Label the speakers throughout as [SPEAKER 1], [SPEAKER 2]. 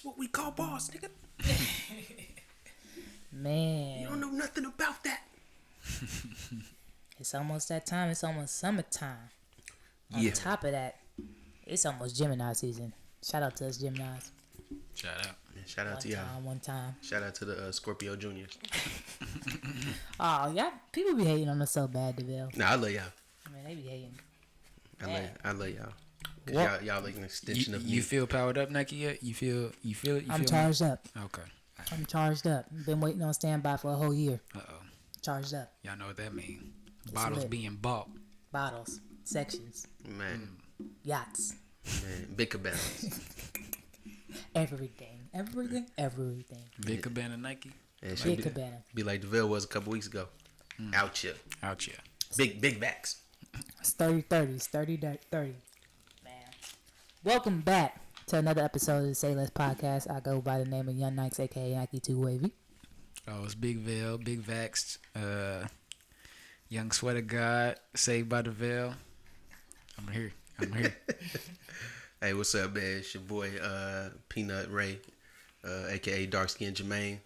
[SPEAKER 1] what we call boss, nigga.
[SPEAKER 2] Man.
[SPEAKER 1] You don't know nothing about that.
[SPEAKER 2] It's almost that time. It's almost summertime. On top of that, it's almost Gemini season. Shout out to us Geminis.
[SPEAKER 3] Shout out.
[SPEAKER 1] Yeah, shout out to y'all.
[SPEAKER 2] One time.
[SPEAKER 1] Shout out to the Scorpio Juniors.
[SPEAKER 2] Oh, y'all, people be hating on us so bad, Davell.
[SPEAKER 1] Nah, I love y'all.
[SPEAKER 2] I mean, they be hating.
[SPEAKER 1] I love y'all. Cause y'all like an extension of me.
[SPEAKER 3] You feel powered up, Nike, yet? You feel it?
[SPEAKER 2] I'm charged up.
[SPEAKER 3] Okay.
[SPEAKER 2] I'm charged up. Been waiting on standby for a whole year.
[SPEAKER 3] Uh-oh.
[SPEAKER 2] Charged up.
[SPEAKER 3] Y'all know what that means. Bottles
[SPEAKER 2] lit.
[SPEAKER 3] being bought.
[SPEAKER 2] Bottles. Sections.
[SPEAKER 1] Man.
[SPEAKER 2] Yachts.
[SPEAKER 1] Man. Big cabanas.
[SPEAKER 2] Everything.
[SPEAKER 3] Big Cabana Nike.
[SPEAKER 1] Yeah,
[SPEAKER 2] Big cabana.
[SPEAKER 1] Be like Davell was a couple weeks ago. Out here. Big backs.
[SPEAKER 2] It's 30-30s. 30-30. Man. Welcome back to another episode of the Say Less podcast. I go by the name of Young Nikes, a.k.a. Nike 2 Wavy.
[SPEAKER 3] Oh, it's Big Veil, Big Vaxxed, Young Sweater God, Savedbydavell. I'm here.
[SPEAKER 1] Hey, what's up, man? It's your boy, Peanut Ray, a.k.a. Dark Skin Jermaine,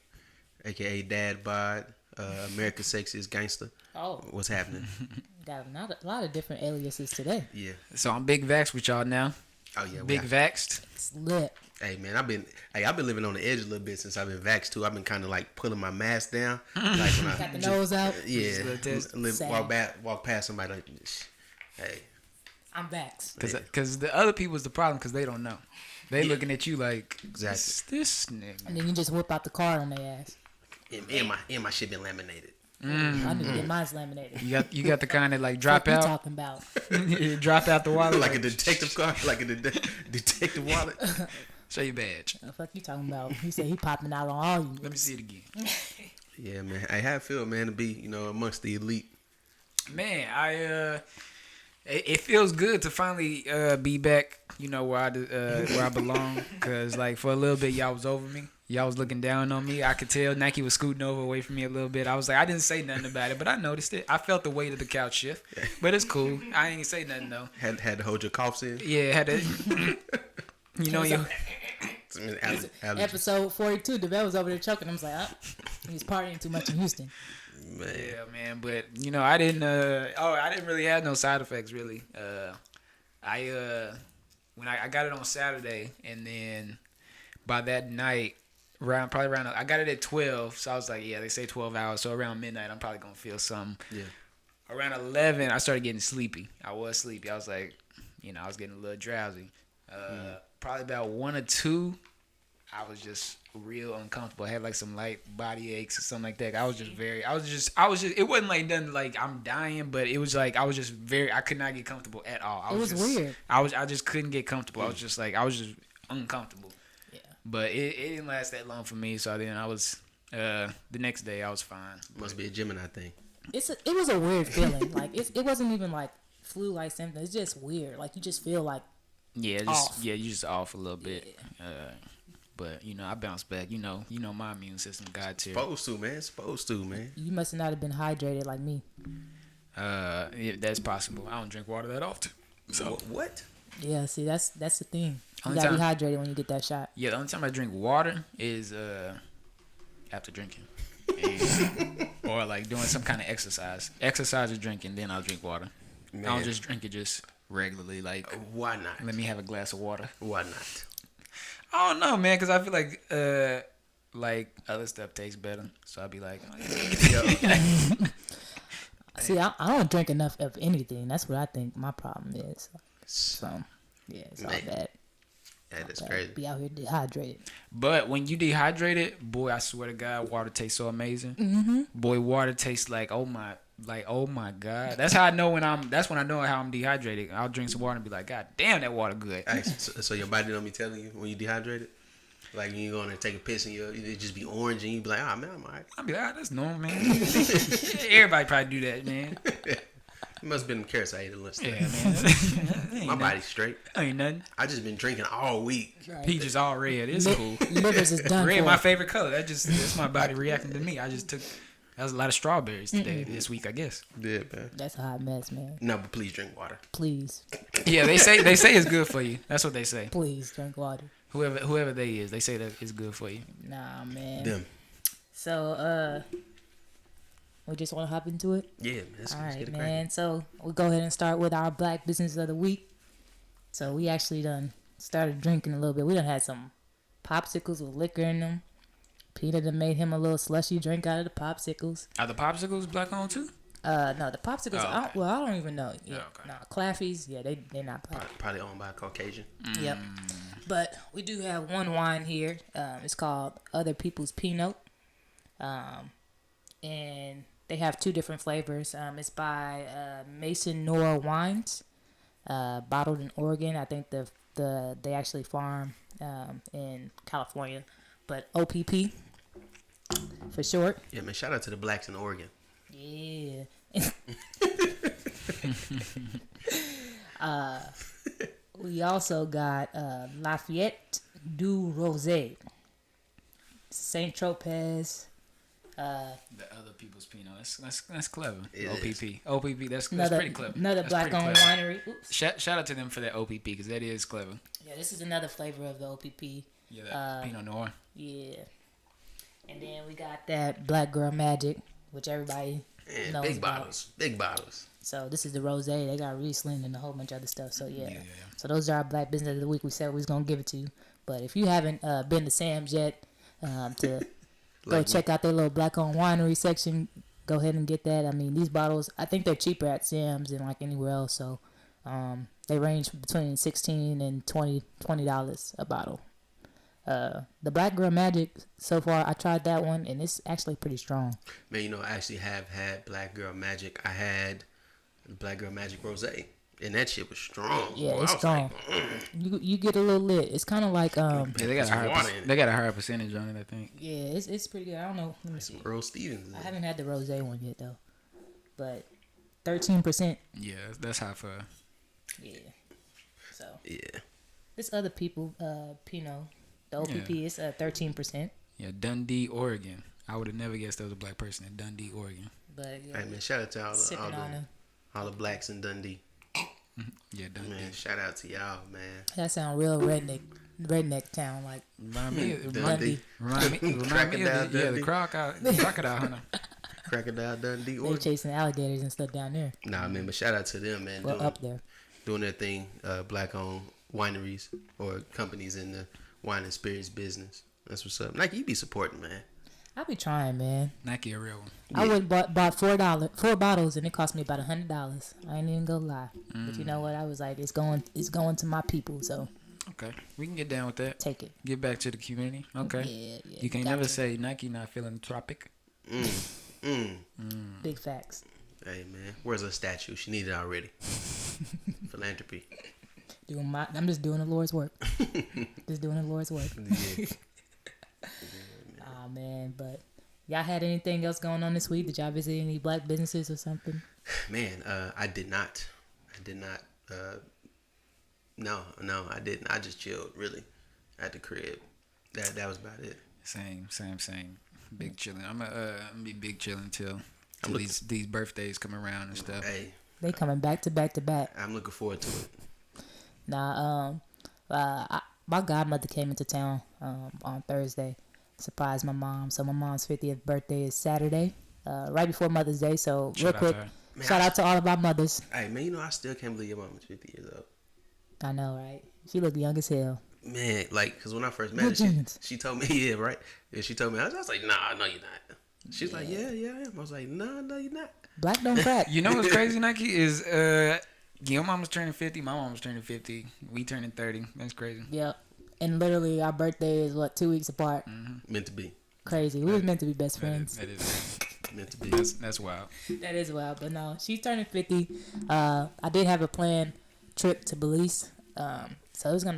[SPEAKER 1] a.k.a. Dad Bod, America's Sexiest Gangster.
[SPEAKER 2] Oh.
[SPEAKER 1] What's happening?
[SPEAKER 2] Got a lot of different aliases today.
[SPEAKER 1] Yeah.
[SPEAKER 3] So I'm Big Vaxxed with y'all now.
[SPEAKER 1] Oh, yeah.
[SPEAKER 3] Big Vaxxed.
[SPEAKER 2] It's lit.
[SPEAKER 1] Hey, man, I've been living on the edge a little bit since I've been vaxxed too. I've been kind of like pulling my mask down, like when
[SPEAKER 2] Got the nose out.
[SPEAKER 1] Yeah, walk past somebody like, hey,
[SPEAKER 2] I'm vaxxed.
[SPEAKER 3] Because the other people's the problem because they don't know. They looking at you like,
[SPEAKER 1] exactly.
[SPEAKER 3] This nigga.
[SPEAKER 2] And then you just whip out the card on their ass.
[SPEAKER 1] And my shit been laminated.
[SPEAKER 2] I need to get mine laminated.
[SPEAKER 3] You got the kind that like drop
[SPEAKER 2] what
[SPEAKER 3] out.
[SPEAKER 2] You talking about?
[SPEAKER 3] Drop out the wallet
[SPEAKER 1] like a detective card, like a detective wallet.
[SPEAKER 3] Show your badge.
[SPEAKER 2] What the fuck you talking about? He said he popping out on all you.
[SPEAKER 3] Let me see it again.
[SPEAKER 1] Yeah, man. How it feel, man, to be amongst the elite.
[SPEAKER 3] Man, it feels good to finally be back. Where I belong. Cause like for a little bit y'all was over me. Y'all was looking down on me. I could tell Nike was scooting over away from me a little bit. I was like, I didn't say nothing about it, but I noticed it. I felt the weight of the couch shift, but it's cool. I ain't say nothing though.
[SPEAKER 1] Had to hold your coughs in.
[SPEAKER 3] Yeah, had to.
[SPEAKER 2] Episode 42, Davell was over there choking. I was like, he's partying too much in Houston.
[SPEAKER 1] Man.
[SPEAKER 3] Yeah, man. But I didn't. I didn't really have no side effects really. When I got it on Saturday, and then by that night, probably around I got it at 12, so I was like, yeah, they say 12 hours, so around midnight, I'm probably gonna feel something.
[SPEAKER 1] Yeah.
[SPEAKER 3] Around 11, I started getting sleepy. I was sleepy. I was like, I was getting a little drowsy. Probably about 1 or 2, I was just real uncomfortable. I had like some light body aches or something like that. I was just it wasn't like nothing like I'm dying, but it was like I could not get comfortable at all.
[SPEAKER 2] It was weird.
[SPEAKER 3] I just couldn't get comfortable. I was just uncomfortable.
[SPEAKER 2] Yeah.
[SPEAKER 3] But it didn't last that long for me, so then I was the next day I was fine.
[SPEAKER 1] Must be a Gemini thing.
[SPEAKER 2] It was a weird feeling. Like it wasn't even like flu-like symptoms. It's just weird. Like you just feel like
[SPEAKER 3] you just off a little bit.
[SPEAKER 2] Yeah.
[SPEAKER 3] But I bounced back. You know my immune system got tier.
[SPEAKER 1] Supposed to, man.
[SPEAKER 2] You must not have been hydrated like me.
[SPEAKER 3] Yeah, that's possible. I don't drink water that often. So
[SPEAKER 1] what?
[SPEAKER 2] Yeah, see that's the thing. You
[SPEAKER 3] Only
[SPEAKER 2] gotta be hydrated when you get that shot.
[SPEAKER 3] Yeah, the only time I drink water is after drinking, or like doing some kind of exercise. Exercise or drinking, then I'll drink water. Man. I don't just drink it just regularly. Like
[SPEAKER 1] why not?
[SPEAKER 3] Let me have a glass of water.
[SPEAKER 1] Why not?
[SPEAKER 3] I don't know, man, because I feel like other stuff tastes better. So I'll be like,
[SPEAKER 2] See, I don't drink enough of anything. That's what I think my problem is. So, yeah, it's all bad.
[SPEAKER 1] That is crazy.
[SPEAKER 2] Be out here dehydrated.
[SPEAKER 3] But when you dehydrated, boy, I swear to God, water tastes so amazing. Mm-hmm. Boy, water tastes like oh my God. That's how I know that's when I know how I'm dehydrated. I'll drink some water and be like, God damn, that water good.
[SPEAKER 1] Hey, so your body don't be telling you when you dehydrated? Like you go in and take a piss and it just be orange and you be like, oh man, I'm alright.
[SPEAKER 3] I'll be like, that's normal, man. Everybody probably do that, man.
[SPEAKER 1] It must have been them carrots I ate at lunch.
[SPEAKER 3] Yeah, man.
[SPEAKER 1] My body's straight.
[SPEAKER 3] Ain't nothing.
[SPEAKER 1] I just been drinking all week.
[SPEAKER 2] Right.
[SPEAKER 3] Peaches all red. It's cool.
[SPEAKER 2] Livers is done.
[SPEAKER 3] Red, my favorite color. That's my body reacting to me. That was a lot of strawberries today, this week, I guess.
[SPEAKER 1] Yeah, man.
[SPEAKER 2] That's a hot mess, man.
[SPEAKER 1] No, but please drink water.
[SPEAKER 2] Please.
[SPEAKER 3] Yeah, they say it's good for you. That's what they say.
[SPEAKER 2] Please drink water.
[SPEAKER 3] Whoever they is, they say that it's good for you.
[SPEAKER 2] Nah, man.
[SPEAKER 1] Them.
[SPEAKER 2] So, we just want to hop into it.
[SPEAKER 1] Yeah, man. Let's
[SPEAKER 2] All
[SPEAKER 1] get
[SPEAKER 2] right,
[SPEAKER 1] it
[SPEAKER 2] man.
[SPEAKER 1] cracking.
[SPEAKER 2] So we'll go ahead and start with our Black Business of the Week. So we actually done started drinking a little bit. We done had some popsicles with liquor in them. Peter done made him a little slushy drink out of the popsicles.
[SPEAKER 3] Are the popsicles black owned too?
[SPEAKER 2] No, the popsicles.
[SPEAKER 3] Oh, okay.
[SPEAKER 2] I don't even know. Yeah,
[SPEAKER 3] okay.
[SPEAKER 2] no, Claffy's. Yeah, they not black.
[SPEAKER 1] Probably owned by a Caucasian.
[SPEAKER 2] Yep. But we do have one wine here. It's called Other People's Pinot. And they have two different flavors. It's by Mason Nora Wines, bottled in Oregon. I think they actually farm in California, but OPP for short.
[SPEAKER 1] Yeah, man. Shout out to the blacks in Oregon.
[SPEAKER 2] Yeah. We also got Lafayette du Rosé, Saint Tropez.
[SPEAKER 3] The other people's Pinot. That's clever.
[SPEAKER 1] It
[SPEAKER 3] OPP. That's pretty clever.
[SPEAKER 2] Another
[SPEAKER 3] That's
[SPEAKER 2] black-owned
[SPEAKER 3] pretty clever.
[SPEAKER 2] winery. Oops.
[SPEAKER 3] Shout out to them for that OPP because that is clever.
[SPEAKER 2] Yeah, this is another flavor of the OPP.
[SPEAKER 3] Yeah, that Pinot Noir.
[SPEAKER 2] Yeah. And then we got that Black Girl Magic, which everybody
[SPEAKER 1] Man,
[SPEAKER 2] knows
[SPEAKER 1] big
[SPEAKER 2] about.
[SPEAKER 1] bottles. Big bottles.
[SPEAKER 2] So this is the rosé. They got Riesling and a whole bunch of other stuff. So yeah.
[SPEAKER 3] Yeah.
[SPEAKER 2] So those are our Black Business of the Week. We said we was gonna give it to you, but if you haven't been to Sam's yet, to go
[SPEAKER 1] Like
[SPEAKER 2] check out their little black-owned winery section, go ahead and get that. I mean, these bottles, I think they're cheaper at Sam's than like anywhere else. So they range between $16 and $20 a bottle. The Black Girl Magic, so far I tried that one and it's actually pretty strong.
[SPEAKER 1] Man, you know, I actually have had Black Girl Magic. I had Black Girl Magic Rosé, and that shit was strong.
[SPEAKER 2] Yeah,
[SPEAKER 1] Boy,
[SPEAKER 2] it's
[SPEAKER 1] I was
[SPEAKER 2] strong.
[SPEAKER 1] Like,
[SPEAKER 2] You get a little lit. It's kind of like
[SPEAKER 3] Yeah, they got
[SPEAKER 1] Put some water in it.
[SPEAKER 3] a higher percentage on it, I think.
[SPEAKER 2] yeah, it's pretty good. I don't know. Let me see.
[SPEAKER 1] Earl Stevens.
[SPEAKER 2] I haven't had the rosé one yet though, but 13%.
[SPEAKER 3] Yeah, that's high for.
[SPEAKER 2] Yeah. So
[SPEAKER 1] Yeah.
[SPEAKER 2] this other people, Pinot, the OPP is 13%.
[SPEAKER 3] Yeah, Dundee, Oregon. I would have never guessed there was a black person in Dundee, Oregon.
[SPEAKER 2] But yeah,
[SPEAKER 1] Hey, man, shout out to
[SPEAKER 2] sipping on it.
[SPEAKER 1] all the blacks in Dundee.
[SPEAKER 3] Yeah, Dundee.
[SPEAKER 1] Man, shout out to y'all, man.
[SPEAKER 2] That sound real redneck town like.
[SPEAKER 3] Remind me
[SPEAKER 2] Dundee.
[SPEAKER 3] of
[SPEAKER 1] Crocodile
[SPEAKER 3] the
[SPEAKER 1] Dundee.
[SPEAKER 3] crocodile hunter.
[SPEAKER 1] Crocodile Dundee,
[SPEAKER 2] They
[SPEAKER 1] Oregon.
[SPEAKER 2] chasing alligators and stuff down there.
[SPEAKER 1] Nah, man, but shout out to them, man.
[SPEAKER 2] Well, up there.
[SPEAKER 1] Doing their thing, black-owned wineries or companies in the wine and spirits business. That's what's up. Nike, you be supporting, man.
[SPEAKER 2] I be trying, man.
[SPEAKER 3] Nike a real one.
[SPEAKER 2] I went bought four bottles and it cost me about $100. I ain't even gonna lie, but you know what? I was like, it's going to my people, so
[SPEAKER 3] Okay, we can get down with that.
[SPEAKER 2] take it.
[SPEAKER 3] Get back to the community. Okay.
[SPEAKER 2] Yeah.
[SPEAKER 3] You can
[SPEAKER 2] got
[SPEAKER 3] never
[SPEAKER 2] to.
[SPEAKER 3] say Nike not philanthropic.
[SPEAKER 2] Big facts.
[SPEAKER 1] Hey, man, where's her statue? She needed it already. Philanthropy.
[SPEAKER 2] I'm just doing the Lord's work. Just doing the Lord's work.
[SPEAKER 1] Yeah.
[SPEAKER 2] Oh man, but y'all had anything else going on this week? Did y'all visit any black businesses or something?
[SPEAKER 1] Man, I did not. No, I didn't. I just chilled, really, at the crib. That was about it.
[SPEAKER 3] Same. Big chilling. I'm gonna be big chilling till
[SPEAKER 1] I'm looking-
[SPEAKER 3] these birthdays come around and stuff.
[SPEAKER 1] Hey,
[SPEAKER 2] They coming back to back to back.
[SPEAKER 1] I'm looking forward to it.
[SPEAKER 2] Nah, my godmother came into town on Thursday. Surprised my mom. So my mom's 50th birthday is Saturday, right before Mother's Day. So real
[SPEAKER 3] Shout out
[SPEAKER 2] quick,
[SPEAKER 3] to her.
[SPEAKER 1] Man,
[SPEAKER 2] shout out to all of our mothers.
[SPEAKER 1] Hey, man, you know, I still can't believe your mom is 50 years old.
[SPEAKER 2] I know, right? She looked young as hell.
[SPEAKER 1] Man, like, because when I first met
[SPEAKER 2] Good
[SPEAKER 1] her,
[SPEAKER 2] genes.
[SPEAKER 1] she told me, yeah, right? Yeah, she told me, I was like, nah, no, you're not. She's like, yeah, I am. I was like, no, you're not.
[SPEAKER 2] Black don't crack.
[SPEAKER 3] You know what's crazy, Nike, is your mom was turning 50, my mom was turning 50, we turning 30. That's crazy.
[SPEAKER 2] Yep. And literally, our birthday is 2 weeks apart.
[SPEAKER 1] Meant to be.
[SPEAKER 2] Crazy. We was meant to be best friends.
[SPEAKER 3] That is
[SPEAKER 1] Meant to be.
[SPEAKER 3] that's wild.
[SPEAKER 2] That is wild, but no, she's turning 50. I did have a planned trip to Belize. So it was gonna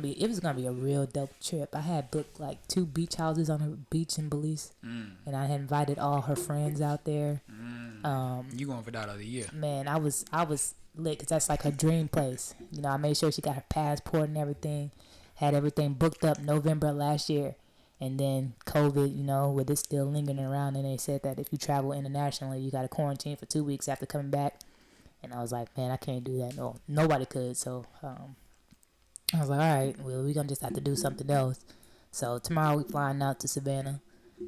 [SPEAKER 2] be a real dope trip. I had booked 2 beach houses on a beach in Belize, and I had invited all her friends out there.
[SPEAKER 3] You going for that of the year?
[SPEAKER 2] Man, I was lit because that's like her dream place. You know, I made sure she got her passport and everything, had everything booked up November last year. And then COVID, with it still lingering around, and they said that if you travel internationally, you got to quarantine for 2 weeks after coming back. And I was like, man, I can't do that. No, nobody could. So I was like, all right, well, we're going to just have to do something else. So tomorrow we flying out to Savannah.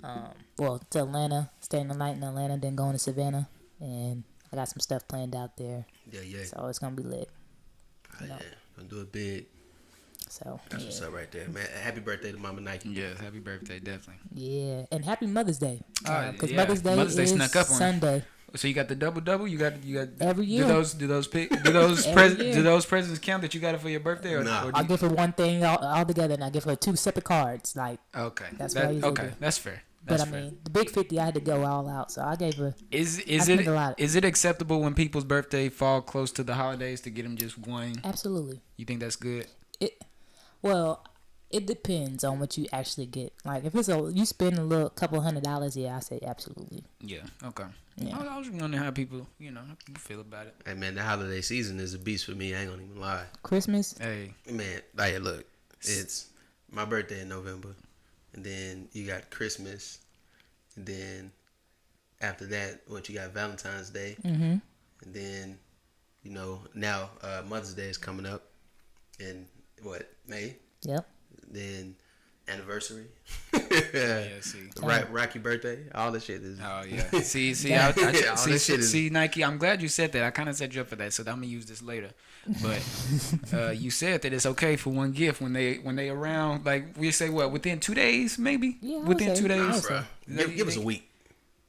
[SPEAKER 2] To Atlanta, staying the night in Atlanta, then going to Savannah. And I got some stuff planned out there.
[SPEAKER 1] Yeah.
[SPEAKER 2] So it's going to be lit.
[SPEAKER 1] Yeah, gonna do it big.
[SPEAKER 2] So
[SPEAKER 1] That's what's up right there, man. Happy birthday to Mama Nike.
[SPEAKER 3] Yes, happy birthday, definitely.
[SPEAKER 2] yeah, and happy Mother's Day. Because
[SPEAKER 3] Yeah.
[SPEAKER 2] Mother's Day is
[SPEAKER 3] snuck up on you.
[SPEAKER 2] Sunday.
[SPEAKER 3] So you got the double. You got
[SPEAKER 2] Every year.
[SPEAKER 3] Do those
[SPEAKER 2] Every year.
[SPEAKER 3] presents count that you got it for your birthday? Or,
[SPEAKER 1] Nah.
[SPEAKER 3] or do
[SPEAKER 2] I'll
[SPEAKER 3] you-
[SPEAKER 2] give her one thing all together, and I give her 2 separate cards. Like,
[SPEAKER 3] Okay,
[SPEAKER 2] That's what I usually
[SPEAKER 3] okay.
[SPEAKER 2] do.
[SPEAKER 3] That's fair.
[SPEAKER 2] but
[SPEAKER 3] That's
[SPEAKER 2] I
[SPEAKER 3] fair.
[SPEAKER 2] mean, the big 50, I had to go all out, so I gave her.
[SPEAKER 3] Is
[SPEAKER 2] I spend a lot.
[SPEAKER 3] it acceptable when people's birthday fall close to the holidays to get them just one?
[SPEAKER 2] Absolutely.
[SPEAKER 3] You think that's good?
[SPEAKER 2] Well, it depends on what you actually get. Like, if you spend a couple $100, yeah, I say absolutely.
[SPEAKER 3] Yeah. Okay.
[SPEAKER 2] Yeah.
[SPEAKER 3] I was wondering how people feel about it.
[SPEAKER 1] Hey man, the holiday season is a beast for me. I ain't gonna even lie.
[SPEAKER 2] Christmas,
[SPEAKER 3] Hey,
[SPEAKER 1] Man, like look, it's my birthday in November, and then you got Christmas, and then after that, you got Valentine's Day, and then now Mother's Day is coming up in May.
[SPEAKER 2] yep.
[SPEAKER 1] Then anniversary.
[SPEAKER 3] see.
[SPEAKER 1] Rocky birthday. All this shit is.
[SPEAKER 3] Oh yeah. See,
[SPEAKER 1] All this shit is-
[SPEAKER 3] see, Nike. I'm glad you said that. I kind of set you up for that, so I'm gonna use this later. But you said that it's okay for one gift when they around. Like we say, within 2 days, maybe.
[SPEAKER 2] Yeah, I would
[SPEAKER 3] within
[SPEAKER 2] say.
[SPEAKER 3] 2
[SPEAKER 2] I would
[SPEAKER 3] days.
[SPEAKER 2] say.
[SPEAKER 1] Bruh. Give us a week.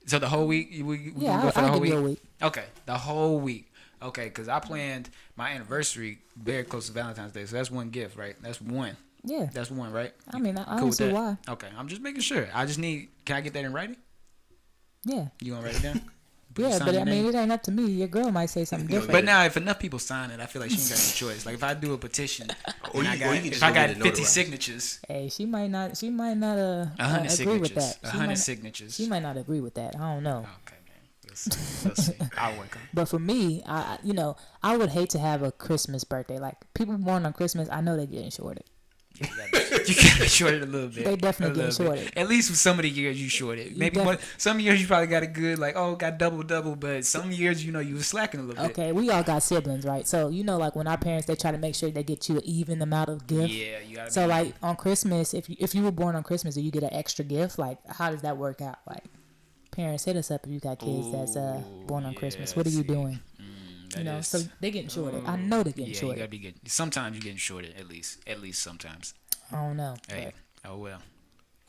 [SPEAKER 3] So the whole week. We
[SPEAKER 2] Yeah,
[SPEAKER 3] gonna go for the
[SPEAKER 2] I'll
[SPEAKER 3] whole
[SPEAKER 2] give you a
[SPEAKER 3] week.
[SPEAKER 2] week.
[SPEAKER 3] Okay, the whole week. Okay, because I planned my anniversary very close to Valentine's Day, so that's one gift, right? That's one.
[SPEAKER 2] Yeah.
[SPEAKER 3] That's one, right?
[SPEAKER 2] I mean, I
[SPEAKER 3] Cool
[SPEAKER 2] don't
[SPEAKER 3] with
[SPEAKER 2] see
[SPEAKER 3] that?
[SPEAKER 2] why.
[SPEAKER 3] Okay, I'm just making sure. I just need. Can I get that in writing?
[SPEAKER 2] Yeah.
[SPEAKER 3] You gonna write it down?
[SPEAKER 2] Yeah,
[SPEAKER 3] Sign
[SPEAKER 2] but
[SPEAKER 3] your
[SPEAKER 2] I mean,
[SPEAKER 3] name?
[SPEAKER 2] it ain't up to me. Your girl might say something different.
[SPEAKER 3] But now, if enough people sign it, I feel like she ain't got no choice. Like if I do a petition,
[SPEAKER 1] Or
[SPEAKER 3] and
[SPEAKER 1] you can
[SPEAKER 3] if
[SPEAKER 1] just
[SPEAKER 3] I
[SPEAKER 1] go
[SPEAKER 3] got
[SPEAKER 1] get it
[SPEAKER 3] 50
[SPEAKER 1] notarized.
[SPEAKER 3] signatures,
[SPEAKER 2] Hey, she might not
[SPEAKER 3] 100
[SPEAKER 2] agree with
[SPEAKER 3] signatures,
[SPEAKER 2] that.
[SPEAKER 3] 100 signatures.
[SPEAKER 2] She might not agree with that. I don't know.
[SPEAKER 3] Okay, man. We'll see. We'll see. I'll work on it.
[SPEAKER 2] But for me, I would hate to have a Christmas birthday. Like, people born on Christmas, I know they're getting shorted.
[SPEAKER 3] You gotta short it a little bit.
[SPEAKER 2] They definitely
[SPEAKER 3] A
[SPEAKER 2] getting
[SPEAKER 3] little bit.
[SPEAKER 2] shorted.
[SPEAKER 3] At least with some of the years you shorted. Maybe some years you probably got a good got double, but some years you was slacking a little bit.
[SPEAKER 2] Okay, we all got siblings, right? So, like when our parents, they try to make sure they get you an even amount of gift.
[SPEAKER 3] Yeah, you gotta.
[SPEAKER 2] So,
[SPEAKER 3] be,
[SPEAKER 2] like, on Christmas, if you were born on Christmas and you get an extra gift, like, how does that work out? Like, parents, hit us up if you got kids that's born on Christmas. What are you doing? So they getting shorted. I know they're getting
[SPEAKER 3] you
[SPEAKER 2] shorted.
[SPEAKER 3] gotta be getting. Sometimes you're getting shorted. At least sometimes.
[SPEAKER 2] I don't know.
[SPEAKER 3] Hey,
[SPEAKER 2] but
[SPEAKER 3] oh well.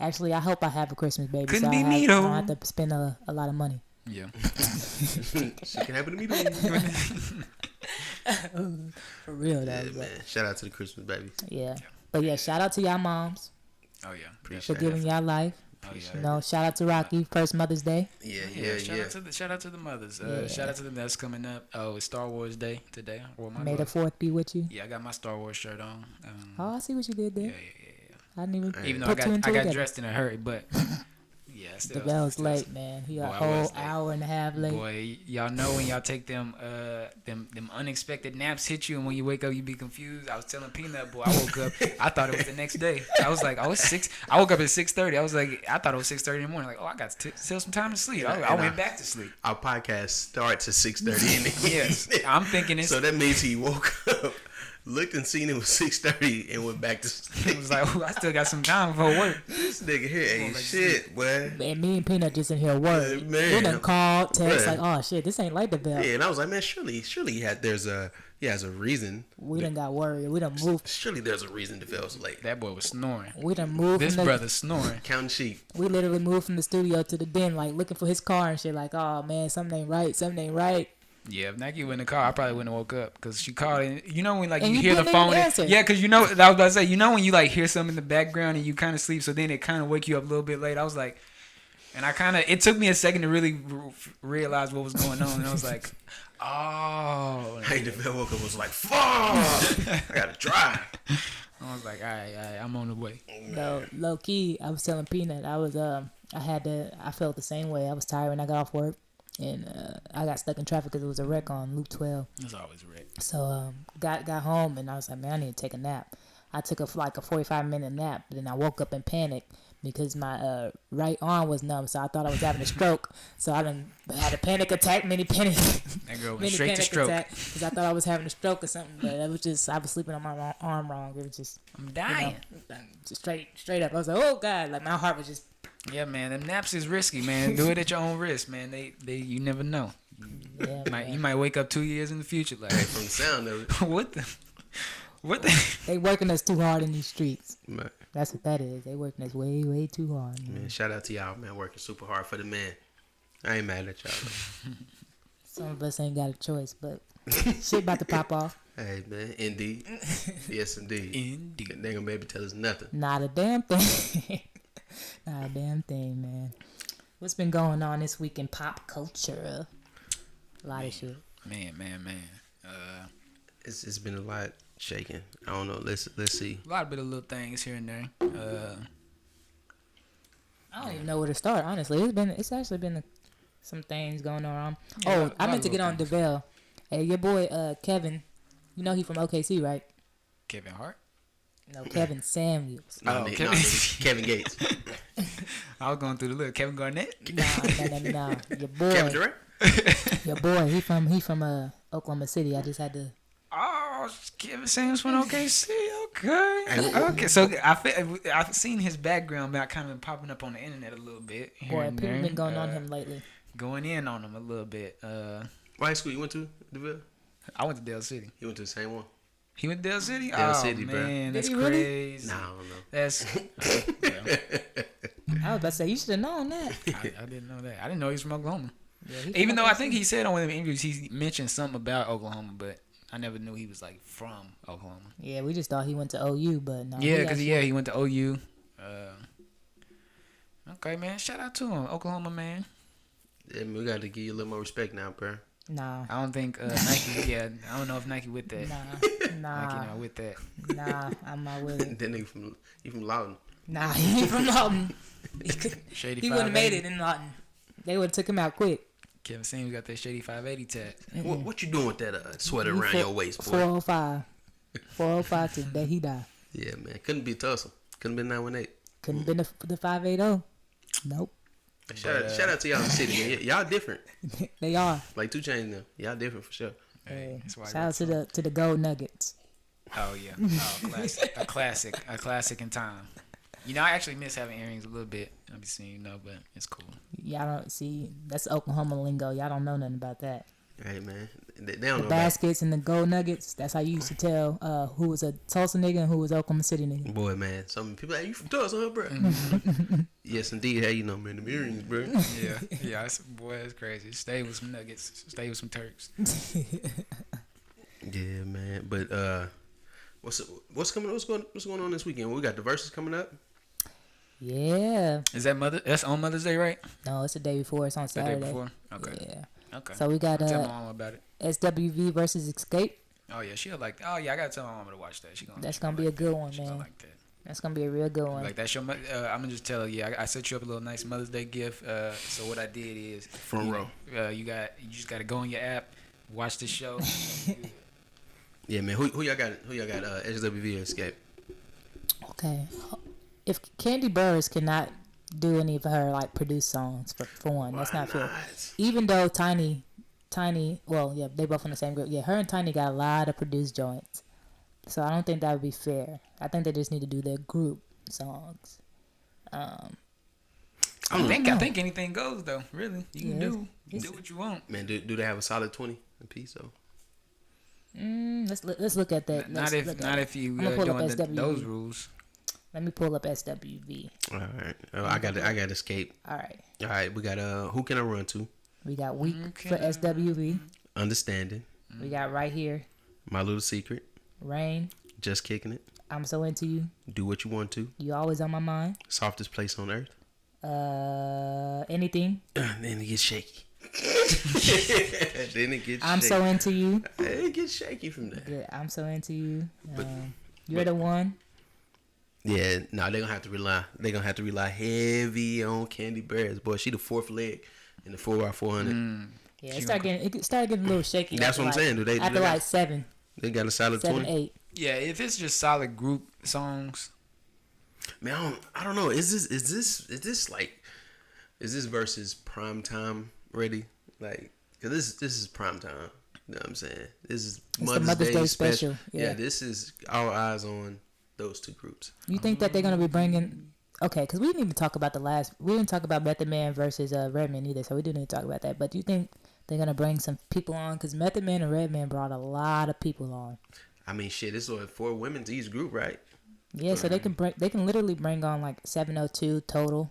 [SPEAKER 2] actually, I hope I have a Christmas baby.
[SPEAKER 3] Couldn't
[SPEAKER 2] so
[SPEAKER 3] be
[SPEAKER 2] I
[SPEAKER 3] me,
[SPEAKER 2] don't
[SPEAKER 3] though.
[SPEAKER 2] have to spend a lot of money.
[SPEAKER 3] Yeah.
[SPEAKER 1] Shit can happen to me, baby.
[SPEAKER 2] For real, though.
[SPEAKER 1] Yeah,
[SPEAKER 2] but,
[SPEAKER 1] man. Shout out to the Christmas baby.
[SPEAKER 2] yeah. But yeah, shout out to y'all moms
[SPEAKER 3] Oh yeah.
[SPEAKER 2] for
[SPEAKER 1] Appreciate
[SPEAKER 2] giving y'all life.
[SPEAKER 3] Oh yeah.
[SPEAKER 2] Shout out to Rocky, first Mother's Day.
[SPEAKER 1] Yeah.
[SPEAKER 3] Shout out to the mothers.
[SPEAKER 2] Yeah.
[SPEAKER 3] Shout out to them that's coming up. Oh, it's Star Wars Day today. I wore my
[SPEAKER 2] May the
[SPEAKER 3] gloves.
[SPEAKER 2] 4th be with you.
[SPEAKER 3] Yeah, I got my Star Wars shirt on.
[SPEAKER 2] Oh, I see what you did there.
[SPEAKER 3] Yeah.
[SPEAKER 2] I didn't even
[SPEAKER 3] Even though
[SPEAKER 2] put two and two
[SPEAKER 3] I got
[SPEAKER 2] together.
[SPEAKER 3] dressed in a hurry, but yeah, still.
[SPEAKER 2] Davell's late, man. He a
[SPEAKER 3] Boy, I
[SPEAKER 2] whole
[SPEAKER 3] was late.
[SPEAKER 2] hour and a half late.
[SPEAKER 3] Boy, y'all know when y'all take them unexpected naps hit you, and when you wake up you be confused. I was telling Peanut, boy, I woke up, I thought it was the next day. I was like, it's 6. I woke up at 6:30. I was like, I thought it was 6:30 in the morning. Like, I got still some time to sleep. I went back to sleep.
[SPEAKER 1] Our podcast starts at 6:30 in the
[SPEAKER 3] Yes, I'm thinking it's.
[SPEAKER 1] So that means he woke up, looked and seen it was 6:30 and went back to sleep.
[SPEAKER 3] It was like, I still got some time before work.
[SPEAKER 1] This nigga here ain't shit, boy.
[SPEAKER 2] And me and Peanut just in here worried.
[SPEAKER 1] Man.
[SPEAKER 2] We done called, text,
[SPEAKER 1] Man.
[SPEAKER 2] like, oh shit, this ain't like Davell.
[SPEAKER 1] Yeah, and I was like, man, surely he has a reason.
[SPEAKER 2] We done got worried. We done moved.
[SPEAKER 1] Surely there's a reason DeVell's late.
[SPEAKER 3] That boy was snoring.
[SPEAKER 2] We done moved.
[SPEAKER 3] This
[SPEAKER 2] from the,
[SPEAKER 3] brother snoring.
[SPEAKER 1] Counting sheep.
[SPEAKER 2] We literally moved from the studio to the den, like looking for his car and shit. Like, oh man, something ain't right. Something ain't right.
[SPEAKER 3] Yeah, if Nike was in the car, I probably wouldn't have woke up because she called and when
[SPEAKER 2] And
[SPEAKER 3] you
[SPEAKER 2] you
[SPEAKER 3] hear the
[SPEAKER 2] didn't
[SPEAKER 3] phone.
[SPEAKER 2] even answer.
[SPEAKER 3] Yeah, because I was about to say when you hear something in the background and you kind of sleep, so then it kind of wake you up a little bit late. I was like, and it took me a second to really realize what was going on, and I was like, oh.
[SPEAKER 1] Hey, DeVell woke up was like, fuck, I gotta drive.
[SPEAKER 3] I was like, all right, I'm on the way.
[SPEAKER 2] No, low key, I was telling Peanut, I felt the same way. I was tired when I got off work, and I got stuck in traffic because it was a wreck on Loop 12.
[SPEAKER 3] There's always a wreck.
[SPEAKER 2] So got home and I was like, man, I need to take a nap. I took a 45-minute nap. Then I woke up in panic because my right arm was numb, so I thought I was having a stroke. So I done had a panic attack,
[SPEAKER 3] That girl went straight to stroke.
[SPEAKER 2] Because I thought I was having a stroke or something, but it was just I was sleeping on my arm wrong. It was just
[SPEAKER 3] I'm dying.
[SPEAKER 2] Just straight up. I was like, oh God, like my heart was just.
[SPEAKER 3] Yeah, man, them naps is risky, man. Do it at your own risk, man. They you never know.
[SPEAKER 2] Yeah,
[SPEAKER 3] You might wake up 2 years in the future like
[SPEAKER 1] From the sound of it.
[SPEAKER 3] what the
[SPEAKER 2] They working us too hard in these streets.
[SPEAKER 1] Man,
[SPEAKER 2] That's what that is. They working us way too hard. Man.
[SPEAKER 1] shout out to y'all, man, working super hard for the man. I ain't mad at y'all, though.
[SPEAKER 2] Some of us ain't got a choice, but shit about to pop off.
[SPEAKER 1] Hey, man, indeed. Yes, indeed.
[SPEAKER 3] Indeed.
[SPEAKER 1] They ain't gonna be able to tell us nothing.
[SPEAKER 2] Not a damn thing. Not a damn thing, man. What's been going on this week in pop culture? A lot of shit.
[SPEAKER 3] Man.
[SPEAKER 1] It's been a lot shaking. I don't know. Let's see.
[SPEAKER 3] A lot of little things here and there.
[SPEAKER 2] I don't even know where to start. Honestly, it's actually been some things going on.
[SPEAKER 3] Yeah,
[SPEAKER 2] I meant to get on Davell. Hey, your boy Kevin. You know he from OKC, right?
[SPEAKER 3] Kevin Hart.
[SPEAKER 2] No, Kevin Samuels.
[SPEAKER 1] No, Kevin Gates.
[SPEAKER 3] I was going through the look. Kevin Garnett.
[SPEAKER 2] Nah. Your boy.
[SPEAKER 1] Kevin Durant.
[SPEAKER 2] Your boy. He from Oklahoma City. I just had to.
[SPEAKER 3] Oh, Kevin Samuels from OKC. Okay. So I've seen his background about kind of popping up on the internet a little bit.
[SPEAKER 2] Boy, people been going on him lately.
[SPEAKER 3] Going in on him a little bit.
[SPEAKER 1] What high school you went to, Davell?
[SPEAKER 3] I went to Dale City.
[SPEAKER 1] You went to the same one?
[SPEAKER 3] He went to Dale City?
[SPEAKER 1] Dale City, bro.
[SPEAKER 3] Man, that's
[SPEAKER 2] Did he really?
[SPEAKER 3] crazy.
[SPEAKER 1] Nah, I don't know.
[SPEAKER 3] That's.
[SPEAKER 2] I was about to say you should have known that.
[SPEAKER 3] I didn't know that. I didn't know he was from Oklahoma.
[SPEAKER 2] Yeah, he
[SPEAKER 3] Even
[SPEAKER 2] from
[SPEAKER 3] though I
[SPEAKER 2] OKC.
[SPEAKER 3] think he said on one of the interviews he mentioned something about Oklahoma, but I never knew he was like from Oklahoma.
[SPEAKER 2] Yeah, we just thought he went to OU, but no.
[SPEAKER 3] Yeah, because he went to OU. Okay, man. Shout out to him, Oklahoma man.
[SPEAKER 1] Yeah, man, we got to give you a little more respect now, bro.
[SPEAKER 2] Nah.
[SPEAKER 3] I don't think Nike. Yeah, I don't know if Nike with that.
[SPEAKER 2] Nah.
[SPEAKER 3] Nike not with that.
[SPEAKER 2] Nah, I'm not with it.
[SPEAKER 1] That nigga from Lawton.
[SPEAKER 2] Nah, he ain't from Lawton.
[SPEAKER 3] Shady
[SPEAKER 2] He wouldn't have made
[SPEAKER 3] 580.
[SPEAKER 2] it in Lawton. They would have took him out quick.
[SPEAKER 3] Kevin Samuels got that Shady 580 tag.
[SPEAKER 1] What you doing with that sweater
[SPEAKER 2] He
[SPEAKER 1] around your waist, boy?
[SPEAKER 2] 405. 405 to that he died.
[SPEAKER 1] Yeah, man. Couldn't be Tulsa. Couldn't been 918.
[SPEAKER 2] Couldn't been the 580. Nope.
[SPEAKER 1] Shout out to y'all in the city, man. Y'all different.
[SPEAKER 2] They are.
[SPEAKER 1] Like 2 Chainz now. Y'all different for sure.
[SPEAKER 3] Hey, that's why I
[SPEAKER 2] Shout out to the Gold Nuggets.
[SPEAKER 3] Oh yeah, a classic in time. You know, I actually miss having earrings a little bit. I'll be seeing, you know, but it's cool.
[SPEAKER 2] Y'all don't see. That's Oklahoma lingo. Y'all don't know nothing about that.
[SPEAKER 1] Hey, man. They don't
[SPEAKER 2] The
[SPEAKER 1] know about
[SPEAKER 2] baskets and the Gold Nuggets. That's how you used to tell who was a Tulsa nigga and who was Oklahoma City nigga.
[SPEAKER 1] Boy, man. Some people like, you from Tulsa, huh, bro? Yes, indeed. Hey, you know, man. The earrings, bro.
[SPEAKER 3] Yeah. It's crazy. Stay with some Nuggets. Stay with some Turks.
[SPEAKER 1] Yeah, man. But what's going on this weekend? We got the verses coming up.
[SPEAKER 2] Yeah.
[SPEAKER 3] Is that That's on Mother's Day, right?
[SPEAKER 2] No, it's the day before. It's on
[SPEAKER 3] The
[SPEAKER 2] Saturday.
[SPEAKER 3] day before. Okay.
[SPEAKER 2] Yeah.
[SPEAKER 3] Okay.
[SPEAKER 2] So we got
[SPEAKER 3] Tell my mom about it.
[SPEAKER 2] SWV versus Escape.
[SPEAKER 3] Oh yeah, she'll like. Oh yeah, I gotta tell my mom to watch that.
[SPEAKER 2] That's gonna be a good one,
[SPEAKER 3] She's gonna
[SPEAKER 2] man.
[SPEAKER 3] like that.
[SPEAKER 2] That's gonna be a real good one.
[SPEAKER 3] Like that's your. I'm gonna just tell her. Yeah, I set you up a little nice Mother's Day gift. So what I did is
[SPEAKER 1] Front row.
[SPEAKER 3] You just gotta go on your app, watch the show.
[SPEAKER 1] Yeah, man. Who y'all got? SWV or Escape?
[SPEAKER 2] Okay. If Candy Burris cannot do any of her like produced songs for one, that's not fair. Even though Tiny, well, yeah, they both in the same group. Yeah, her and Tiny got a lot of produced joints, so I don't think that would be fair. I think they just need to do their group songs.
[SPEAKER 3] I think anything goes though. Really, you can do what you want.
[SPEAKER 1] Man, do they have a solid 20 apiece though?
[SPEAKER 2] Let's look at that.
[SPEAKER 3] Not if you doing those rules.
[SPEAKER 2] Let me pull up SWV.
[SPEAKER 1] All right. Oh, I got Escape.
[SPEAKER 2] All right.
[SPEAKER 1] All right. We got Who Can I Run To?
[SPEAKER 2] We got Weak for SWV.
[SPEAKER 1] Understanding.
[SPEAKER 2] We got Right Here.
[SPEAKER 1] My Little Secret.
[SPEAKER 2] Rain.
[SPEAKER 1] Just Kicking It.
[SPEAKER 2] I'm So Into You.
[SPEAKER 1] Do What You Want To.
[SPEAKER 2] You Always On My Mind.
[SPEAKER 1] Softest Place on Earth.
[SPEAKER 2] Anything.
[SPEAKER 1] Then it gets shaky. Then it gets
[SPEAKER 2] I'm
[SPEAKER 1] shaky.
[SPEAKER 2] So Into You.
[SPEAKER 1] It gets shaky from there.
[SPEAKER 2] Yeah, I'm So Into You.
[SPEAKER 1] But-
[SPEAKER 2] You're the One.
[SPEAKER 1] Yeah, no, they're gonna have to rely. They're gonna have to rely heavy on Candy Burris. Boy, she the fourth leg in the 4x400.
[SPEAKER 2] Yeah, it started getting a little shaky.
[SPEAKER 1] That's what I'm saying.
[SPEAKER 2] After like 7,
[SPEAKER 1] They got a solid 20.
[SPEAKER 2] 8.
[SPEAKER 3] Yeah, if it's just solid group songs,
[SPEAKER 1] Man, I don't know. Is this versus prime time ready? Like, cause this is prime time. You know what I'm saying? This is
[SPEAKER 2] It's the Mother's Day special.
[SPEAKER 1] Yeah, this is our eyes on those two groups.
[SPEAKER 2] You think that they're gonna be bringing? Okay, because we didn't even talk about we didn't talk about Method Man versus Redman either, so we do need to talk about that. But do you think they're gonna bring some people on? Because Method Man and Redman brought a lot of people on.
[SPEAKER 1] I mean, shit, it's like 4 women to each group, right?
[SPEAKER 2] Yeah, so they can literally bring on like 702 total.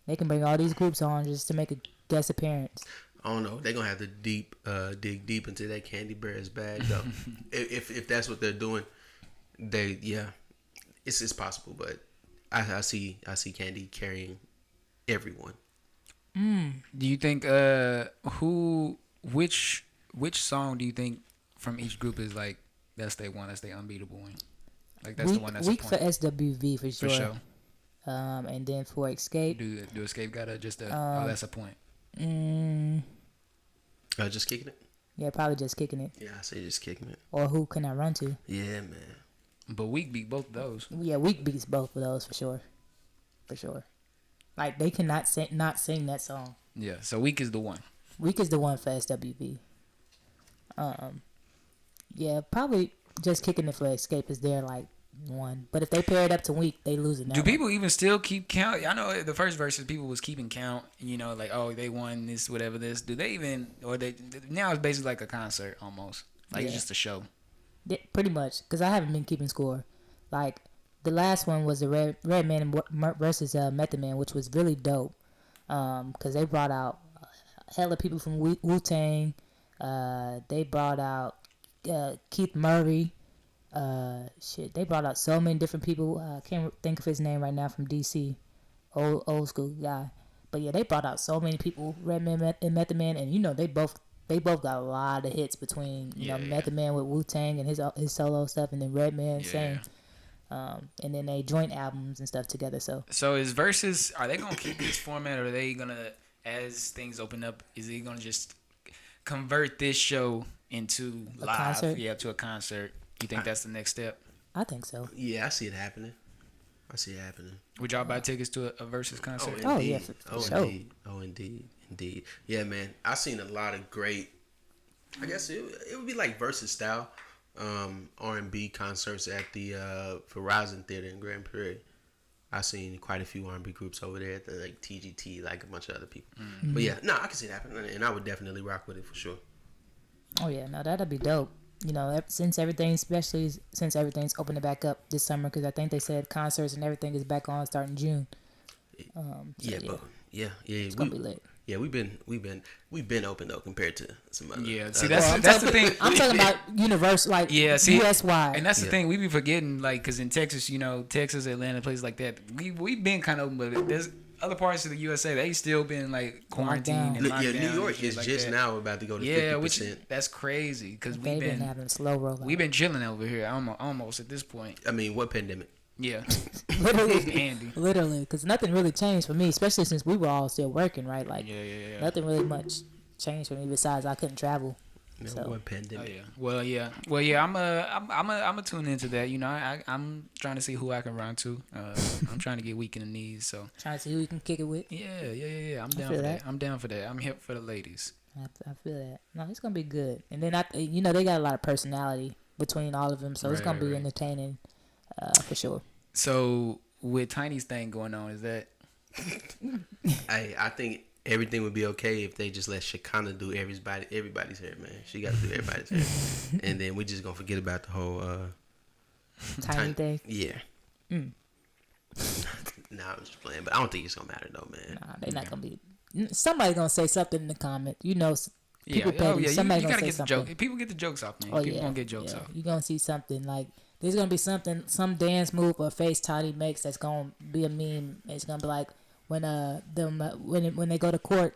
[SPEAKER 2] They can bring all these groups on just to make a guest appearance.
[SPEAKER 1] I don't know. They're gonna have to dig deep into that Candy Bear's bag though. if that's what they're doing, it's possible. But I see Candy carrying everyone.
[SPEAKER 3] Do you think which song do you think from each group is like that's their one, that's their unbeatable one? Like that's the one that's
[SPEAKER 2] weak for SWV for sure.
[SPEAKER 3] For sure.
[SPEAKER 2] And then for Escape.
[SPEAKER 3] Do Escape got that's a point.
[SPEAKER 1] Just kicking it.
[SPEAKER 2] Yeah, probably just kicking it.
[SPEAKER 1] Yeah, I say just kicking it.
[SPEAKER 2] Or Who Can I Run To?
[SPEAKER 1] Yeah, man.
[SPEAKER 3] But Weak beat both of those.
[SPEAKER 2] Yeah, Weak beats both of those for sure. Like they cannot not sing that song.
[SPEAKER 3] Yeah, so Weak is the one.
[SPEAKER 2] Weak is the one for SWV. Yeah, probably just kicking it for Escape is their like one. But if they pair it up to Weak, they lose it.
[SPEAKER 3] Do people even still keep count? I know the first verses people was keeping count. You know, like they won this, whatever this. Do they even now it's basically like a concert almost, like it's just a show.
[SPEAKER 2] Yeah, pretty much, because I haven't been keeping score. Like the last one was the Redman versus Method Man, which was really dope. Because they brought out hella people from Wu-Tang. They brought out Keith Murray. They brought out so many different people. I can't think of his name right now from DC, old school guy. But yeah, they brought out so many people, Redman and Method Man, and you know they both got a lot of hits between Method Man with Wu-Tang and his solo stuff, and then Redman same. And then they joint albums and stuff together. So
[SPEAKER 3] is versus, are they gonna keep this format, or are they gonna, as things open up, is he gonna just convert this show into live?
[SPEAKER 2] Concert?
[SPEAKER 3] Yeah, to a concert. You think that's the next step?
[SPEAKER 2] I think so.
[SPEAKER 1] Yeah, I see it happening.
[SPEAKER 3] Would y'all buy tickets to a versus concert?
[SPEAKER 2] Oh yeah, for sure.
[SPEAKER 1] Indeed. Yeah, man. I seen a lot of great. I guess it would be like versus style R&B concerts at the Verizon Theater in Grand Prairie. I seen quite a few R&B groups over there at the like TGT, like a bunch of other people. Mm-hmm. But yeah, I can see it happening, and I would definitely rock with it for sure.
[SPEAKER 2] Oh yeah, no, that'd be dope. You know, especially since everything's opening back up this summer, because I think they said concerts and everything is back on starting June.
[SPEAKER 1] It's
[SPEAKER 2] gonna be lit.
[SPEAKER 1] Yeah, we've been open though compared to some other.
[SPEAKER 3] Yeah, see that's the thing.
[SPEAKER 2] I'm talking about universal, like US wide.
[SPEAKER 3] And that's the thing we be forgetting, like, because in Texas, Texas, Atlanta, places like that, we've been kind of open, but there's other parts of the USA they still been like quarantined and locked down.
[SPEAKER 1] New York is like just that. Now about to go to 50%.
[SPEAKER 3] Which that's crazy because we've been
[SPEAKER 2] having a slow rollout.
[SPEAKER 3] We've been chilling over here almost at this point.
[SPEAKER 1] I mean, what pandemic?
[SPEAKER 3] Yeah,
[SPEAKER 2] literally, because nothing really changed for me, especially since we were all still working, right? Like, nothing really much changed for me besides I couldn't travel.
[SPEAKER 1] No, so. What pandemic?
[SPEAKER 3] Well, yeah. I'm tune into that. I'm trying to see who I can run to. I'm trying to get weak in the knees, so
[SPEAKER 2] trying to see who you can kick it with.
[SPEAKER 3] Yeah. I'm down for that. I'm down for that. I'm hip for the ladies.
[SPEAKER 2] I feel that. No, it's gonna be good. And then they got a lot of personality between all of them, so it's gonna be entertaining, for sure.
[SPEAKER 3] So with Tiny's thing going on, is that?
[SPEAKER 1] I think everything would be okay if they just let Shekinah do everybody's hair, man. She got to do everybody's hair, and then we just gonna forget about the whole
[SPEAKER 2] Tiny thing.
[SPEAKER 1] Yeah. Nah, I'm just playing, but I don't think it's gonna matter though, man.
[SPEAKER 2] Nah, they're not gonna be. Somebody's gonna say something in the comment. People petty.
[SPEAKER 3] Somebody's gonna say something. People get the jokes off, man. People gonna get jokes off.
[SPEAKER 2] You're gonna see something like. There's gonna be some dance move or face Toddy makes that's gonna be a meme. It's gonna be like when when they go to court,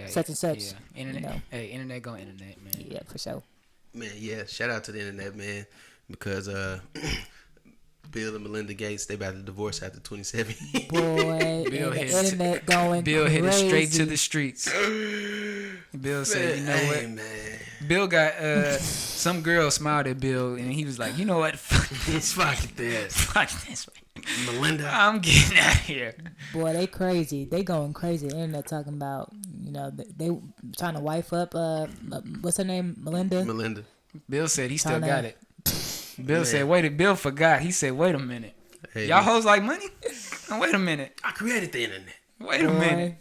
[SPEAKER 2] such and such.
[SPEAKER 3] Yeah. Internet, hey, internet going internet, man.
[SPEAKER 2] Yeah, for sure.
[SPEAKER 1] Man, yeah. Shout out to the internet, man, because Bill and Melinda Gates, they about to divorce after 27 years.
[SPEAKER 2] Boy, Bill hit the internet
[SPEAKER 3] Bill hit it straight to the streets. Bill said, "You know what?
[SPEAKER 1] Man.
[SPEAKER 3] Bill got some girl smiled at Bill and he was like, you know what? Fuck this.
[SPEAKER 1] Fuck this.
[SPEAKER 3] Fuck this.
[SPEAKER 1] Melinda.
[SPEAKER 3] I'm getting out of here.
[SPEAKER 2] Boy, they crazy. They going crazy. The internet talking about, they trying to wife up. What's her name? Melinda.
[SPEAKER 3] Bill said he still
[SPEAKER 2] Tryna-
[SPEAKER 3] got it. Bill said, Bill forgot. He said, wait a minute.
[SPEAKER 1] Hey,
[SPEAKER 3] Y'all hoes like money? Wait a minute.
[SPEAKER 1] I created the internet.
[SPEAKER 3] Wait a minute.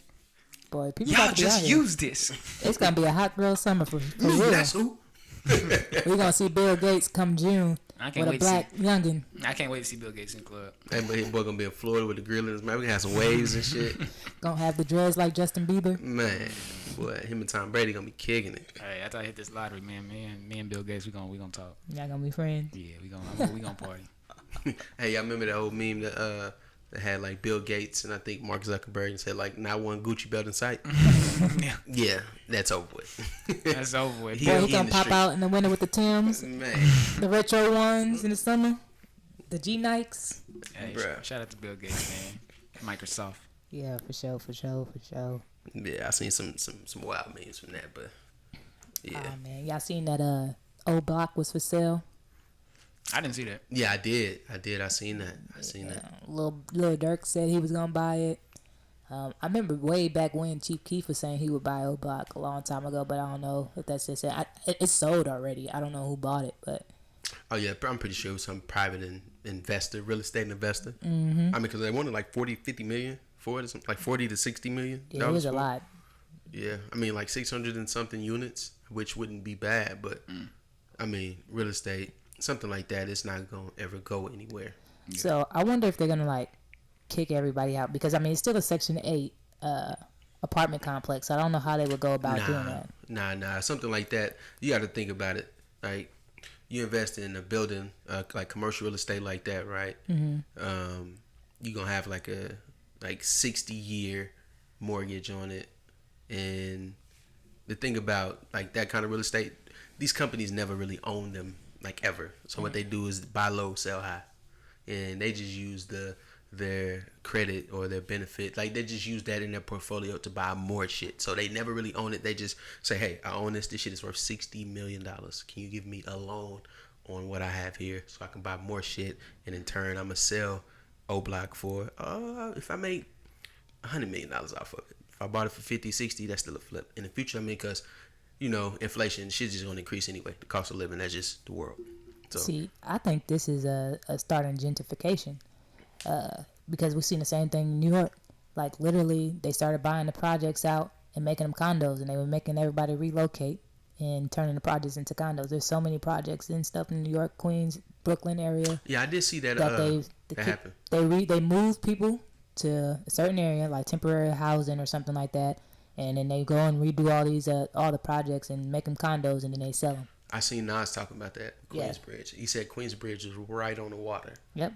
[SPEAKER 2] Boy, people
[SPEAKER 3] Y'all
[SPEAKER 2] about to be out
[SPEAKER 3] just
[SPEAKER 2] here.
[SPEAKER 3] use this.
[SPEAKER 2] It's gonna be a hot girl summer for real.
[SPEAKER 1] That's who.
[SPEAKER 2] We're gonna see Bill Gates come June
[SPEAKER 3] I can't
[SPEAKER 2] with a
[SPEAKER 3] wait
[SPEAKER 2] black youngin.
[SPEAKER 3] I can't wait to see Bill Gates in the club.
[SPEAKER 1] Hey, but his boy gonna be in Florida with the grill in his mouth. We gonna have some waves and shit.
[SPEAKER 2] Gonna have the dreads like Justin Bieber.
[SPEAKER 1] Man, boy, him and Tom Brady gonna be kicking it.
[SPEAKER 3] Hey, after I hit this lottery, man, me and Bill Gates, we gonna talk.
[SPEAKER 2] Y'all gonna be friends.
[SPEAKER 3] Yeah, we gonna party.
[SPEAKER 1] Hey, y'all remember that old meme that had like Bill Gates and I think Mark Zuckerberg and said like not one Gucci belt in sight.
[SPEAKER 3] Yeah,
[SPEAKER 1] Yeah, that's over with.
[SPEAKER 3] that's over with.
[SPEAKER 2] Boy, he
[SPEAKER 1] in
[SPEAKER 2] gonna
[SPEAKER 1] the
[SPEAKER 2] pop
[SPEAKER 1] street.
[SPEAKER 2] out in the winter with the Timbs,
[SPEAKER 1] Man,
[SPEAKER 2] the retro ones in the summer, the G Nikes.
[SPEAKER 3] Hey,
[SPEAKER 1] Bruh.
[SPEAKER 3] shout out to Bill Gates, man. Microsoft.
[SPEAKER 2] Yeah, for sure.
[SPEAKER 1] yeah, I seen some wild memes from that, but yeah,
[SPEAKER 2] Oh man, y'all seen that old block was for sale?
[SPEAKER 3] I didn't see that.
[SPEAKER 1] yeah, I did. I seen that.
[SPEAKER 2] Lil Durk said he was gonna buy it. I remember way back when Chief Keef was saying he would buy old block a long time ago, but I don't know if that's just it. It's sold already. I don't know who bought it, but
[SPEAKER 1] Oh yeah, I'm pretty sure it was some private investor, real estate investor. Mm-hmm. I mean, because they wanted like 40-50 million for it, or something, like 40 to 60 million.
[SPEAKER 2] yeah, it was a
[SPEAKER 1] for it.
[SPEAKER 2] lot.
[SPEAKER 1] Yeah, I mean like 600 and something units, which wouldn't be bad, but I mean real estate, something like that, it's not gonna ever go anywhere.
[SPEAKER 3] Yeah.
[SPEAKER 2] So I wonder if they're gonna like kick everybody out because I mean it's still a Section 8 apartment complex. I don't know how they would go about doing that.
[SPEAKER 1] Nah, something like that. You got to think about it. Like you invest in a building, like commercial real estate like that, right? Mm-hmm. You gonna have like a 60-year mortgage on it, and the thing about like that kind of real estate, these companies never really own them like ever. So what they do is buy low, sell high, and they just use their credit or their benefit, like they just use that in their portfolio to buy more shit. So they never really own it. They just say, hey, I own this shit is worth $60 million. Can you give me a loan on what I have here so I can buy more shit, and in turn I'm gonna sell O Block for if I make $100 million off of it. If I bought it for 50, 60, that's still a flip in the future. I mean, because inflation, shit's just gonna increase anyway. The cost of living, that's just the world. So
[SPEAKER 2] See, I think this is a start in gentrification. Because we've seen the same thing in New York. Like literally, they started buying the projects out and making them condos, and they were making everybody relocate and turning the projects into condos. There's so many projects and stuff in New York, Queens, Brooklyn area
[SPEAKER 1] yeah, I did see that.
[SPEAKER 2] that
[SPEAKER 1] That happened.
[SPEAKER 2] They move people to a certain area, like temporary housing or something like that, and then they go and redo all these all the projects and make them condos, and then they sell them.
[SPEAKER 1] I seen Nas talking about that
[SPEAKER 2] Yeah.
[SPEAKER 1] Queensbridge. He said Queensbridge was right on the water,
[SPEAKER 2] Yep.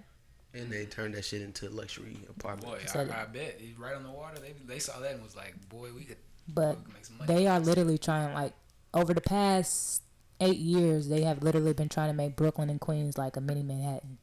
[SPEAKER 1] and they turned that shit into luxury apartment.
[SPEAKER 3] Boy,
[SPEAKER 2] So-
[SPEAKER 3] I bet it's right on the water. They saw that and was like, boy, we could
[SPEAKER 2] But
[SPEAKER 3] make some money.
[SPEAKER 2] they are literally trying, like, over the past 8 years, they have literally been trying to make Brooklyn and Queens like a mini Manhattan.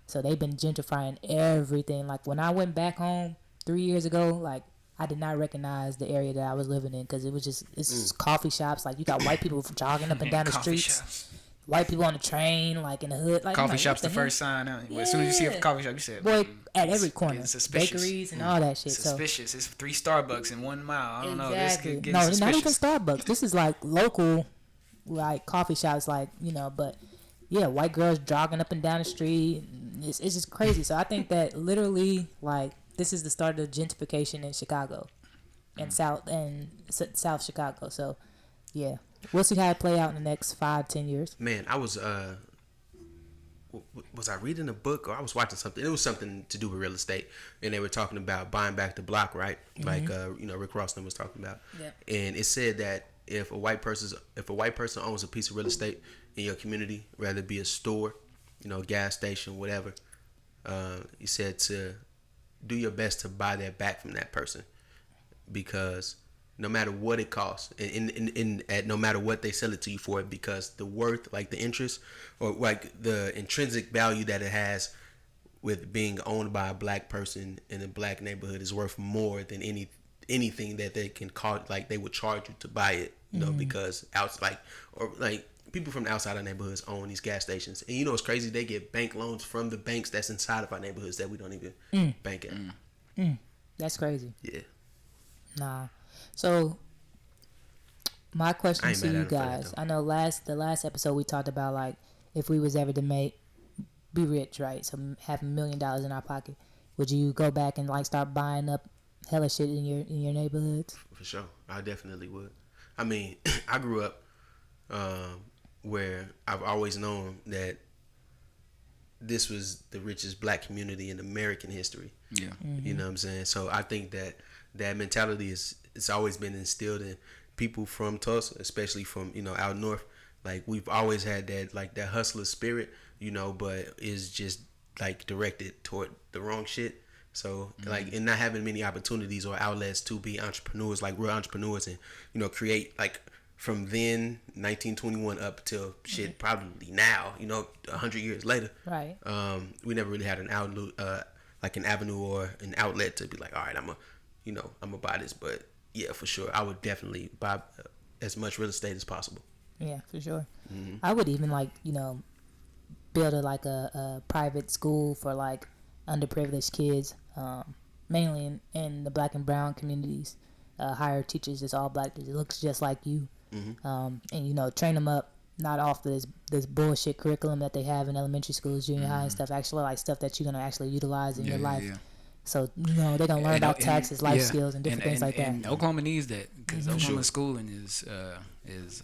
[SPEAKER 2] So they've been gentrifying everything. Like, when I went back home 3 years ago, like, I did not recognize the area that I was living in because it was just, it's just coffee shops. Like, you got white people jogging up and down the
[SPEAKER 3] Coffee
[SPEAKER 2] streets.
[SPEAKER 3] shops.
[SPEAKER 2] White people on the train, like, in the hood. Like, I'm
[SPEAKER 3] Coffee
[SPEAKER 2] like,
[SPEAKER 3] shop's
[SPEAKER 2] what
[SPEAKER 3] the
[SPEAKER 2] hell?
[SPEAKER 3] first sign. As soon as you see a
[SPEAKER 2] Yeah.
[SPEAKER 3] coffee shop, you said,
[SPEAKER 2] Boy, at
[SPEAKER 3] it's
[SPEAKER 2] every corner.
[SPEAKER 3] getting suspicious.
[SPEAKER 2] Bakeries and all that shit. So
[SPEAKER 3] Suspicious. It's 3 Starbucks in 1 mile. I don't know. This
[SPEAKER 2] exactly.
[SPEAKER 3] could get
[SPEAKER 2] No,
[SPEAKER 3] suspicious.
[SPEAKER 2] not even Starbucks. This is like local, like coffee shops, like but yeah, white girls jogging up and down the street. It's just crazy. So I think that literally, like, this is the start of gentrification in Chicago, and South Chicago. So yeah, we'll see how it play out in the next 5-10 years.
[SPEAKER 1] Man, I was I reading a book or I was watching something? It was something to do with real estate, and they were talking about buying back the block, right? Like Rick Ross was talking about.
[SPEAKER 2] Yeah.
[SPEAKER 1] And it said that if a white person owns a piece of real estate in your community, whether it be a store, gas station, whatever, he said to do your best to buy that back from that person, because no matter what it costs, at no matter what they sell it to you for, because the worth, like the interest or like the intrinsic value that it has with being owned by a black person in a black neighborhood is worth more than anything that they can call, like they would charge you to buy it, you know, because people from the outside of neighborhoods own these gas stations, and you know it's crazy, they get bank loans from the banks that's inside of our neighborhoods that we don't even bank at.
[SPEAKER 2] That's crazy.
[SPEAKER 1] Yeah,
[SPEAKER 2] Nah. So my
[SPEAKER 1] I
[SPEAKER 2] question
[SPEAKER 1] ain't
[SPEAKER 2] to
[SPEAKER 1] mad
[SPEAKER 2] you
[SPEAKER 1] at him for that,
[SPEAKER 2] guys,
[SPEAKER 1] though.
[SPEAKER 2] I know the last episode we talked about like if we was ever to be rich, right? So have $1 million in our pocket, would you go back and like start buying up hella shit in your neighborhoods?
[SPEAKER 1] For sure, I definitely would. I mean, I grew up where I've always known that this was the richest black community in American history.
[SPEAKER 3] Yeah.
[SPEAKER 1] You know what I'm saying? So I think that mentality it's always been instilled in people from Tulsa, especially from, you know, out north. Like we've always had that hustler spirit, you know, but is just like directed toward the wrong shit. So like, and not having many opportunities or outlets to be entrepreneurs, like real entrepreneurs, and, you know, create like from then 1921 up till shit probably now, you know, 100 years later.
[SPEAKER 2] Right.
[SPEAKER 1] We never really had an outlet, like an avenue or an outlet to be like, all right, I'm gonna buy this. But yeah, for sure, I would definitely buy as much real estate as possible.
[SPEAKER 2] Yeah, for sure. I would even like, you know, build a private school for like underprivileged kids, mainly in the black and brown communities. Hire teachers that's all black that looks just like you, and you know, train them up not off this bullshit curriculum that they have in elementary schools, junior high and stuff. Actually, like stuff that you're gonna actually utilize in your life. Yeah. So you know they're gonna learn about taxes, life skills, and different things like that.
[SPEAKER 3] And Oklahoma needs that because Oklahoma schooling is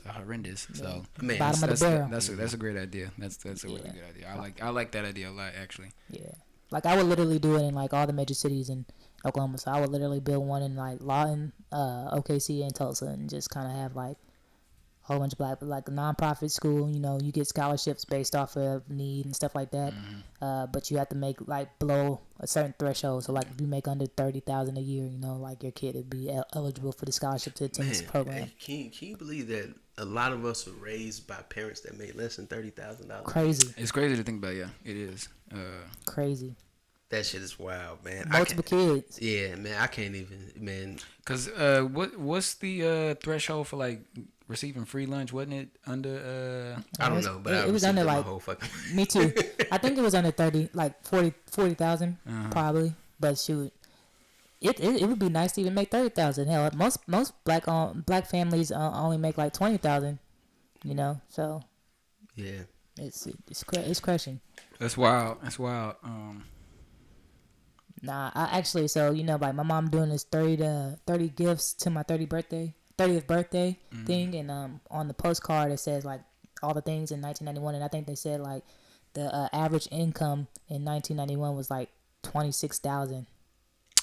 [SPEAKER 3] horrendous. So
[SPEAKER 2] man, bottom of the barrel.
[SPEAKER 3] That's a great idea. That's a really good idea. I like that idea a lot, actually.
[SPEAKER 2] Yeah, like I would literally do it in like all the major cities in Oklahoma. So I would literally build one in like Lawton, OKC, and Tulsa, and just kind of have like a whole bunch of black, like a nonprofit school. You know, you get scholarships based off of need and stuff like that. But you have to make like below a certain threshold. So like if you make under $30,000 a year, you know, like your kid would be eligible for the scholarship to attend this program.
[SPEAKER 1] Can you believe that a lot of us were raised by parents that made less than $30,000?
[SPEAKER 2] Crazy.
[SPEAKER 3] It's crazy to think about. Yeah, it is.
[SPEAKER 2] Crazy.
[SPEAKER 1] That shit is wild, man.
[SPEAKER 2] Multiple kids.
[SPEAKER 1] Yeah, man. I can't even, man.
[SPEAKER 3] Cause what's the threshold for like receiving free lunch? Wasn't it under?
[SPEAKER 1] I don't know, but
[SPEAKER 2] it was under like
[SPEAKER 1] whole fucking.
[SPEAKER 2] Me too. I think it was under 30, like 40,000 probably. But shoot, it would be nice to even make 30,000. Hell, most black families only make like 20,000. You know, so
[SPEAKER 1] yeah,
[SPEAKER 2] it's crushing.
[SPEAKER 3] That's wild.
[SPEAKER 2] Nah, I actually, so you know, like my mom doing this 30 gifts to my 30th birthday thing, and on the postcard it says like all the things in 1991, and I think they said like the average income in 1991 was like 26,000.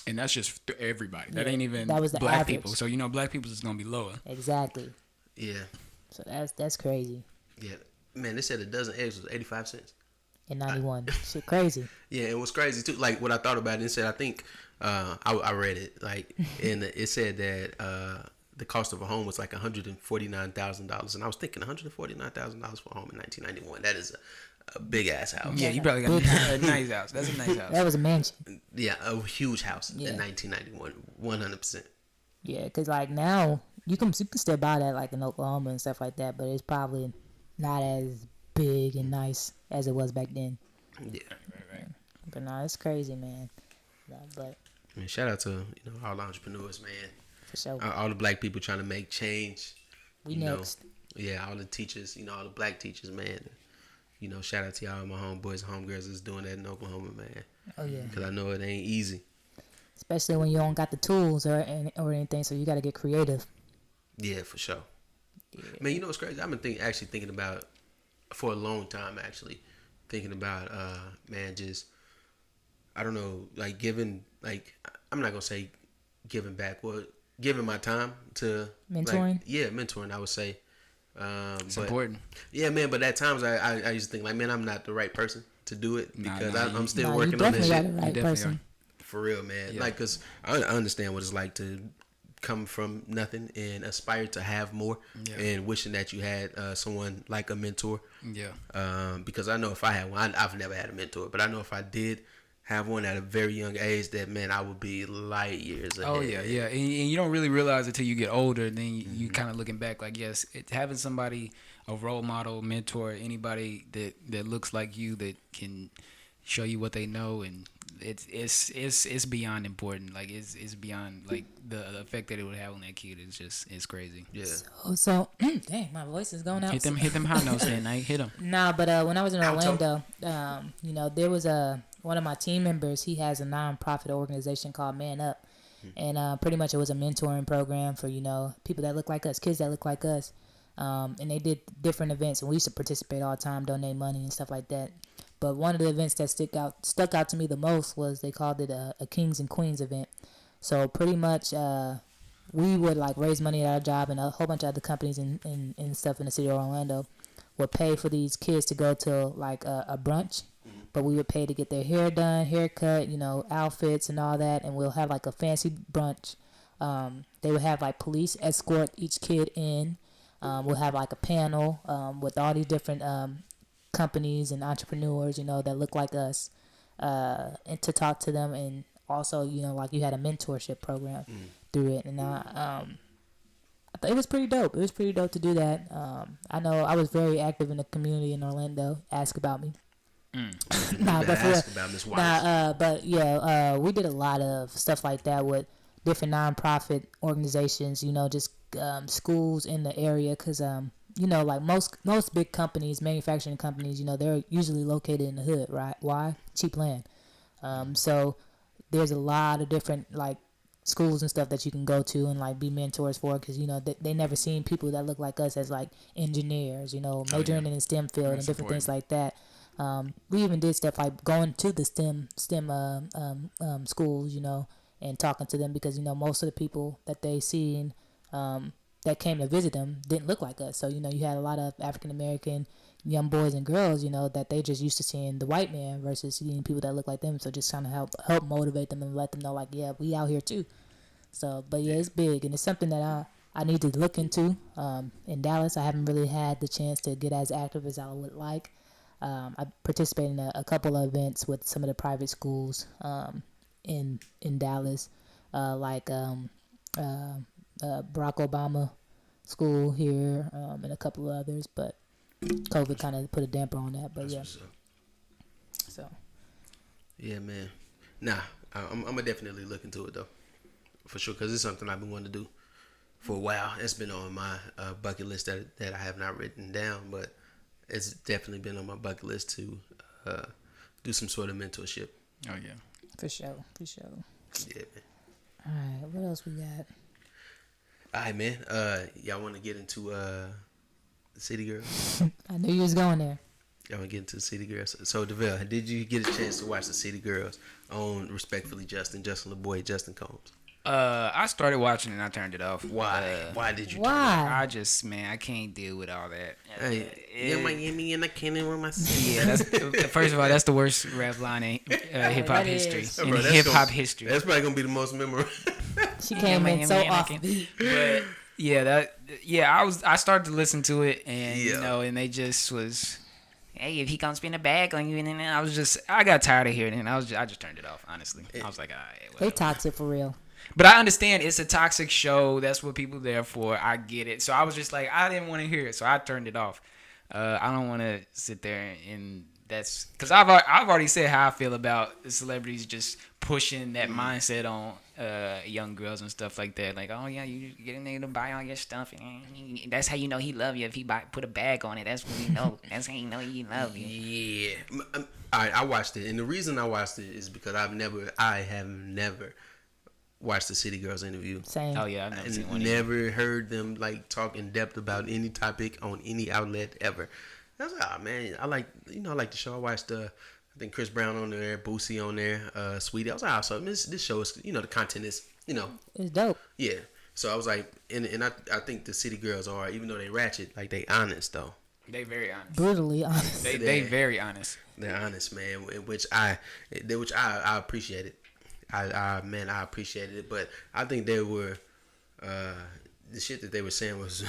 [SPEAKER 3] And that's just everybody. That ain't even
[SPEAKER 2] that was the
[SPEAKER 3] black
[SPEAKER 2] average.
[SPEAKER 3] people. So you know, black people is gonna be lower.
[SPEAKER 2] Exactly.
[SPEAKER 1] Yeah.
[SPEAKER 2] So that's crazy.
[SPEAKER 1] Yeah, man. They said a dozen eggs was 85 cents.
[SPEAKER 2] In 91. Shit crazy.
[SPEAKER 1] Yeah, it was crazy too. Like what I thought about it, it said, I think I read it, like, and it said that the cost of a home was like $149,000, and I was thinking $149,000 for a home in 1991. That is a big ass house.
[SPEAKER 3] Yeah, you probably got a nice house. That's a nice house.
[SPEAKER 2] That was a mansion.
[SPEAKER 1] Yeah, a huge house in 1991, 100%.
[SPEAKER 2] Yeah, because like now you can still buy that like in Oklahoma and stuff like that, but it's probably not as big and nice as it was back then.
[SPEAKER 1] Yeah, right.
[SPEAKER 2] But no, it's crazy, man. No, but
[SPEAKER 1] I mean, shout out to all the entrepreneurs, man.
[SPEAKER 2] For sure.
[SPEAKER 1] All the black people trying to make change.
[SPEAKER 2] We next.
[SPEAKER 1] Yeah, all the teachers, all the black teachers, man. Shout out to y'all, my homeboys and homegirls that's doing that in Oklahoma, man.
[SPEAKER 2] Oh yeah.
[SPEAKER 1] Because I know it ain't easy.
[SPEAKER 2] Especially when you don't got the tools or anything, so you got to get creative.
[SPEAKER 1] Yeah, for sure. Yeah. Man, you know what's crazy? I've been thinking about for a long time, thinking about, man, just, I don't know, like giving, like, I'm not going to say giving back, well, giving my time to
[SPEAKER 2] mentoring.
[SPEAKER 1] Like, mentoring, I would say.
[SPEAKER 3] It's important.
[SPEAKER 1] Yeah, man, but at times I used to think, like, man, I'm not the right person to do it because I'm still working on this shit.
[SPEAKER 2] You definitely person.
[SPEAKER 1] For real, man. Yeah. Like, because I understand what it's like to come from nothing and aspire to have more, and wishing that you had someone like a mentor.
[SPEAKER 3] Yeah.
[SPEAKER 1] Because I know if I had one, I've never had a mentor, but I know if I did have one at a very young age, that man, I would be light years ahead.
[SPEAKER 3] Oh yeah. And you don't really realize it until you get older. Then you kind of looking back like, yes, having somebody, a role model, mentor, anybody that looks like you, that can show you what they know, and it's beyond important. Like it's beyond like the effect that it would have on that kid. It's crazy.
[SPEAKER 1] Yeah.
[SPEAKER 2] So dang, my voice is going out.
[SPEAKER 3] Hit them high notes that night. Hit them.
[SPEAKER 2] Nah, but when I was in Orlando, there was one of my team members. He has a non-profit organization called Man Up, and pretty much it was a mentoring program for people that look like us, kids that look like us, and they did different events, and we used to participate all the time, donate money and stuff like that. But one of the events that stuck out to me the most was they called it a Kings and Queens event. So pretty much we would like raise money at our job, and a whole bunch of other companies and stuff in the city of Orlando would pay for these kids to go to like a brunch, but we would pay to get their hair done, haircut, outfits and all that, and we'll have like a fancy brunch. They would have like police escort each kid in. We'll have like a panel with all these different companies and entrepreneurs, that look like us, and to talk to them, and also, like you had a mentorship program through it, and I thought it was pretty dope. It was pretty dope to do that. I know I was very active in the community in Orlando. Ask about me. But we did a lot of stuff like that with different nonprofit organizations. Just schools in the area, because like most big companies, manufacturing companies, they're usually located in the hood, right? Why? Cheap land. So there's a lot of different like schools and stuff that you can go to and like be mentors for, because they never seen people that look like us as like engineers, majoring in the STEM field. That's and different important. Things like that. We even did stuff like going to the STEM schools, and talking to them, because most of the people that they seen that came to visit them didn't look like us. So you had a lot of African American young boys and girls, that they just used to seeing the white man versus seeing people that look like them. So just kind of help motivate them and let them know, like, yeah, we out here too. So, but yeah, it's big, and it's something that I need to look into. In Dallas, I haven't really had the chance to get as active as I would like. I participated in a couple of events with some of the private schools in Dallas, like Barack Obama school here, and a couple of others, but COVID kind of put a damper on that. But yeah, so
[SPEAKER 1] yeah, man. Nah, I'm gonna definitely look into it though, for sure, because it's something I've been wanting to do for a while. It's been on my bucket list that I have not written down, but it's definitely been on my bucket list to do some sort of mentorship.
[SPEAKER 3] Oh yeah,
[SPEAKER 2] for sure.
[SPEAKER 1] Yeah, man.
[SPEAKER 2] All right, what else we got?
[SPEAKER 1] All right, man. Y'all want to get into City Girls?
[SPEAKER 2] I knew you was going there.
[SPEAKER 1] Y'all want to get into City Girls? So, Davell, did you get a chance to watch the City Girls on Respectfully Justin LeBoy, Justin Combs?
[SPEAKER 3] I started watching and I turned it off.
[SPEAKER 1] Why did you?
[SPEAKER 2] Why?
[SPEAKER 3] I can't deal with all that.
[SPEAKER 1] Yeah, Miami and I can't even myself.
[SPEAKER 3] Yeah, first of all, that's the worst rap line in hip hop history. In hip hop history,
[SPEAKER 1] that's probably gonna be the most memorable.
[SPEAKER 2] She came in so off beat.
[SPEAKER 3] But I started to listen to it, and and they just was, hey, if he comes spin a bag on you, and then I got tired of hearing it, and I just turned it off. Honestly, I was like, all right, whatever.
[SPEAKER 2] They toxic for real.
[SPEAKER 3] But I understand it's a toxic show. That's what people are there for. I get it. So I was just like, I didn't want to hear it, so I turned it off. I don't want to sit there and that's because I've already said how I feel about the celebrities just pushing that mindset on young girls and stuff like that. Like, oh yeah, you get a nigga to buy all your stuff, and that's how you know he love you. If he put a bag on it, that's when you know. That's how you know he love you.
[SPEAKER 1] Yeah. All right, I watched it, and the reason I watched it is because I have never watched the City Girls interview.
[SPEAKER 2] Same.
[SPEAKER 3] Oh yeah, I've never seen one.
[SPEAKER 1] Never heard them like talk in depth about any topic on any outlet ever. I was like, oh man, I like the show. I watched I think Chris Brown on there, Boosie on there, Sweetie. I was like, oh, so this show is, the content is,
[SPEAKER 2] it's dope.
[SPEAKER 1] Yeah. So I was like, and I think the City Girls are, even though they ratchet, like they honest though.
[SPEAKER 3] They very honest.
[SPEAKER 2] Brutally honest.
[SPEAKER 3] They very honest.
[SPEAKER 1] They're honest, man. Which I appreciate it. I appreciated it, but I think they were the shit that they were saying was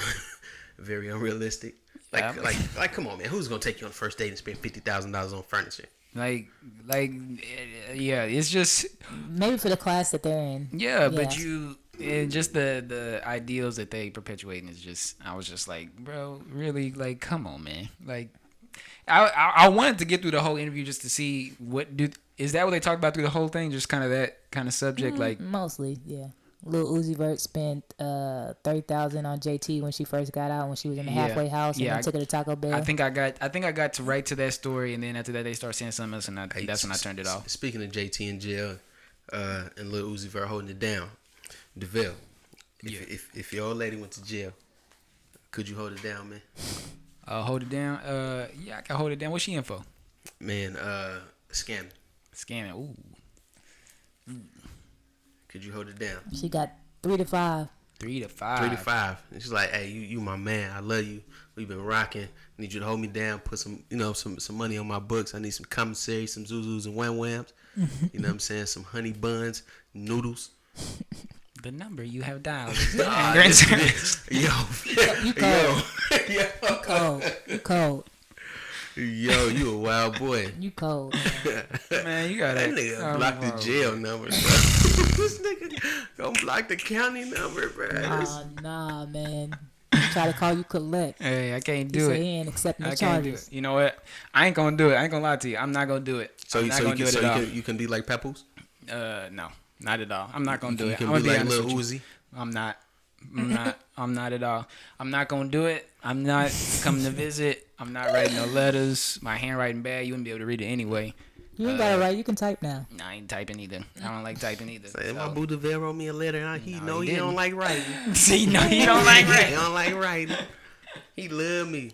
[SPEAKER 1] very unrealistic. Like, come on, man, who's gonna take you on the first date and spend $50,000 on furniture?
[SPEAKER 3] Like, yeah, it's just
[SPEAKER 2] Maybe for the class that they're in.
[SPEAKER 3] yeah. But and just the ideals that they perpetuating is just. I was just like, bro, really, like, come on, man. Like, I wanted to get through the whole interview just to see is that what they talked about through the whole thing? Just kind of that kind of subject, like
[SPEAKER 2] mostly, yeah. Lil Uzi Vert spent $30,000 on JT when she first got out, when she was in the halfway house, and then took her to Taco Bell.
[SPEAKER 3] I think I got to right to that story, and then after that they start saying something else, and that's when I turned it off.
[SPEAKER 1] Speaking of JT in jail, and Lil Uzi Vert holding it down, Davell, if your old lady went to jail, could you hold it down, man?
[SPEAKER 3] Hold it down. Yeah, I can hold it down. What's she in for?
[SPEAKER 1] Man, scamming.
[SPEAKER 3] Scamming. Ooh.
[SPEAKER 1] Could you hold it down?
[SPEAKER 2] She got 3 to 5.
[SPEAKER 3] 3 to 5.
[SPEAKER 1] 3 to 5. And she's like, hey, you my man. I love you. We've been rocking. Need you to hold me down. Put some money on my books. I need some commissary, some Zuzus and Wham Whams. You know what I'm saying? Some honey buns, noodles.
[SPEAKER 3] The number you have dialed.
[SPEAKER 2] You cold.
[SPEAKER 1] Yo, you a wild boy.
[SPEAKER 2] You cold.
[SPEAKER 3] Man, you got
[SPEAKER 1] that nigga block the jail number, bro. This nigga gonna block the county number, bro.
[SPEAKER 2] Nah, man. Try to call you collect.
[SPEAKER 3] Hey, I can't do it.
[SPEAKER 2] He ain't accepting the charges.
[SPEAKER 3] You know what? I ain't gonna do it. I ain't gonna lie to you. I'm not gonna do it.
[SPEAKER 1] So you can be like Papoose?
[SPEAKER 3] No, not at all. I'm not gonna do it.
[SPEAKER 1] You
[SPEAKER 3] I'm
[SPEAKER 1] can be like
[SPEAKER 3] Lil
[SPEAKER 1] Uzi?
[SPEAKER 3] I'm not at all. I'm not gonna do it. I'm not coming to visit. I'm not writing no letters. My handwriting bad. You wouldn't be able to read it anyway.
[SPEAKER 2] You ain't gotta write. You can type now.
[SPEAKER 3] Nah, I ain't typing either. I don't like typing either.
[SPEAKER 1] Say, my boo Davell wrote me a letter. He don't like writing.
[SPEAKER 3] See, no, he don't like writing.
[SPEAKER 1] He don't like writing. He love me.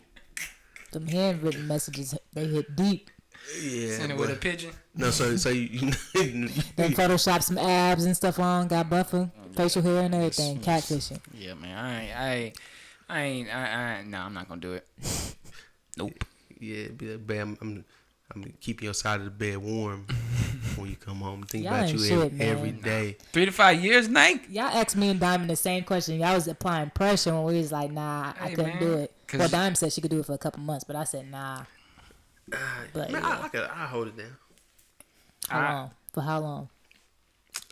[SPEAKER 2] Them handwritten messages, they hit deep.
[SPEAKER 1] Yeah.
[SPEAKER 3] Send it with a pigeon.
[SPEAKER 1] No, so you
[SPEAKER 2] Then Photoshop some abs and stuff on, got buffer, facial hair and everything, catfishing.
[SPEAKER 3] Yeah, man. No, I'm not gonna do it. Nope.
[SPEAKER 1] Yeah, be like, babe, I'm gonna keep your side of the bed warm when you come home. Think
[SPEAKER 2] Y'all
[SPEAKER 1] about
[SPEAKER 2] ain't
[SPEAKER 1] you
[SPEAKER 2] shit,
[SPEAKER 1] every
[SPEAKER 2] man.
[SPEAKER 1] day.
[SPEAKER 3] 3 to 5 years, Nike.
[SPEAKER 2] Y'all asked me and Diamond the same question. Y'all was applying pressure when we was like, nah, I couldn't do it. Well, Diamond said she could do it for a couple months, but I said nah. But
[SPEAKER 1] man,
[SPEAKER 2] yeah.
[SPEAKER 1] I hold it down.
[SPEAKER 2] How long? For how long?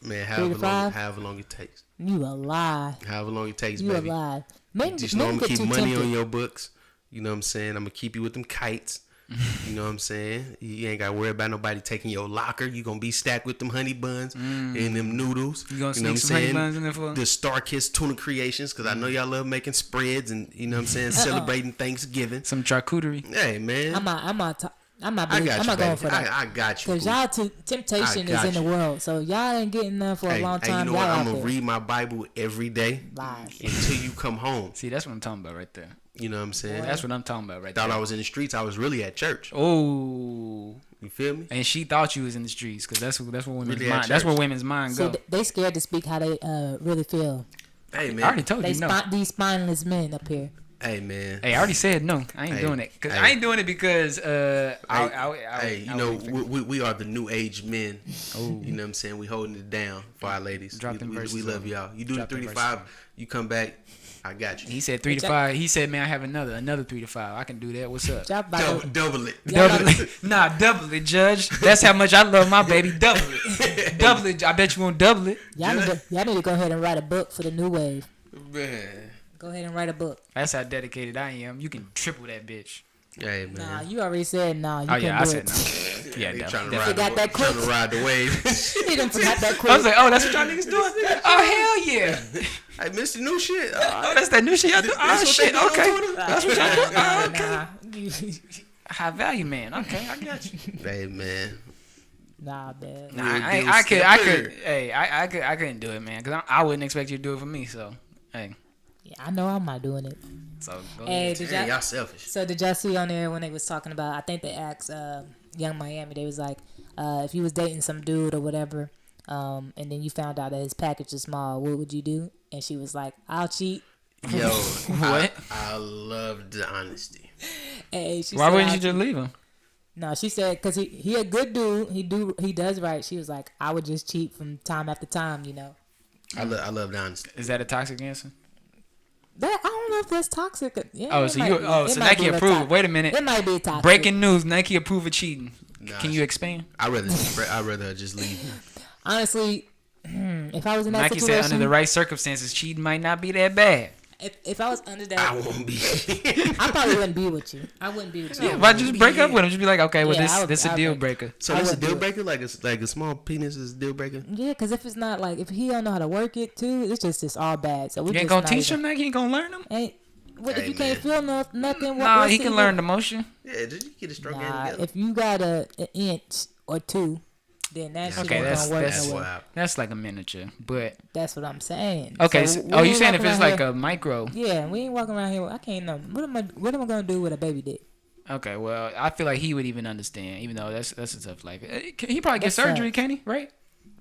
[SPEAKER 1] Man,
[SPEAKER 2] 3 to 5?
[SPEAKER 1] however long it takes.
[SPEAKER 2] You a lie.
[SPEAKER 1] However long it takes,
[SPEAKER 2] You
[SPEAKER 1] baby.
[SPEAKER 2] a lie. Men,
[SPEAKER 1] Just know I'm gonna
[SPEAKER 2] get
[SPEAKER 1] keep
[SPEAKER 2] too
[SPEAKER 1] money
[SPEAKER 2] tempted.
[SPEAKER 1] on your books. You know what I'm saying? I'm gonna keep you with them kites. You know what I'm saying? You ain't gotta worry about nobody taking your locker. You gonna be stacked with them honey buns and them noodles.
[SPEAKER 3] You gonna
[SPEAKER 1] know
[SPEAKER 3] sneak
[SPEAKER 1] what I'm
[SPEAKER 3] some honey
[SPEAKER 1] saying?
[SPEAKER 3] buns in there for?
[SPEAKER 1] The Star Kiss tuna creations, because I know y'all love making spreads and you know what I'm saying, celebrating Thanksgiving.
[SPEAKER 3] Some charcuterie.
[SPEAKER 1] Hey man,
[SPEAKER 2] I'm not
[SPEAKER 1] I got you,
[SPEAKER 2] going for
[SPEAKER 1] baby.
[SPEAKER 2] that.
[SPEAKER 1] I got you.
[SPEAKER 2] Cause y'all temptation is in the world, so y'all ain't getting none for a long time.
[SPEAKER 1] You know
[SPEAKER 2] y'all
[SPEAKER 1] what? I'm
[SPEAKER 2] out
[SPEAKER 1] gonna
[SPEAKER 2] there.
[SPEAKER 1] read my Bible every day
[SPEAKER 2] Lies.
[SPEAKER 1] until you come home.
[SPEAKER 3] See, that's what I'm talking about right there.
[SPEAKER 1] You know what I'm saying?
[SPEAKER 3] That's what I'm talking about right
[SPEAKER 1] Thought
[SPEAKER 3] there.
[SPEAKER 1] I was in the streets. I was really at church.
[SPEAKER 3] Oh,
[SPEAKER 1] You feel me?
[SPEAKER 3] and she thought you was in the streets because that's where women's
[SPEAKER 1] Really at
[SPEAKER 3] mind. That's
[SPEAKER 1] church.
[SPEAKER 3] where women's mind go.
[SPEAKER 2] So they scared to speak how they really feel.
[SPEAKER 1] Hey
[SPEAKER 3] I
[SPEAKER 1] man.
[SPEAKER 3] already told you no.
[SPEAKER 2] These spineless men up here.
[SPEAKER 1] Hey man.
[SPEAKER 3] Hey, I already said no. I ain't
[SPEAKER 1] Hey,
[SPEAKER 3] doing it.
[SPEAKER 1] hey.
[SPEAKER 3] I ain't doing it because
[SPEAKER 1] we are the new age men.
[SPEAKER 3] Oh.
[SPEAKER 1] You know what I'm saying? We holding it down for our ladies.
[SPEAKER 3] Drop them
[SPEAKER 1] we
[SPEAKER 3] verses
[SPEAKER 1] love
[SPEAKER 3] on.
[SPEAKER 1] y'all. You do
[SPEAKER 3] Drop
[SPEAKER 1] the 3 to
[SPEAKER 3] them
[SPEAKER 1] 5, you come back, I got you.
[SPEAKER 3] He said 3 to 5. He said, man, I have another 3 to 5. I can do that. What's up?
[SPEAKER 1] Double it.
[SPEAKER 3] Double it. Nah, double it, Judge. That's how much I love my baby. Double it. Double it. I bet you won't double it.
[SPEAKER 2] Y'all need to go ahead and write a book for the new wave.
[SPEAKER 1] Man.
[SPEAKER 2] Go ahead and write a book.
[SPEAKER 3] That's how dedicated I am. You can triple that bitch.
[SPEAKER 1] Hey man.
[SPEAKER 2] Nah, you already said nah. You
[SPEAKER 3] Oh, yeah, I
[SPEAKER 2] couldn't
[SPEAKER 3] said
[SPEAKER 2] do
[SPEAKER 3] no.
[SPEAKER 2] it.
[SPEAKER 3] Yeah,
[SPEAKER 1] They
[SPEAKER 3] definitely.
[SPEAKER 2] Forgot that quick.
[SPEAKER 1] Trying to ride the wave.
[SPEAKER 2] He done forgot that quick.
[SPEAKER 3] I was like, oh, that's what y'all niggas doing? Oh, hell yeah.
[SPEAKER 1] I missed the new shit.
[SPEAKER 3] Oh, that's that new shit y'all do? Oh,
[SPEAKER 1] That's what
[SPEAKER 3] shit.
[SPEAKER 1] they do on
[SPEAKER 3] Okay.
[SPEAKER 1] Twitter?
[SPEAKER 3] That's what y'all do? Oh, okay.
[SPEAKER 2] Nah,
[SPEAKER 3] High value, man. Okay, I got you.
[SPEAKER 1] Hey man.
[SPEAKER 2] nah, man.
[SPEAKER 3] Nah,
[SPEAKER 1] Real deal
[SPEAKER 3] I
[SPEAKER 1] skipper.
[SPEAKER 3] could. Hey, I couldn't do it, man. Because I wouldn't expect you to do it for me. So, hey.
[SPEAKER 2] Yeah, I know I'm not doing it.
[SPEAKER 3] So, go
[SPEAKER 2] Hey,
[SPEAKER 3] ahead.
[SPEAKER 2] did
[SPEAKER 1] Dang,
[SPEAKER 2] y'all?
[SPEAKER 1] y'all selfish.
[SPEAKER 2] So did y'all see on there when they was talking about? I think they asked Young Miami. They was like, if you was dating some dude or whatever, and then you found out that his package is small, what would you do? And she was like, I'll cheat.
[SPEAKER 1] Yo,
[SPEAKER 3] What?
[SPEAKER 1] I love the honesty.
[SPEAKER 2] Hey, she
[SPEAKER 3] Why
[SPEAKER 2] said,
[SPEAKER 3] wouldn't
[SPEAKER 2] "I'll
[SPEAKER 3] you just leave him?
[SPEAKER 2] No, she said because he a good dude. He does right. She was like, I would just cheat from time after time. You know.
[SPEAKER 1] I love the honesty.
[SPEAKER 3] Is that a toxic answer?
[SPEAKER 2] That I don't know if that's toxic. Yeah,
[SPEAKER 3] Oh,
[SPEAKER 2] it
[SPEAKER 3] so
[SPEAKER 2] might
[SPEAKER 3] you
[SPEAKER 2] be.
[SPEAKER 3] so
[SPEAKER 2] It might
[SPEAKER 3] Nike
[SPEAKER 2] be a
[SPEAKER 3] approved.
[SPEAKER 2] toxic.
[SPEAKER 3] Wait a minute.
[SPEAKER 2] It might be toxic.
[SPEAKER 3] Breaking news: Nike approved of cheating. Can you expand?
[SPEAKER 1] I'd rather just leave.
[SPEAKER 2] Honestly, if I was in that
[SPEAKER 3] Nike
[SPEAKER 2] situation,
[SPEAKER 3] said under the right circumstances, cheating might not be that bad.
[SPEAKER 2] If I was under that,
[SPEAKER 1] I won't be.
[SPEAKER 2] I probably wouldn't be with you. I wouldn't be with you.
[SPEAKER 3] Yeah, why just break up with him? Just be like, okay, well,
[SPEAKER 2] Yeah,
[SPEAKER 3] this a deal breaker.
[SPEAKER 1] So this a deal breaker? Like a small penis is a deal breaker?
[SPEAKER 2] Yeah, because if it's not like if he don't know how to work it too, it's all bad. So we
[SPEAKER 3] You ain't
[SPEAKER 2] just
[SPEAKER 3] gonna teach him that? You ain't gonna learn him?
[SPEAKER 2] What if
[SPEAKER 1] Hey,
[SPEAKER 2] you can't feel nothing?
[SPEAKER 3] Nah, he can learn the motion.
[SPEAKER 1] Yeah, did you get a stroke game
[SPEAKER 2] Nah,
[SPEAKER 1] together?
[SPEAKER 2] if you got an inch or two, then that shit
[SPEAKER 3] Okay,
[SPEAKER 2] ain't
[SPEAKER 3] that's
[SPEAKER 2] gonna work.
[SPEAKER 1] That's
[SPEAKER 2] no way.
[SPEAKER 1] wild.
[SPEAKER 3] That's like a miniature, but
[SPEAKER 2] That's what I'm saying.
[SPEAKER 3] okay.
[SPEAKER 2] So
[SPEAKER 3] So,
[SPEAKER 2] we
[SPEAKER 3] you
[SPEAKER 2] ain't
[SPEAKER 3] saying if
[SPEAKER 2] walking
[SPEAKER 3] it's
[SPEAKER 2] around
[SPEAKER 3] like
[SPEAKER 2] here-
[SPEAKER 3] a micro?
[SPEAKER 2] Yeah, we ain't walking around here. I can't know. What am I gonna do with a baby dick?
[SPEAKER 3] Okay, well, I feel like he would even understand, even though that's a tough life. He probably get
[SPEAKER 2] That
[SPEAKER 3] surgery,
[SPEAKER 2] sucks.
[SPEAKER 3] can he? Right?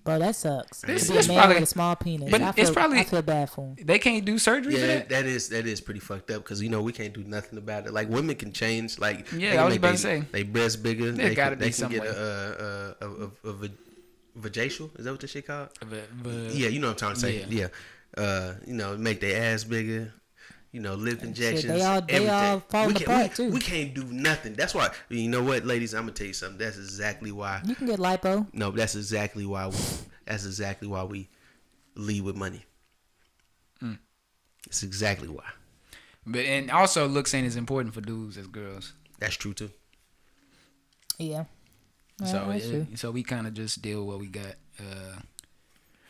[SPEAKER 2] Bro, that sucks.
[SPEAKER 3] This-
[SPEAKER 2] To be
[SPEAKER 3] it's
[SPEAKER 2] a man
[SPEAKER 3] probably-
[SPEAKER 2] with a small penis.
[SPEAKER 3] but
[SPEAKER 2] I
[SPEAKER 3] it's probably-
[SPEAKER 2] I feel bad for him.
[SPEAKER 3] They can't do surgery for
[SPEAKER 1] Yeah,
[SPEAKER 3] that.
[SPEAKER 1] that is pretty fucked up because we can't do nothing about it. Like women can change. Like
[SPEAKER 3] Yeah,
[SPEAKER 1] they
[SPEAKER 3] I
[SPEAKER 1] can
[SPEAKER 3] was
[SPEAKER 1] make
[SPEAKER 3] about to say.
[SPEAKER 1] they breast bigger.
[SPEAKER 3] There
[SPEAKER 1] They
[SPEAKER 3] gotta
[SPEAKER 1] can,
[SPEAKER 3] be
[SPEAKER 1] they
[SPEAKER 3] some
[SPEAKER 1] can get
[SPEAKER 3] way.
[SPEAKER 1] a vajacial. Is that what this shit called?
[SPEAKER 3] But,
[SPEAKER 1] Yeah, you know what I'm trying to say. Yeah. Make their ass bigger. Lip injections.
[SPEAKER 2] they all
[SPEAKER 1] everything.
[SPEAKER 2] falling
[SPEAKER 1] we can't,
[SPEAKER 2] apart, too.
[SPEAKER 1] We can't do nothing. That's why. You know what, ladies? I'm gonna tell you something. That's exactly why.
[SPEAKER 2] You can get lipo.
[SPEAKER 1] No, that's exactly why. We lead with money. That's exactly why.
[SPEAKER 3] and also looks ain't as important for dudes as girls.
[SPEAKER 1] That's true too.
[SPEAKER 2] Yeah.
[SPEAKER 3] So
[SPEAKER 2] that's true.
[SPEAKER 3] so we kind of just deal with what we got.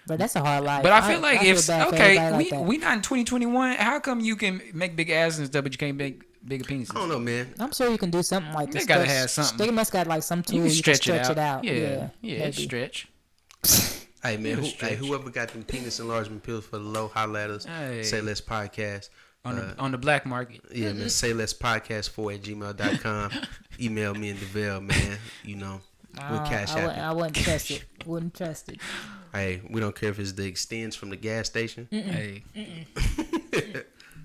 [SPEAKER 2] But that's a hard life.
[SPEAKER 3] But I feel like
[SPEAKER 2] feel
[SPEAKER 3] if
[SPEAKER 2] bad for
[SPEAKER 3] okay,
[SPEAKER 2] everybody like that.
[SPEAKER 3] we not in 2021. How come you can make big asses and stuff, but you can't make bigger penises?
[SPEAKER 1] I don't know, man.
[SPEAKER 2] I'm sure you can do something like
[SPEAKER 3] They
[SPEAKER 2] this.
[SPEAKER 3] gotta have something.
[SPEAKER 2] They must got like some tool
[SPEAKER 3] You can stretch,
[SPEAKER 2] it out.
[SPEAKER 3] Yeah,
[SPEAKER 2] maybe.
[SPEAKER 3] stretch.
[SPEAKER 1] Hey man,
[SPEAKER 3] It'll stretch.
[SPEAKER 1] whoever got them penis enlargement pills for the low, holla at us.
[SPEAKER 3] Hey.
[SPEAKER 1] Say less podcast.
[SPEAKER 3] On the black market.
[SPEAKER 1] Yeah, man. Say less podcast 4@gmail.com. Email me and Davell, man. We'll cash out.
[SPEAKER 2] I wouldn't trust it. Wouldn't trust it.
[SPEAKER 1] Hey, we don't care if it's the extends from the gas station.
[SPEAKER 3] Hey,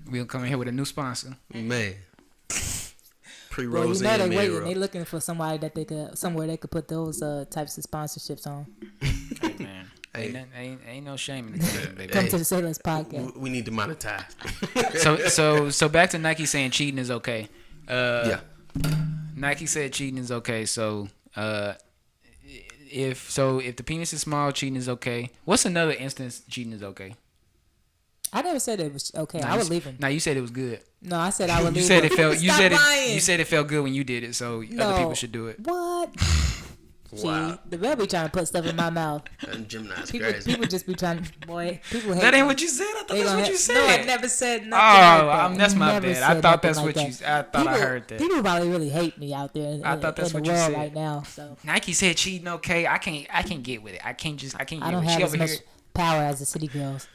[SPEAKER 3] we'll come in here with a new sponsor.
[SPEAKER 1] Man.
[SPEAKER 2] Well,
[SPEAKER 1] Pre-rolls
[SPEAKER 2] they
[SPEAKER 1] and
[SPEAKER 2] waiting.
[SPEAKER 1] mid-roll.
[SPEAKER 2] They looking for somebody that they could somewhere they could put those types of sponsorships on.
[SPEAKER 3] Hey man, ain't no shame in the game, baby.
[SPEAKER 2] Come to the Say Less podcast.
[SPEAKER 1] We need to monetize.
[SPEAKER 3] So back to Nike saying cheating is okay.
[SPEAKER 1] Yeah.
[SPEAKER 3] Nike said cheating is okay. So if the penis is small, cheating is okay. What's another instance cheating is okay?
[SPEAKER 2] I never said it was okay.
[SPEAKER 3] Nah,
[SPEAKER 2] I would leave him.
[SPEAKER 3] Now you said it was good.
[SPEAKER 2] No, I said I would
[SPEAKER 3] You
[SPEAKER 2] leave
[SPEAKER 3] said
[SPEAKER 2] him.
[SPEAKER 3] it felt. You
[SPEAKER 2] Stop
[SPEAKER 3] said
[SPEAKER 2] lying.
[SPEAKER 3] it. You said it felt good when you did it. So other people should do it.
[SPEAKER 2] What?
[SPEAKER 1] Wow.
[SPEAKER 2] See, the girl be trying to put stuff in my mouth.
[SPEAKER 1] Gemini's
[SPEAKER 2] People,
[SPEAKER 1] crazy.
[SPEAKER 2] people just be trying. Boy, people hate.
[SPEAKER 3] That ain't
[SPEAKER 2] me.
[SPEAKER 3] what you said. I thought
[SPEAKER 2] They
[SPEAKER 3] that's
[SPEAKER 2] gonna
[SPEAKER 3] what you
[SPEAKER 2] have-
[SPEAKER 3] said.
[SPEAKER 2] No, I never said nothing.
[SPEAKER 3] Oh,
[SPEAKER 2] like that.
[SPEAKER 3] that's my
[SPEAKER 2] Never
[SPEAKER 3] bad. I
[SPEAKER 2] said
[SPEAKER 3] thought that's
[SPEAKER 2] nothing
[SPEAKER 3] what
[SPEAKER 2] like
[SPEAKER 3] you.
[SPEAKER 2] that.
[SPEAKER 3] I thought I heard that.
[SPEAKER 2] People probably really hate me out there.
[SPEAKER 3] I thought that's
[SPEAKER 2] in
[SPEAKER 3] what
[SPEAKER 2] the
[SPEAKER 3] you
[SPEAKER 2] world
[SPEAKER 3] said.
[SPEAKER 2] right now. So
[SPEAKER 3] Nike said cheating okay. I can't get with it. I can't get
[SPEAKER 2] I don't
[SPEAKER 3] with it.
[SPEAKER 2] have
[SPEAKER 3] She
[SPEAKER 2] as
[SPEAKER 3] over
[SPEAKER 2] much
[SPEAKER 3] here.
[SPEAKER 2] power as the city girls.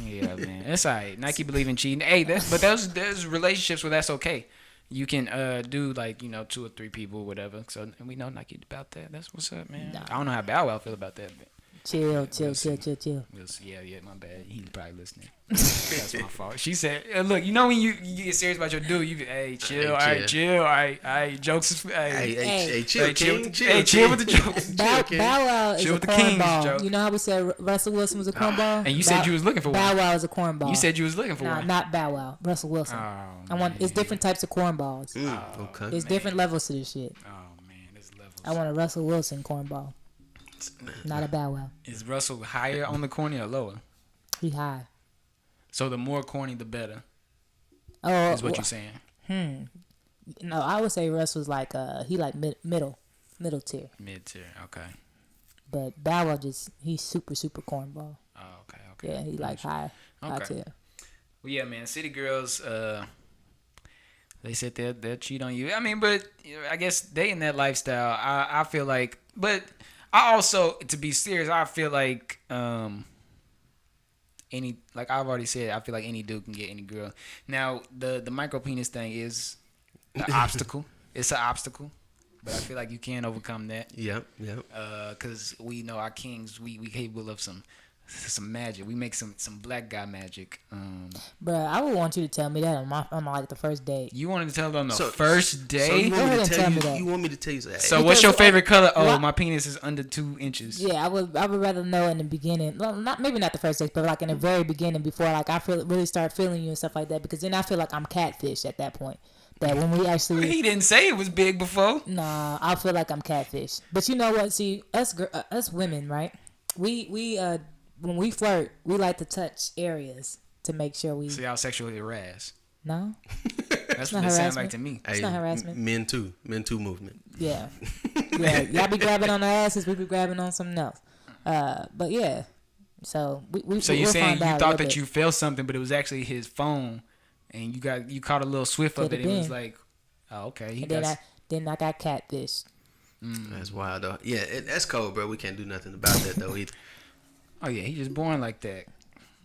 [SPEAKER 3] Yeah, man. It's alright. Nike believe in cheating. Hey, but there's relationships where that's okay. You can do like 2 or 3 people, whatever. So and we know Nike about that. That's what's up, man.
[SPEAKER 2] Nah.
[SPEAKER 3] I don't know how Bow Wow feel about that. But
[SPEAKER 2] Chill.
[SPEAKER 3] We'll see. We'll see. Yeah, my bad. He's probably listening. That's my fault. She said, look, when you get serious about your dude, hey, chill,
[SPEAKER 1] Hey,
[SPEAKER 3] chill, all right, jokes is,
[SPEAKER 1] Hey, chill, King.
[SPEAKER 3] chill with the jokes.
[SPEAKER 2] Bow Wow is
[SPEAKER 3] Chill
[SPEAKER 2] a
[SPEAKER 3] with the Kings,
[SPEAKER 2] cornball.
[SPEAKER 3] Joe.
[SPEAKER 2] You know how we said Russell Wilson was a cornball?
[SPEAKER 3] And you said you was looking for
[SPEAKER 2] Bow
[SPEAKER 3] one.
[SPEAKER 2] Wow is a cornball.
[SPEAKER 3] You said you was looking for
[SPEAKER 2] Nah,
[SPEAKER 3] one.
[SPEAKER 2] not Bow Wow. Russell Wilson.
[SPEAKER 3] Oh,
[SPEAKER 2] It's different types of cornballs.
[SPEAKER 1] Okay.
[SPEAKER 2] It's different levels to this shit.
[SPEAKER 3] Oh man, there's levels.
[SPEAKER 2] I want a Russell Wilson cornball, not a Bow Wow.
[SPEAKER 3] Is Russell higher on the corny or lower?
[SPEAKER 2] He high.
[SPEAKER 3] So the more corny, the better.
[SPEAKER 2] Oh,
[SPEAKER 3] Is what you're saying?
[SPEAKER 2] No, I would say Russell's like he like middle tier,
[SPEAKER 3] Mid tier. Okay.
[SPEAKER 2] but Bow Wow he's super cornball.
[SPEAKER 3] Oh, okay.
[SPEAKER 2] Yeah, he like high
[SPEAKER 3] Okay.
[SPEAKER 2] tier.
[SPEAKER 3] Well, yeah, man. City girls, they said they'll cheat on you. I mean, but I guess they in that lifestyle. I feel like, but I also, to be serious, I feel like like I've already said, I feel like any dude can get any girl. Now, the micro penis thing is an obstacle. It's an obstacle, but I feel like you can overcome that.
[SPEAKER 1] Yep.
[SPEAKER 3] Because we know our kings, we capable of some magic. We make some black guy magic.
[SPEAKER 2] Bruh, I would want you to tell me that on like the first date.
[SPEAKER 3] You wanted to tell them on the
[SPEAKER 1] So-
[SPEAKER 3] first
[SPEAKER 1] So
[SPEAKER 3] day?
[SPEAKER 1] you
[SPEAKER 2] Go
[SPEAKER 1] want
[SPEAKER 2] ahead
[SPEAKER 1] me
[SPEAKER 2] and
[SPEAKER 1] to
[SPEAKER 2] tell
[SPEAKER 1] tell
[SPEAKER 2] me
[SPEAKER 1] you?
[SPEAKER 2] that.
[SPEAKER 1] You want me to tell you that?
[SPEAKER 3] So what's your
[SPEAKER 2] Because,
[SPEAKER 3] favorite color? Oh,
[SPEAKER 2] what-
[SPEAKER 3] my penis is under 2 inches.
[SPEAKER 2] Yeah, I would rather know in the beginning. Well, maybe not the first date, but like in the very beginning before like I really start feeling you and stuff like that. Because then I feel like I'm catfish at that point. that when we actually,
[SPEAKER 3] He didn't say it was big before.
[SPEAKER 2] nah, I feel like I'm catfish. But you know what? See, us women, right? We when we flirt, we like to touch areas to make sure we.
[SPEAKER 3] So y'all sexually harassed.
[SPEAKER 2] No,
[SPEAKER 3] That's
[SPEAKER 2] not
[SPEAKER 3] what it sounds
[SPEAKER 2] harassment.
[SPEAKER 3] like to me.
[SPEAKER 2] It's not harassment.
[SPEAKER 1] Men too movement.
[SPEAKER 2] Yeah, yeah. Y'all be grabbing on our asses, we be grabbing on something else. But yeah. So we.
[SPEAKER 3] So you
[SPEAKER 2] we'll
[SPEAKER 3] saying
[SPEAKER 2] find
[SPEAKER 3] you
[SPEAKER 2] out a
[SPEAKER 3] thought
[SPEAKER 2] little
[SPEAKER 3] that
[SPEAKER 2] bit.
[SPEAKER 3] you felt something, but it was actually his phone, and you caught a little swift of
[SPEAKER 2] Could've
[SPEAKER 3] it. And it was
[SPEAKER 2] been.
[SPEAKER 3] like, oh, okay. He
[SPEAKER 2] And then
[SPEAKER 3] got.
[SPEAKER 2] then I got catfish.
[SPEAKER 1] That's wild though. Yeah, that's cold, bro. We can't do nothing about that though either.
[SPEAKER 3] Oh yeah, he just born like that.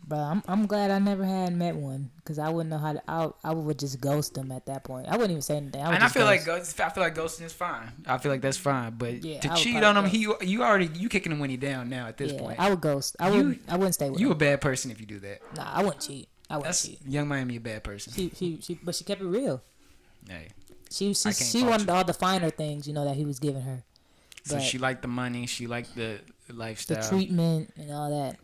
[SPEAKER 2] But I'm glad I never had met one because I wouldn't know how to. I would just ghost them at that point. I wouldn't even say anything.
[SPEAKER 3] And I feel like ghosting is fine. I feel like that's fine. But
[SPEAKER 2] Yeah,
[SPEAKER 3] to
[SPEAKER 2] I would
[SPEAKER 3] cheat
[SPEAKER 2] probably
[SPEAKER 3] on him,
[SPEAKER 2] ghost.
[SPEAKER 3] you kicking him when he down now at this
[SPEAKER 2] yeah,
[SPEAKER 3] point.
[SPEAKER 2] I would ghost. I wouldn't stay with
[SPEAKER 3] You a
[SPEAKER 2] him.
[SPEAKER 3] bad person if you do that.
[SPEAKER 2] Nah, I wouldn't cheat. I wouldn't
[SPEAKER 3] That's
[SPEAKER 2] cheat.
[SPEAKER 3] Young Miami a bad person.
[SPEAKER 2] But she kept it real.
[SPEAKER 3] Hey.
[SPEAKER 2] She
[SPEAKER 3] I can't
[SPEAKER 2] she
[SPEAKER 3] fault
[SPEAKER 2] wanted
[SPEAKER 3] you.
[SPEAKER 2] all the finer things, that he was giving her.
[SPEAKER 3] So
[SPEAKER 2] But
[SPEAKER 3] she liked the money. She liked the
[SPEAKER 2] the
[SPEAKER 3] lifestyle.
[SPEAKER 2] treatment and all that.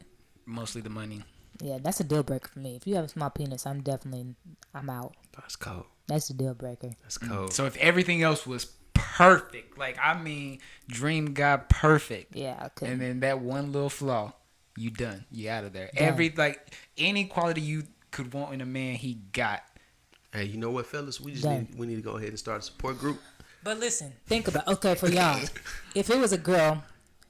[SPEAKER 3] Mostly the money.
[SPEAKER 2] Yeah, that's a deal breaker for me. If you have a small penis, I'm out.
[SPEAKER 1] That's cold.
[SPEAKER 2] That's a deal breaker.
[SPEAKER 1] That's cold.
[SPEAKER 3] So if everything else was perfect, dream guy perfect,
[SPEAKER 2] Yeah, I couldn't.
[SPEAKER 3] and then that one little flaw, you done. You out of there.
[SPEAKER 2] Done.
[SPEAKER 3] Any quality you could want in a man, he got.
[SPEAKER 1] Hey, you know what, fellas? We just
[SPEAKER 2] Done.
[SPEAKER 1] need to go ahead and start a support group.
[SPEAKER 2] But listen, think about for y'all. If it was a girl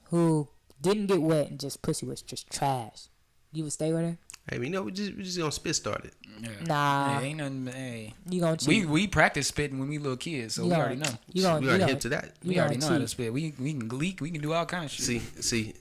[SPEAKER 2] who didn't get wet and just pussy was just trash, you would stay with her?
[SPEAKER 1] Hey, we just gonna spit start it.
[SPEAKER 3] Yeah.
[SPEAKER 2] Nah.
[SPEAKER 3] Hey, ain't nothing. Hey.
[SPEAKER 2] You gonna cheat?
[SPEAKER 3] We practice spitting when we little kids, so we already know.
[SPEAKER 2] You gonna,
[SPEAKER 1] we
[SPEAKER 2] you
[SPEAKER 1] already
[SPEAKER 2] gonna,
[SPEAKER 1] hip to that.
[SPEAKER 3] We
[SPEAKER 2] you
[SPEAKER 3] already know how to
[SPEAKER 2] cheat.
[SPEAKER 3] spit. We can leak. We can do all kinds of shit.
[SPEAKER 1] See,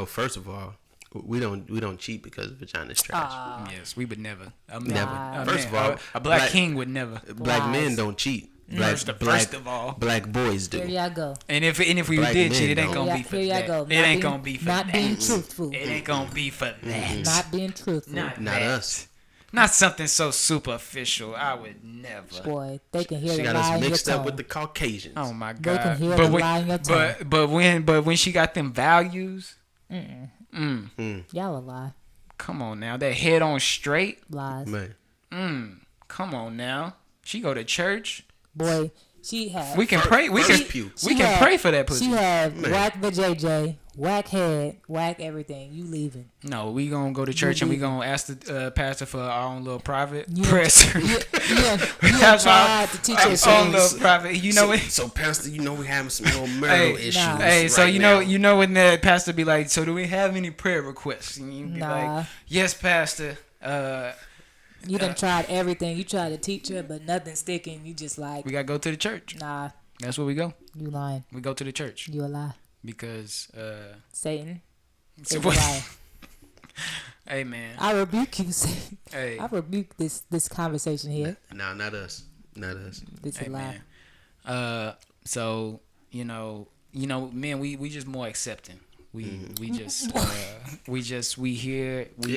[SPEAKER 1] first of all, we don't cheat because vagina's trash.
[SPEAKER 3] Yes, we would never.
[SPEAKER 1] Never.
[SPEAKER 3] A
[SPEAKER 1] First
[SPEAKER 3] man-
[SPEAKER 1] of all,
[SPEAKER 3] a black king would never.
[SPEAKER 1] Black
[SPEAKER 2] Lies.
[SPEAKER 1] men don't cheat.
[SPEAKER 3] First of all.
[SPEAKER 1] black boys
[SPEAKER 2] Here
[SPEAKER 1] do.
[SPEAKER 2] y'all go.
[SPEAKER 3] And if we
[SPEAKER 1] Black
[SPEAKER 3] did
[SPEAKER 1] men
[SPEAKER 3] cheat, it ain't
[SPEAKER 1] don't.
[SPEAKER 3] gonna be for
[SPEAKER 2] Here y'all
[SPEAKER 3] that.
[SPEAKER 2] go.
[SPEAKER 3] It ain't gonna be for
[SPEAKER 2] not
[SPEAKER 3] that.
[SPEAKER 2] being truthful.
[SPEAKER 3] It ain't gonna be for that.
[SPEAKER 2] Not being truthful.
[SPEAKER 3] Not
[SPEAKER 1] Not
[SPEAKER 3] that.
[SPEAKER 1] us.
[SPEAKER 3] Not something so superficial. I would never.
[SPEAKER 2] Boy, they can hear
[SPEAKER 1] She
[SPEAKER 2] the
[SPEAKER 1] got
[SPEAKER 2] lie
[SPEAKER 1] us
[SPEAKER 2] in your
[SPEAKER 1] mixed up
[SPEAKER 2] tone.
[SPEAKER 1] with the Caucasians.
[SPEAKER 3] Oh my
[SPEAKER 2] They can
[SPEAKER 3] god.
[SPEAKER 2] hear the lie in your tone.
[SPEAKER 3] But when she got them values,
[SPEAKER 2] Y'all a lie.
[SPEAKER 3] come on now. That head on straight.
[SPEAKER 2] Lies.
[SPEAKER 1] Man,
[SPEAKER 3] Come on now. She go to church.
[SPEAKER 2] Boy, she had.
[SPEAKER 3] We can pray. We
[SPEAKER 1] first
[SPEAKER 3] can
[SPEAKER 1] pew.
[SPEAKER 3] we can pray for that pussy.
[SPEAKER 2] She had
[SPEAKER 1] Man.
[SPEAKER 2] whack the JJ, whack head, whack everything. You leaving.
[SPEAKER 3] No, we gonna go to church and we gonna ask the pastor for our own little private
[SPEAKER 2] You-
[SPEAKER 3] prayer.
[SPEAKER 2] You
[SPEAKER 3] That's
[SPEAKER 2] tried to teach
[SPEAKER 3] our
[SPEAKER 2] us.
[SPEAKER 3] own little private. You know
[SPEAKER 1] so,
[SPEAKER 3] what?
[SPEAKER 1] so Pastor, we having some little marital
[SPEAKER 3] Hey,
[SPEAKER 1] issues.
[SPEAKER 2] nah.
[SPEAKER 3] Hey, so
[SPEAKER 1] right
[SPEAKER 3] you
[SPEAKER 1] now.
[SPEAKER 3] know when the pastor be like, so do we have any prayer requests? And you be
[SPEAKER 2] Nah.
[SPEAKER 3] like, yes, pastor.
[SPEAKER 2] You done tried everything. You tried to teach her, but nothing sticking. You just like,
[SPEAKER 3] We gotta go to the church.
[SPEAKER 2] nah,
[SPEAKER 3] That's where we go.
[SPEAKER 2] you lying.
[SPEAKER 3] We go to the church
[SPEAKER 2] You a lie.
[SPEAKER 3] because
[SPEAKER 2] Satan
[SPEAKER 3] so
[SPEAKER 2] is a liar.
[SPEAKER 3] hey man,
[SPEAKER 2] I rebuke you, Satan.
[SPEAKER 3] hey,
[SPEAKER 2] I rebuke this conversation here.
[SPEAKER 1] Nah, not us. Not us.
[SPEAKER 2] It's
[SPEAKER 3] hey
[SPEAKER 2] a lie.
[SPEAKER 3] man. So man, we just more accepting. We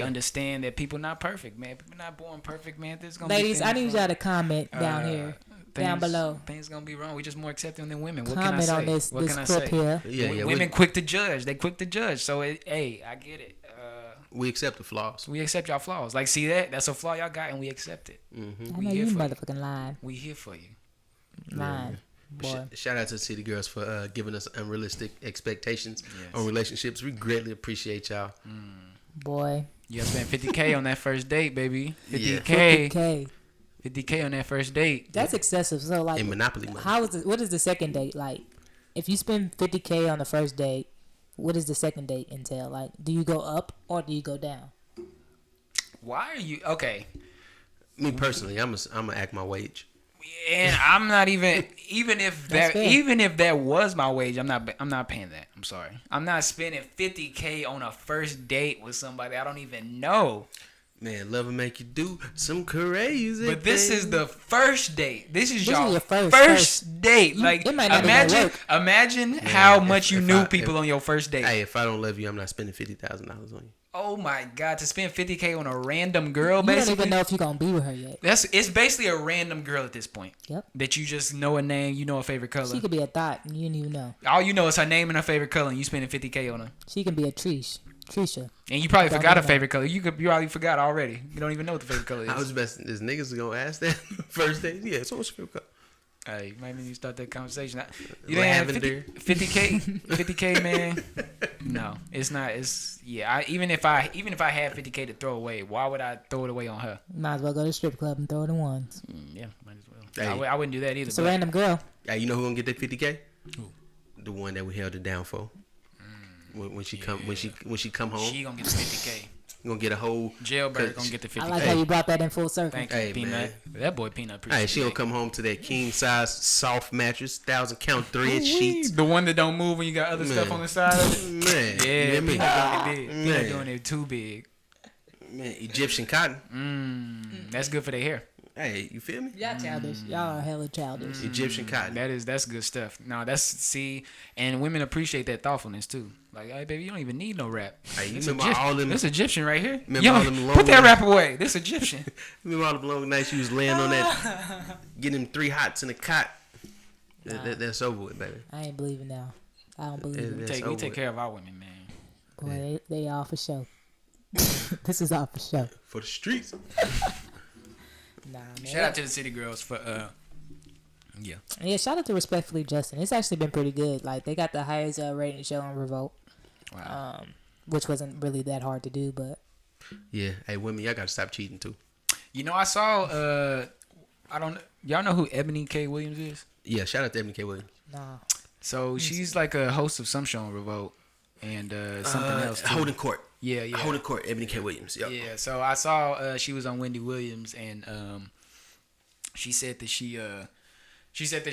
[SPEAKER 3] understand that people not perfect, man. People not born perfect, man. There's gonna
[SPEAKER 2] Ladies,
[SPEAKER 3] be
[SPEAKER 2] I
[SPEAKER 3] things
[SPEAKER 2] need
[SPEAKER 3] wrong.
[SPEAKER 2] y'all to comment down here, down below.
[SPEAKER 3] Things gonna be wrong. We just more accepting than women. What
[SPEAKER 2] Comment
[SPEAKER 3] can I say?
[SPEAKER 2] on this
[SPEAKER 3] What can I
[SPEAKER 2] clip
[SPEAKER 3] say?
[SPEAKER 2] here.
[SPEAKER 1] Yeah,
[SPEAKER 3] Women quick to judge. They quick to judge. So hey, I get it.
[SPEAKER 1] we accept the flaws.
[SPEAKER 3] We accept y'all flaws. Like, see that's a flaw y'all got, and we accept it.
[SPEAKER 2] I
[SPEAKER 3] We
[SPEAKER 2] know
[SPEAKER 3] here
[SPEAKER 2] you
[SPEAKER 3] for you.
[SPEAKER 2] motherfucking lying.
[SPEAKER 3] We here for you.
[SPEAKER 2] Lying. Boy.
[SPEAKER 1] Shout out to the City Girls for giving us unrealistic expectations
[SPEAKER 3] Yes.
[SPEAKER 1] on relationships. We greatly appreciate y'all.
[SPEAKER 2] Boy.
[SPEAKER 3] You gotta spend $50K on that first date, baby.
[SPEAKER 1] Yeah.
[SPEAKER 2] 50K.
[SPEAKER 3] 50K on that first date.
[SPEAKER 2] That's excessive. So like,
[SPEAKER 1] In Monopoly money.
[SPEAKER 2] what is the second date like? If you spend 50K on the first date, what does the second date entail? Like, do you go up or do you go down?
[SPEAKER 3] Why are you okay?
[SPEAKER 1] Me personally, I'm gonna act my wage.
[SPEAKER 3] And I'm not even if
[SPEAKER 2] That's fair.
[SPEAKER 3] that was my wage, I'm not paying that. I'm sorry. I'm not spending $50K on a first date with somebody I don't even know.
[SPEAKER 1] Man, love will make you do some crazy.
[SPEAKER 3] But this is the first date. This is
[SPEAKER 2] This is
[SPEAKER 3] your
[SPEAKER 2] your
[SPEAKER 3] first date. Like,
[SPEAKER 2] it might not even work.
[SPEAKER 3] imagine how
[SPEAKER 1] if-
[SPEAKER 3] much you
[SPEAKER 1] if
[SPEAKER 3] knew
[SPEAKER 1] I-
[SPEAKER 3] people
[SPEAKER 1] if-
[SPEAKER 3] on your first date.
[SPEAKER 1] Hey, if I don't love you, I'm not spending $50,000 on you.
[SPEAKER 3] Oh my God, to spend $50K on a random girl,
[SPEAKER 2] You don't
[SPEAKER 3] basically.
[SPEAKER 2] even know if you're gonna be with her yet.
[SPEAKER 3] It's basically a random girl at this point.
[SPEAKER 2] Yep.
[SPEAKER 3] That you just know a name, you know a favorite color.
[SPEAKER 2] She could be a thought and you didn't even know.
[SPEAKER 3] All you know is her name and her favorite color, and you spending $50K on her.
[SPEAKER 2] She can be a treesh. Trisha.
[SPEAKER 3] And you probably
[SPEAKER 2] Don't
[SPEAKER 3] forgot a
[SPEAKER 2] even know.
[SPEAKER 3] favorite color. You already forgot already. You don't even know what the favorite color
[SPEAKER 1] I was
[SPEAKER 3] is.
[SPEAKER 1] best. Is niggas gonna ask that first day? Yeah. So what's your favorite color?
[SPEAKER 3] Hey, you might need to start that conversation. You didn't have
[SPEAKER 1] Lavender.
[SPEAKER 3] 50K, 50K, man. No, it's not. It's yeah. Even if I had 50K to throw away, why would I throw it away on her?
[SPEAKER 2] Might as well go to the strip club and throw it in ones.
[SPEAKER 3] Yeah, might as well.
[SPEAKER 1] Hey.
[SPEAKER 3] I wouldn't do that either.
[SPEAKER 2] It's a
[SPEAKER 3] but-
[SPEAKER 2] random girl.
[SPEAKER 1] Hey, you know who gonna get that 50K?
[SPEAKER 3] Who?
[SPEAKER 1] The one that we held it down for. When she come when she come home,
[SPEAKER 3] She gonna get the 50K.
[SPEAKER 1] gonna get a whole
[SPEAKER 3] Jailbird gonna get the 50K.
[SPEAKER 2] I like how you brought that in full circle.
[SPEAKER 3] Thank you,
[SPEAKER 1] Hey,
[SPEAKER 3] Peanut.
[SPEAKER 1] man.
[SPEAKER 3] That boy Peanut. Appreciate
[SPEAKER 1] Hey, she gonna
[SPEAKER 3] that.
[SPEAKER 1] come home to that king size soft mattress, 1,000 count 3-inch sheets.
[SPEAKER 3] The one that don't move when you got other stuff
[SPEAKER 1] Man.
[SPEAKER 3] on the side of it.
[SPEAKER 1] Man,
[SPEAKER 3] Yeah,
[SPEAKER 1] you hear me?
[SPEAKER 3] Peanut doing it big.
[SPEAKER 1] Man.
[SPEAKER 3] Peanut doing it too big.
[SPEAKER 1] Man, Egyptian cotton.
[SPEAKER 3] That's good for their hair.
[SPEAKER 1] Hey, you feel me?
[SPEAKER 2] Y'all childish. Y'all are hella childish.
[SPEAKER 1] Egyptian cotton.
[SPEAKER 3] That's good stuff. No, and women appreciate that thoughtfulness too. Like, hey, baby, you don't even need no rap.
[SPEAKER 1] Hey, you
[SPEAKER 3] This
[SPEAKER 1] remember all them?
[SPEAKER 3] This Egyptian right here.
[SPEAKER 1] Remember
[SPEAKER 3] Yo,
[SPEAKER 1] all them
[SPEAKER 3] put that
[SPEAKER 1] long-
[SPEAKER 3] rap away. This Egyptian.
[SPEAKER 1] Remember all the long nights you was laying on that, getting them 3 hots in a cot. That's over with, baby.
[SPEAKER 2] I ain't believing now. I don't believe it.
[SPEAKER 1] That's
[SPEAKER 3] We
[SPEAKER 1] over
[SPEAKER 3] take
[SPEAKER 1] with.
[SPEAKER 3] care of our women, man.
[SPEAKER 2] Boy, they all for show. This is all for show.
[SPEAKER 1] For the streets.
[SPEAKER 2] Nah, man.
[SPEAKER 3] Shout out to the city girls for yeah.
[SPEAKER 2] Yeah, shout out to Respectfully Justin. It's actually been pretty good. Like, they got the highest rating show on Revolt.
[SPEAKER 3] Wow.
[SPEAKER 2] Which wasn't really that hard to do, but
[SPEAKER 1] Yeah. Hey, women, y'all gotta stop cheating too.
[SPEAKER 3] You know, I saw y'all know who Ebony K. Williams is?
[SPEAKER 1] Yeah. Shout out to Ebony K. Williams.
[SPEAKER 2] nah.
[SPEAKER 3] So she's like a host of some show on Revolt and something else too.
[SPEAKER 1] Holding court.
[SPEAKER 3] Yeah.
[SPEAKER 1] Holding court. Ebony K. Williams. Yep.
[SPEAKER 3] Yeah, so I saw she was on Wendy Williams, and she said that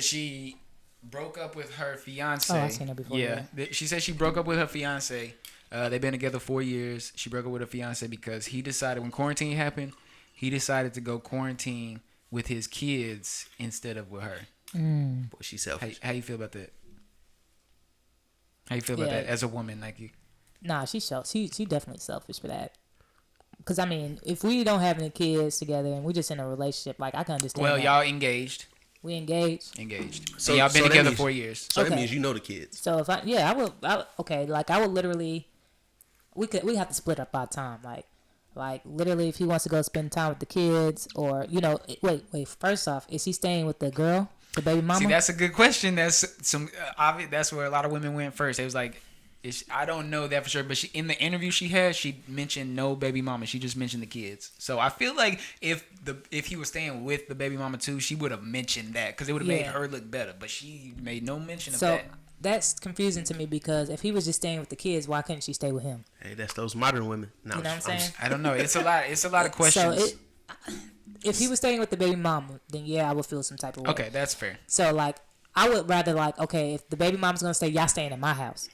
[SPEAKER 3] she broke up with her fiance.
[SPEAKER 2] Oh, I seen her before,
[SPEAKER 3] Yeah, she said she broke up with her fiance. They've been together 4 years. She broke up with her fiance because he decided when quarantine happened, he decided to go quarantine with his kids instead of with her.
[SPEAKER 1] Boy, she's selfish.
[SPEAKER 3] How you feel about that? How you feel about
[SPEAKER 2] Yeah.
[SPEAKER 3] that as a woman, like you?
[SPEAKER 2] Nah, she definitely selfish for that. Cause I mean, if we don't have any kids together and we just in a relationship, like I can understand.
[SPEAKER 3] Well,
[SPEAKER 2] that.
[SPEAKER 3] y'all engaged.
[SPEAKER 2] We engaged.
[SPEAKER 3] So y'all been
[SPEAKER 1] that
[SPEAKER 3] together
[SPEAKER 1] means-
[SPEAKER 3] 4 years.
[SPEAKER 1] So that
[SPEAKER 2] Okay.
[SPEAKER 1] means you know the kids.
[SPEAKER 2] So if I would literally, we have to split up our time, like literally if he wants to go spend time with the kids or wait, first off, is he staying with the girl, the baby mama?
[SPEAKER 3] See, that's a good question. That's some obvious. That's where a lot of women went first. It was like, I don't know that for sure, but in the interview she had, she mentioned no baby mama. She just mentioned the kids. So I feel like if he was staying with the baby mama too, she would have mentioned that because it would have made her look better. But she made no mention of that.
[SPEAKER 2] That's confusing to me because if he was just staying with the kids, why couldn't she stay with him?
[SPEAKER 1] Hey, that's those modern women. No,
[SPEAKER 2] You know what I'm saying?
[SPEAKER 3] I don't know. It's a lot. It's a lot of questions.
[SPEAKER 2] So if he was staying with the baby mama, then yeah, I would feel some type of way.
[SPEAKER 3] Okay, that's fair.
[SPEAKER 2] So like, I would rather like, okay, if the baby mama's gonna stay, y'all staying in my house.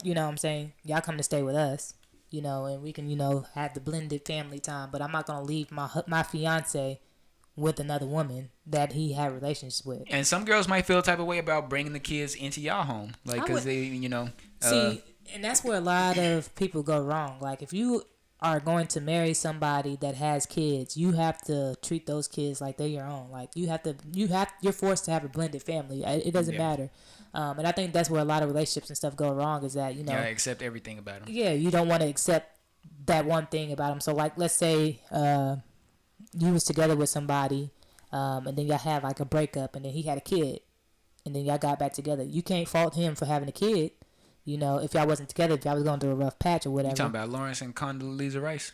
[SPEAKER 2] You know what I'm saying? Y'all come to stay with us. And we can have the blended family time. But I'm not gonna leave my fiance with another woman that he had relations with.
[SPEAKER 3] And some girls might feel a type of way about bringing the kids into y'all home, like because they,
[SPEAKER 2] See, and that's where a lot of people go wrong. Like, if you are going to marry somebody that has kids, you have to treat those kids like they're your own. Like, you're forced to have a blended family. It doesn't matter. And I think that's where a lot of relationships and stuff go wrong is that,
[SPEAKER 3] yeah, accept everything about them.
[SPEAKER 2] Yeah, you don't want to accept that one thing about them. So, like, let's say you was together with somebody and then y'all have, like, a breakup and then he had a kid and then y'all got back together. You can't fault him for having a kid. If y'all wasn't together, if y'all was going through a rough patch or whatever.
[SPEAKER 3] You talking about Lawrence and Condoleezza Rice?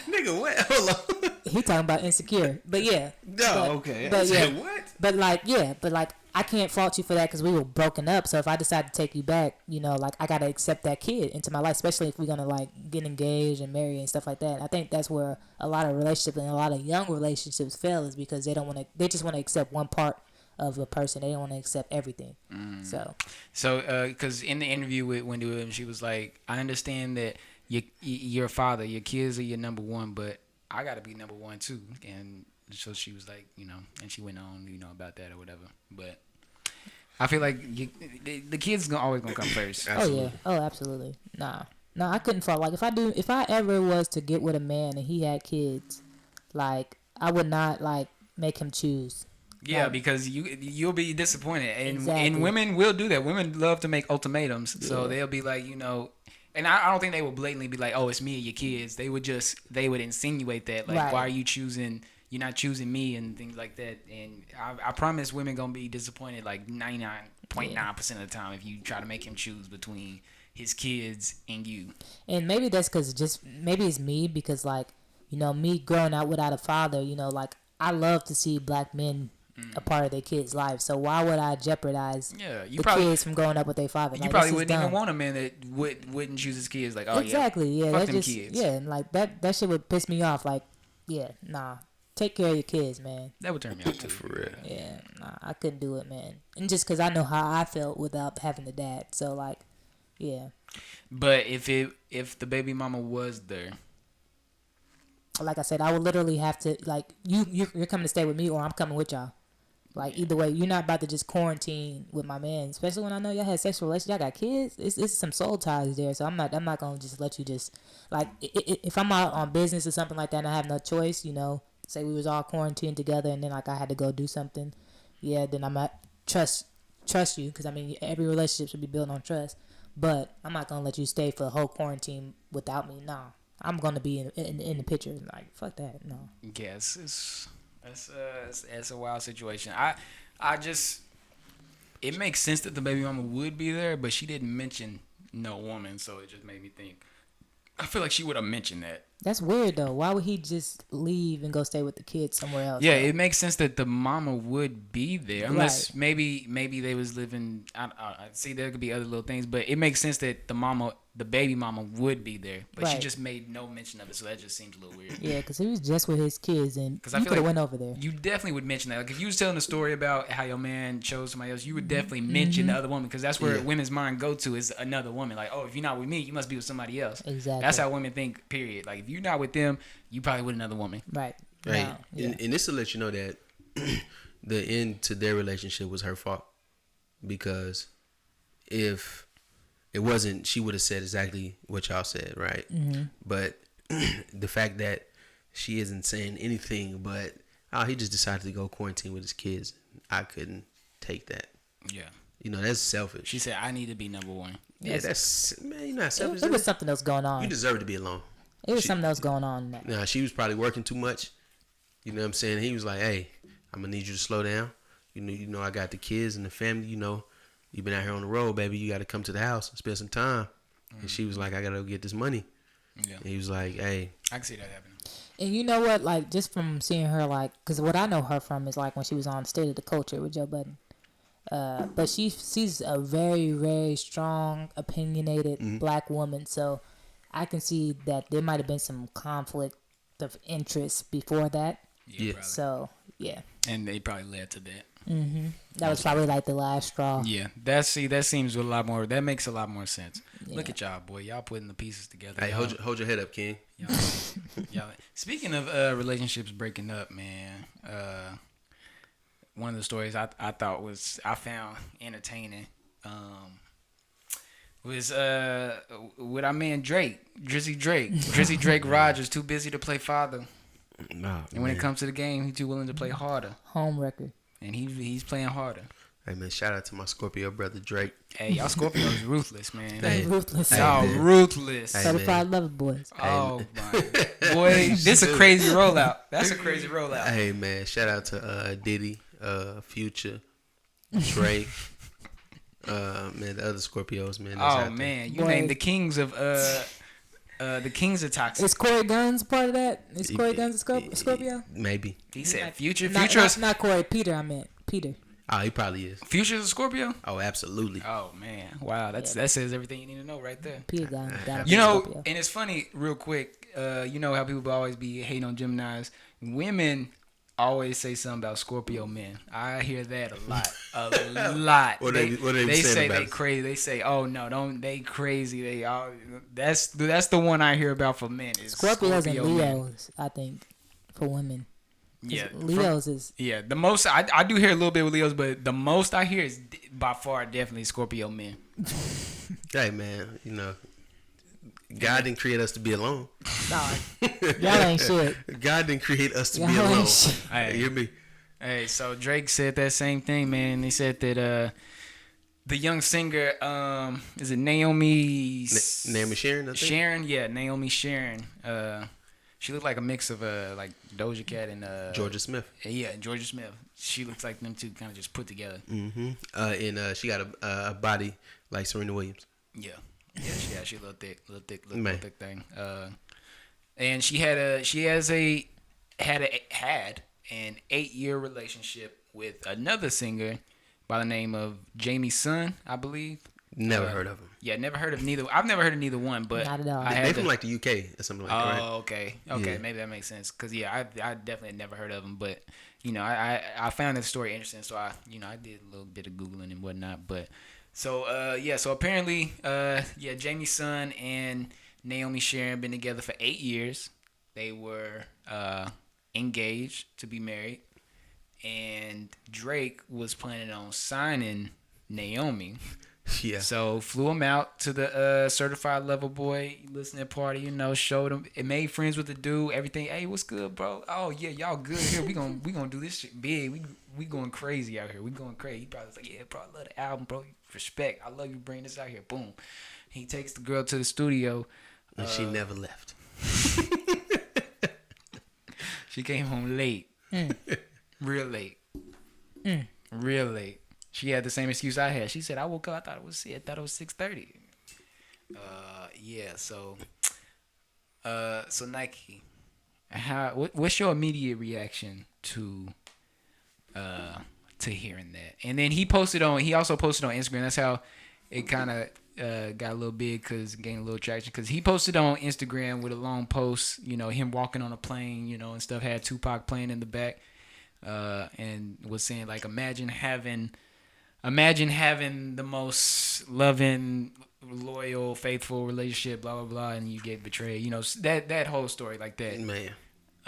[SPEAKER 1] Nigga, what? Hold on.
[SPEAKER 2] He talking about Insecure. But yeah.
[SPEAKER 1] Okay.
[SPEAKER 2] But yeah.
[SPEAKER 1] What?
[SPEAKER 2] But like, I can't fault you for that because we were broken up. So if I decide to take you back, like, I got to accept that kid into my life, especially if we're going to, like, get engaged and marry and stuff like that. I think that's where a lot of relationships and a lot of young relationships fail is because they just want to accept one part of a person. They don't want to accept everything. So
[SPEAKER 3] because in the interview with Wendy Williams, she was like, I understand that your father, your kids are your number one, but I got to be number one too. And so she was like, and she went on, about that or whatever. But I feel like the kids always gonna come first.
[SPEAKER 2] Absolutely. Oh yeah. Oh, absolutely. Nah, I couldn't fault. Like, if I ever was to get with a man and he had kids, like, I would not, like, make him choose.
[SPEAKER 3] Yeah,
[SPEAKER 2] Like,
[SPEAKER 3] because you'll be disappointed, and
[SPEAKER 2] Exactly.
[SPEAKER 3] women will do that. Women love to make ultimatums, so
[SPEAKER 2] Yeah.
[SPEAKER 3] they'll be like, and I don't think they will blatantly be like, oh, it's me and your kids. They would insinuate that, like,
[SPEAKER 2] Right.
[SPEAKER 3] why are you choosing? You're not choosing me and things like that. And I promise women gonna be disappointed like 99.9% of the time if you try to make him choose between his kids and you.
[SPEAKER 2] And maybe that's because maybe it's me because like, me growing up without a father, like I love to see black men a part of their kids' life. So why would I jeopardize
[SPEAKER 3] You
[SPEAKER 2] the
[SPEAKER 3] probably
[SPEAKER 2] kids from growing up with their father?
[SPEAKER 3] you
[SPEAKER 2] Like,
[SPEAKER 3] probably
[SPEAKER 2] this is
[SPEAKER 3] wouldn't even
[SPEAKER 2] dumb.
[SPEAKER 3] want a man that wouldn't choose his kids. Like, oh
[SPEAKER 2] Exactly. Yeah.
[SPEAKER 3] fuck
[SPEAKER 2] That
[SPEAKER 3] them
[SPEAKER 2] just
[SPEAKER 3] kids.
[SPEAKER 2] yeah, and like that shit would piss me off. Like, yeah, nah. Take care of your kids, man.
[SPEAKER 3] That would turn me off too.
[SPEAKER 1] For real.
[SPEAKER 2] Yeah, nah, I couldn't do it, man. And just because I know how I felt without having a dad, so like, yeah.
[SPEAKER 3] But if the baby mama was there,
[SPEAKER 2] Like I said, I would literally have to like you're coming to stay with me, or I'm coming with y'all. Like either way, you're not about to just quarantine with my man, especially when I know y'all had sexual relations, y'all got kids. It's some soul ties there, so I'm not gonna just let you just like if I'm out on business or something like that and I have no choice, say we was all quarantined together and then like I had to go do something, yeah, then I might trust you because I mean every relationship should be built on trust, but I'm not gonna let you stay for the whole quarantine without me. Nah, I'm gonna be in the picture. Like fuck that, no.
[SPEAKER 3] yes, that's a wild situation. I just it makes sense that the baby mama would be there, but she didn't mention no woman, so it just made me think. I feel like she would have mentioned that.
[SPEAKER 2] That's weird though. Why would he just leave and go stay with the kids somewhere else?
[SPEAKER 3] Yeah,
[SPEAKER 2] though?
[SPEAKER 3] it makes sense that the mama would be there, unless maybe they was living. I see there could be other little things, but it makes sense that the baby mama would be there, but she
[SPEAKER 2] Right.
[SPEAKER 3] just made no mention of it, so that just seems a little weird.
[SPEAKER 2] Yeah, because he was just with his kids, and
[SPEAKER 3] I
[SPEAKER 2] you
[SPEAKER 3] feel
[SPEAKER 2] could have
[SPEAKER 3] like
[SPEAKER 2] went over there.
[SPEAKER 3] You definitely would mention that. Like if you was telling a story about how your man chose somebody else, you would definitely mention the other woman because that's where women's mind go to is another woman. Like, oh, if you're not with me, you must be with somebody else.
[SPEAKER 2] Exactly.
[SPEAKER 3] That's how women think. Period. Like if you're not with them, you probably with another woman.
[SPEAKER 2] Right.
[SPEAKER 1] Right.
[SPEAKER 2] No, yeah.
[SPEAKER 1] And this to let you know that the end to their relationship was her fault. Because if it wasn't, she would have said exactly what y'all said, right? Mm-hmm. But the fact that she isn't saying anything but, oh, he just decided to go quarantine with his kids, I couldn't take that.
[SPEAKER 3] Yeah.
[SPEAKER 1] That's selfish.
[SPEAKER 3] She said, "I need to be number one."
[SPEAKER 1] Yeah, that's, man, you're not selfish.
[SPEAKER 2] It was something else going on.
[SPEAKER 1] You deserve to be alone.
[SPEAKER 2] It was something else going on.
[SPEAKER 1] Nah, she was probably working too much. You know what I'm saying? He was like, hey, I'm going to need you to slow down. You know, I got the kids and the family. You've been out here on the road, baby. You got to come to the house and spend some time. Mm-hmm. And she was like, I got to go get this money. Yeah. And he was like, hey.
[SPEAKER 3] I can see that happening.
[SPEAKER 2] And you know what? Like, just from seeing her, like, because what I know her from is, like, when she was on State of the Culture with Joe Budden. But she's a very, very strong, opinionated black woman. So I can see that there might have been some conflict of interest before that.
[SPEAKER 3] Yeah.
[SPEAKER 2] So, yeah.
[SPEAKER 3] And they probably led to that.
[SPEAKER 2] Mm-hmm. That was probably like the last straw.
[SPEAKER 3] Yeah, that seems a lot more. That makes a lot more sense. Yeah. Look at y'all, boy. Y'all putting the pieces together.
[SPEAKER 1] Hey, hold your head up, King.
[SPEAKER 3] Y'all. Speaking of relationships breaking up, man. One of the stories I thought I found entertaining. Was with our man Drizzy Drake Rogers, too busy to play father.
[SPEAKER 1] Nah,
[SPEAKER 3] and when it comes to the game, he's too willing to play harder.
[SPEAKER 2] Home record.
[SPEAKER 3] And he's playing harder.
[SPEAKER 1] Hey man, shout out to my Scorpio brother Drake.
[SPEAKER 3] Hey, y'all Scorpios ruthless, man.
[SPEAKER 2] Hey, ruthless.
[SPEAKER 3] Y'all ruthless.
[SPEAKER 1] Hey,
[SPEAKER 2] Certified lover boys.
[SPEAKER 3] Oh my boy, this a crazy rollout. That's a crazy rollout.
[SPEAKER 1] Hey man, shout out to Diddy, Future, Drake, man, the other Scorpios, man.
[SPEAKER 3] Oh man, you named the kings of toxic.
[SPEAKER 2] Is Corey Guns part of that? Is Corey Guns a Scorpio?
[SPEAKER 1] Maybe.
[SPEAKER 3] He said Future.
[SPEAKER 2] Not Corey. Peter. I meant Peter.
[SPEAKER 1] Oh, he probably is.
[SPEAKER 3] Future's a Scorpio?
[SPEAKER 1] Oh, absolutely.
[SPEAKER 3] Oh man, wow, that says everything you need to know right there.
[SPEAKER 2] Peter got
[SPEAKER 3] Scorpio. And it's funny, real quick. You know how people always be hating on Geminis. Women always say something about Scorpio men. I hear that a lot.
[SPEAKER 1] What they
[SPEAKER 3] say
[SPEAKER 1] about
[SPEAKER 3] they crazy. They say, "Oh no, don't they crazy." They all that's the one I hear about for men. Is
[SPEAKER 2] Scorpios
[SPEAKER 3] Scorpio
[SPEAKER 2] and
[SPEAKER 3] men.
[SPEAKER 2] Leos, I think, for women.
[SPEAKER 3] Yeah,
[SPEAKER 2] Leos is
[SPEAKER 3] the most. I do hear a little bit with Leos, but the most I hear is by far definitely Scorpio men.
[SPEAKER 1] Hey man, God didn't create us to be alone.
[SPEAKER 2] No, y'all ain't shit.
[SPEAKER 1] God didn't create us to
[SPEAKER 2] y'all
[SPEAKER 1] be alone.
[SPEAKER 2] Ain't shit.
[SPEAKER 1] You hear me?
[SPEAKER 3] Hey, so Drake said that same thing, man. He said that the young singer, is it Naomi?
[SPEAKER 1] Naomi Sharon, I think.
[SPEAKER 3] Sharon, yeah, Naomi Sharon. She looked like a mix of like Doja Cat and
[SPEAKER 1] Georgia Smith.
[SPEAKER 3] Yeah, Georgia Smith. She looks like them two kind of just put together.
[SPEAKER 1] Mm-hmm. And she got a body like Serena Williams.
[SPEAKER 3] Yeah, she a little thick thing. And she had an 8-year relationship with another singer by the name of Jamie Sun, I believe.
[SPEAKER 1] Never heard of him.
[SPEAKER 3] Yeah, never heard of neither. I've never heard of neither one, but
[SPEAKER 2] Not at all.
[SPEAKER 1] They from like the UK or something like that, right?
[SPEAKER 3] Oh, okay,
[SPEAKER 1] Yeah.
[SPEAKER 3] maybe that makes sense. Cause I definitely had never heard of them, but I found this story interesting, so I did a little bit of googling and whatnot. But so apparently Jamie Sun and Naomi Sharon been together for 8 years. They were engaged to be married, and Drake was planning on signing Naomi.
[SPEAKER 1] Yeah.
[SPEAKER 3] So flew him out to the certified lover boy listening party. Showed him. It made friends with the dude. Everything. Hey, what's good, bro? Oh yeah, y'all good here. We gonna do this shit big. We going crazy out here. We going crazy. He probably was like, yeah, bro, I love the album, bro. Respect. I love you bringing this out here. Boom. He takes the girl to the studio.
[SPEAKER 1] And she never left.
[SPEAKER 3] She came home late. Real late. Real late. She had the same excuse I had. She said, I woke up, I thought it was 6:30. Yeah, so Nike, what's your immediate reaction to hearing that? And then he also posted on Instagram. That's how it kind of got a little big, because gained a little traction, because he posted on Instagram with a long post, him walking on a plane, and stuff, had Tupac playing in the back, and was saying, like, imagine having the most loving, loyal, faithful relationship, blah blah blah, and you get betrayed. That whole story like that.
[SPEAKER 1] Man.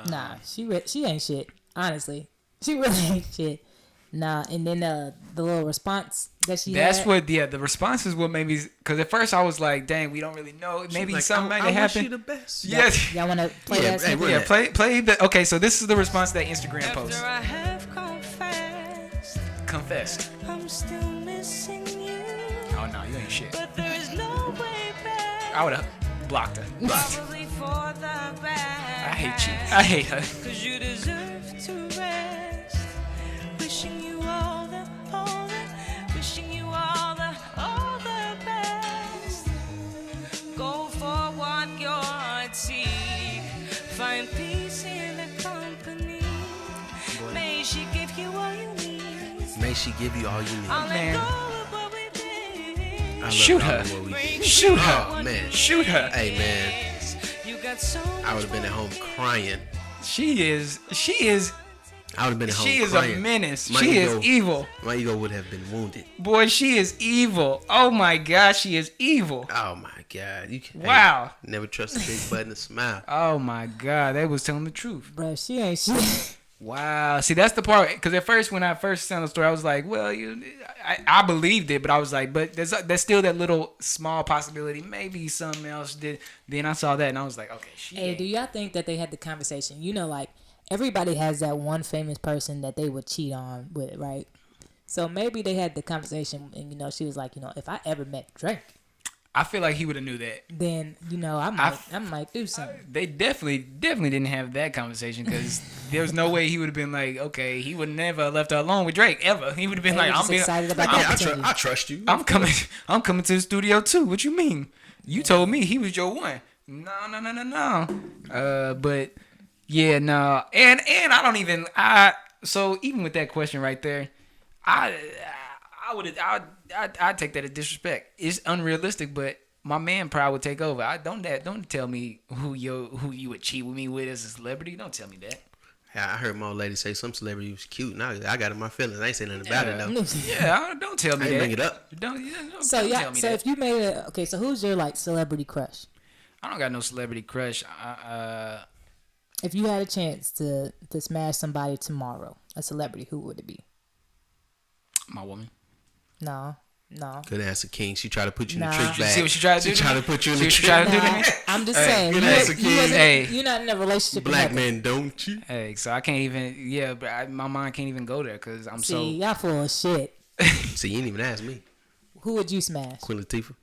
[SPEAKER 2] Nah, she ain't shit. Honestly, she really ain't shit. Nah, and then the little response that she had.
[SPEAKER 3] The response is what made me, because at first I was like, dang, we don't really know. Maybe like, something might have happened.
[SPEAKER 1] I wish you the best.
[SPEAKER 3] Yes.
[SPEAKER 2] Y'all want to play that?
[SPEAKER 3] Hey, play the. Okay, so this is the response to that Instagram post.
[SPEAKER 4] After I have
[SPEAKER 3] Confessed.
[SPEAKER 4] I'm still missing you.
[SPEAKER 3] Oh no, you ain't shit.
[SPEAKER 4] But there is no way back.
[SPEAKER 3] I would have blocked her.
[SPEAKER 4] Probably for the best.
[SPEAKER 3] I hate you. I hate her.
[SPEAKER 4] Cause you deserve to rest. Wishing you all the wishing you all the best. Go for what you're seek. Find peace in the company. May she give you all you need.
[SPEAKER 1] May she give you all you need.
[SPEAKER 4] I'll
[SPEAKER 3] Man.
[SPEAKER 4] let go of what we did.
[SPEAKER 3] Shoot her. Shoot her.
[SPEAKER 1] Oh, man.
[SPEAKER 3] Shoot her.
[SPEAKER 1] Hey, man.
[SPEAKER 4] You got so
[SPEAKER 1] I would have been at home crying.
[SPEAKER 3] She is.
[SPEAKER 1] I would have been at home
[SPEAKER 3] She is
[SPEAKER 1] crying.
[SPEAKER 3] a menace.
[SPEAKER 1] My
[SPEAKER 3] She
[SPEAKER 1] ego-
[SPEAKER 3] is evil.
[SPEAKER 1] My ego would have been wounded.
[SPEAKER 3] Boy, she is evil. Oh my gosh, she is evil.
[SPEAKER 1] Oh, my God. You can,
[SPEAKER 3] Wow.
[SPEAKER 1] Hey, never trust a big button to smile.
[SPEAKER 3] Oh my God, they was telling the truth.
[SPEAKER 2] Bro, she ain't shit.
[SPEAKER 3] Wow. See, that's the part. Because at first, when I first found the story, I was like, well, I believed it, but I was like, but there's still that little small possibility. Maybe something else did. Then I saw that, and I was like, okay, she
[SPEAKER 2] Hey,
[SPEAKER 3] ain't.
[SPEAKER 2] do y'all think that they had the conversation? Like, everybody has that one famous person that they would cheat on with, right? So maybe they had the conversation, and she was like, if I ever met Drake,
[SPEAKER 3] I feel like he would have knew that.
[SPEAKER 2] then I might do something.
[SPEAKER 3] They definitely didn't have that conversation, because there's no way he would have been like, okay, he would never have left her alone with Drake ever. He would have been
[SPEAKER 2] They
[SPEAKER 3] like,
[SPEAKER 2] were just excited about the opportunity.
[SPEAKER 1] I trust you.
[SPEAKER 3] I'm coming to the studio too. What you mean? You told me he was your one. No. But yeah, no. And so even with that question right there, I'd take that as disrespect. It's unrealistic, but my man pride would take over. Don't tell me who you would cheat with me with as a celebrity. Don't tell me that.
[SPEAKER 1] I heard my old lady say some celebrity was cute. Now I got it in my feelings. I ain't saying nothing about it though.
[SPEAKER 3] Yeah, don't tell me
[SPEAKER 1] I
[SPEAKER 3] that.
[SPEAKER 1] ain't bring it up.
[SPEAKER 3] Don't
[SPEAKER 2] So
[SPEAKER 3] tell me
[SPEAKER 2] so
[SPEAKER 3] that.
[SPEAKER 2] if you made so who's your like celebrity crush?
[SPEAKER 3] I don't got no celebrity crush.
[SPEAKER 2] If you had a chance to smash somebody tomorrow, a celebrity, who would it be?
[SPEAKER 3] My woman.
[SPEAKER 2] No, No.
[SPEAKER 1] Good answer, King. She tried to put you in the
[SPEAKER 2] Nah.
[SPEAKER 1] trick
[SPEAKER 3] You
[SPEAKER 1] bag.
[SPEAKER 3] see what she tried to do?
[SPEAKER 1] She tried to put you in
[SPEAKER 3] See
[SPEAKER 1] the
[SPEAKER 3] what she
[SPEAKER 1] trick
[SPEAKER 3] tried to do to
[SPEAKER 2] Nah,
[SPEAKER 3] me?
[SPEAKER 2] I'm just
[SPEAKER 3] Hey,
[SPEAKER 2] saying.
[SPEAKER 1] good answer, King.
[SPEAKER 3] Hey.
[SPEAKER 2] You're not in a relationship. or
[SPEAKER 1] Black
[SPEAKER 2] nothing.
[SPEAKER 1] man, don't you?
[SPEAKER 3] Hey, so I can't even. Yeah, but my mind can't even go there because I'm
[SPEAKER 2] See, y'all full of shit.
[SPEAKER 1] See, you didn't even ask me.
[SPEAKER 2] Who would you smash?
[SPEAKER 1] Queen Latifah.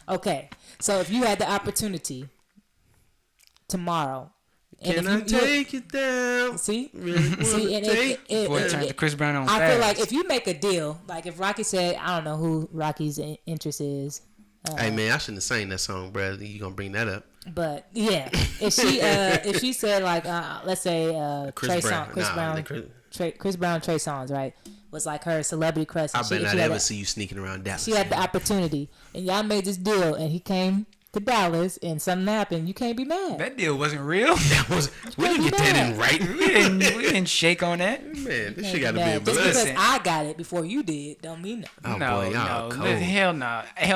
[SPEAKER 2] Okay, so if you had the opportunity tomorrow, and
[SPEAKER 1] Can
[SPEAKER 2] if
[SPEAKER 1] I
[SPEAKER 2] you
[SPEAKER 1] take it down?
[SPEAKER 2] see,
[SPEAKER 1] Really wanna
[SPEAKER 2] see, and
[SPEAKER 1] take
[SPEAKER 2] it,
[SPEAKER 3] Boy, turned to Chris Brown on
[SPEAKER 2] I
[SPEAKER 3] fast.
[SPEAKER 2] feel like if you make a deal, like if Rocky said, I don't know who Rocky's interest is,
[SPEAKER 1] Hey man, I shouldn't have sang that song, bro. You gonna bring that up?
[SPEAKER 2] but yeah, if she said like let's say Trey Songz, Chris Brown, Trey Songz, right, was like her celebrity crush.
[SPEAKER 1] I
[SPEAKER 2] and
[SPEAKER 1] bet
[SPEAKER 2] she
[SPEAKER 1] not
[SPEAKER 2] had
[SPEAKER 1] ever see you sneaking around Dallas.
[SPEAKER 2] She had the opportunity, and y'all made this deal, and he came to Dallas, and something happened. You can't be mad.
[SPEAKER 3] That deal wasn't real.
[SPEAKER 1] That was we didn't get that in right.
[SPEAKER 3] we didn't shake on that.
[SPEAKER 1] Man, this
[SPEAKER 2] You
[SPEAKER 1] shit
[SPEAKER 2] can't
[SPEAKER 1] gotta be a
[SPEAKER 2] mad. Just
[SPEAKER 1] blood.
[SPEAKER 2] because
[SPEAKER 3] Listen.
[SPEAKER 2] I got it before you did, don't mean nothing.
[SPEAKER 1] Oh
[SPEAKER 3] no,
[SPEAKER 1] boy, y'all
[SPEAKER 3] no,
[SPEAKER 1] cold.
[SPEAKER 3] hell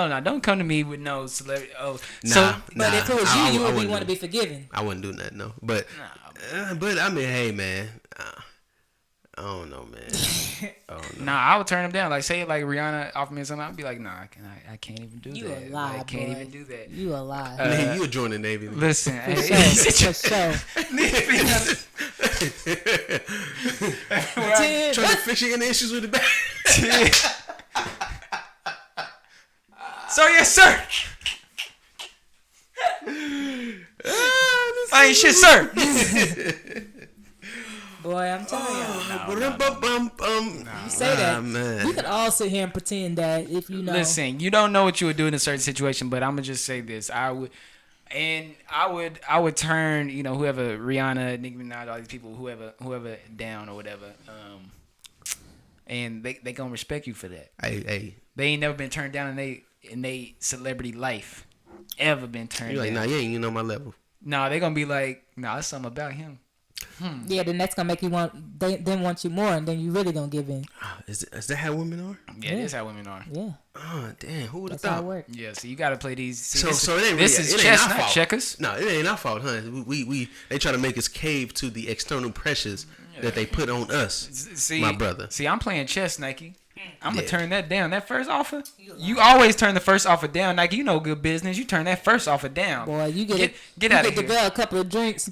[SPEAKER 3] no. Don't come to me with no celebrity. Oh,
[SPEAKER 1] Nah,
[SPEAKER 3] so
[SPEAKER 2] But if it was
[SPEAKER 1] I
[SPEAKER 2] you would
[SPEAKER 1] wouldn't
[SPEAKER 2] want to
[SPEAKER 1] do-
[SPEAKER 2] be forgiven.
[SPEAKER 1] I wouldn't do nothing, no. But I mean, hey man, I don't know, man.
[SPEAKER 3] I would turn him down. Like say like Rihanna offered me something, I'd be like, nah, I can't even do
[SPEAKER 2] You
[SPEAKER 3] that.
[SPEAKER 2] a lie,
[SPEAKER 3] I can't
[SPEAKER 2] boy.
[SPEAKER 3] even do that.
[SPEAKER 2] You a lie.
[SPEAKER 1] Man, you would join the Navy.
[SPEAKER 3] Listen,
[SPEAKER 2] For sure.
[SPEAKER 1] Trying to fix your inner issues with the back.
[SPEAKER 3] So yes, sir. I ain't shit, sir.
[SPEAKER 2] Boy, I'm telling you.
[SPEAKER 1] You
[SPEAKER 2] Say that.
[SPEAKER 1] man.
[SPEAKER 2] We could all sit here and pretend that if you know.
[SPEAKER 3] Listen, you don't know what you would do in a certain situation, but I'm gonna just say this: I would turn, whoever, Rihanna, Nicki Minaj, all these people, whoever down or whatever, and they gonna respect you for that.
[SPEAKER 1] Hey.
[SPEAKER 3] They ain't never been turned down in they celebrity life, ever been turned
[SPEAKER 1] You're like,
[SPEAKER 3] down.
[SPEAKER 1] nah, you ain't even on my level.
[SPEAKER 3] Nah, they gonna be like, nah, it's something about him.
[SPEAKER 2] Yeah, then that's gonna make you want. They want you more, and then you really gonna give in.
[SPEAKER 1] Is that how women are?
[SPEAKER 3] Yeah, that's how women are.
[SPEAKER 2] Yeah,
[SPEAKER 1] Oh, damn. Who would have
[SPEAKER 2] that's how it
[SPEAKER 1] thought?
[SPEAKER 2] works.
[SPEAKER 3] Yeah, so you gotta play these. See,
[SPEAKER 1] So it ain't
[SPEAKER 3] this
[SPEAKER 1] really,
[SPEAKER 3] is
[SPEAKER 1] it
[SPEAKER 3] chess,
[SPEAKER 1] ain't our
[SPEAKER 3] not
[SPEAKER 1] fault.
[SPEAKER 3] checkers.
[SPEAKER 1] No, it ain't our fault, huh? They try to make us cave to the external pressures that they put on us.
[SPEAKER 3] See,
[SPEAKER 1] my brother.
[SPEAKER 3] See, I'm playing chess, Nike. I'm gonna
[SPEAKER 1] Yeah.
[SPEAKER 3] turn that down. That first offer, you always turn the first offer down, Nike. You know good business. You turn that first offer down.
[SPEAKER 2] Boy, you get
[SPEAKER 3] get out of
[SPEAKER 2] Davell
[SPEAKER 3] here.
[SPEAKER 2] a couple of drinks.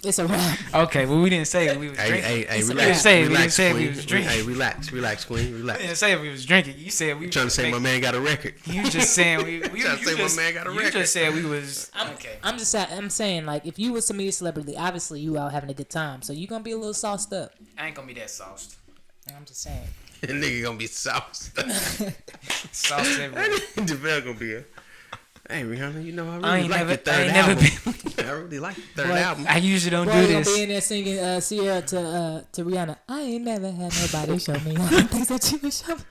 [SPEAKER 2] It's a wrap.
[SPEAKER 3] Okay, well we didn't say we was drinking.
[SPEAKER 1] Hey,
[SPEAKER 3] We
[SPEAKER 1] relax.
[SPEAKER 3] didn't say
[SPEAKER 1] Queen.
[SPEAKER 3] we was drinking.
[SPEAKER 1] Hey, relax, Queen,
[SPEAKER 3] We
[SPEAKER 1] relax.
[SPEAKER 3] didn't say we was drinking. You said we.
[SPEAKER 1] Trying to say my man got a record.
[SPEAKER 3] You just saying we.
[SPEAKER 1] Trying to say my man got a
[SPEAKER 3] You
[SPEAKER 1] record.
[SPEAKER 3] just said we was. Okay.
[SPEAKER 2] I'm saying like if you was to meet a celebrity, obviously you out having a good time, so you gonna be a little sauced up.
[SPEAKER 3] I ain't gonna be that sauced.
[SPEAKER 2] I'm just saying.
[SPEAKER 1] That nigga gonna be sauce.
[SPEAKER 3] Sauced everywhere.
[SPEAKER 1] Davell gonna be a. Hey Rihanna, I
[SPEAKER 3] I
[SPEAKER 1] really
[SPEAKER 3] ain't
[SPEAKER 1] like
[SPEAKER 3] never-
[SPEAKER 1] your third
[SPEAKER 3] I ain't
[SPEAKER 1] album.
[SPEAKER 3] never
[SPEAKER 1] I really like your third
[SPEAKER 2] Boy,
[SPEAKER 1] album.
[SPEAKER 3] I usually don't
[SPEAKER 2] Boy,
[SPEAKER 3] do
[SPEAKER 2] you gonna
[SPEAKER 3] this.
[SPEAKER 2] be in there singing Sierra to Rihanna. I ain't never had nobody show me all the things that you would show me.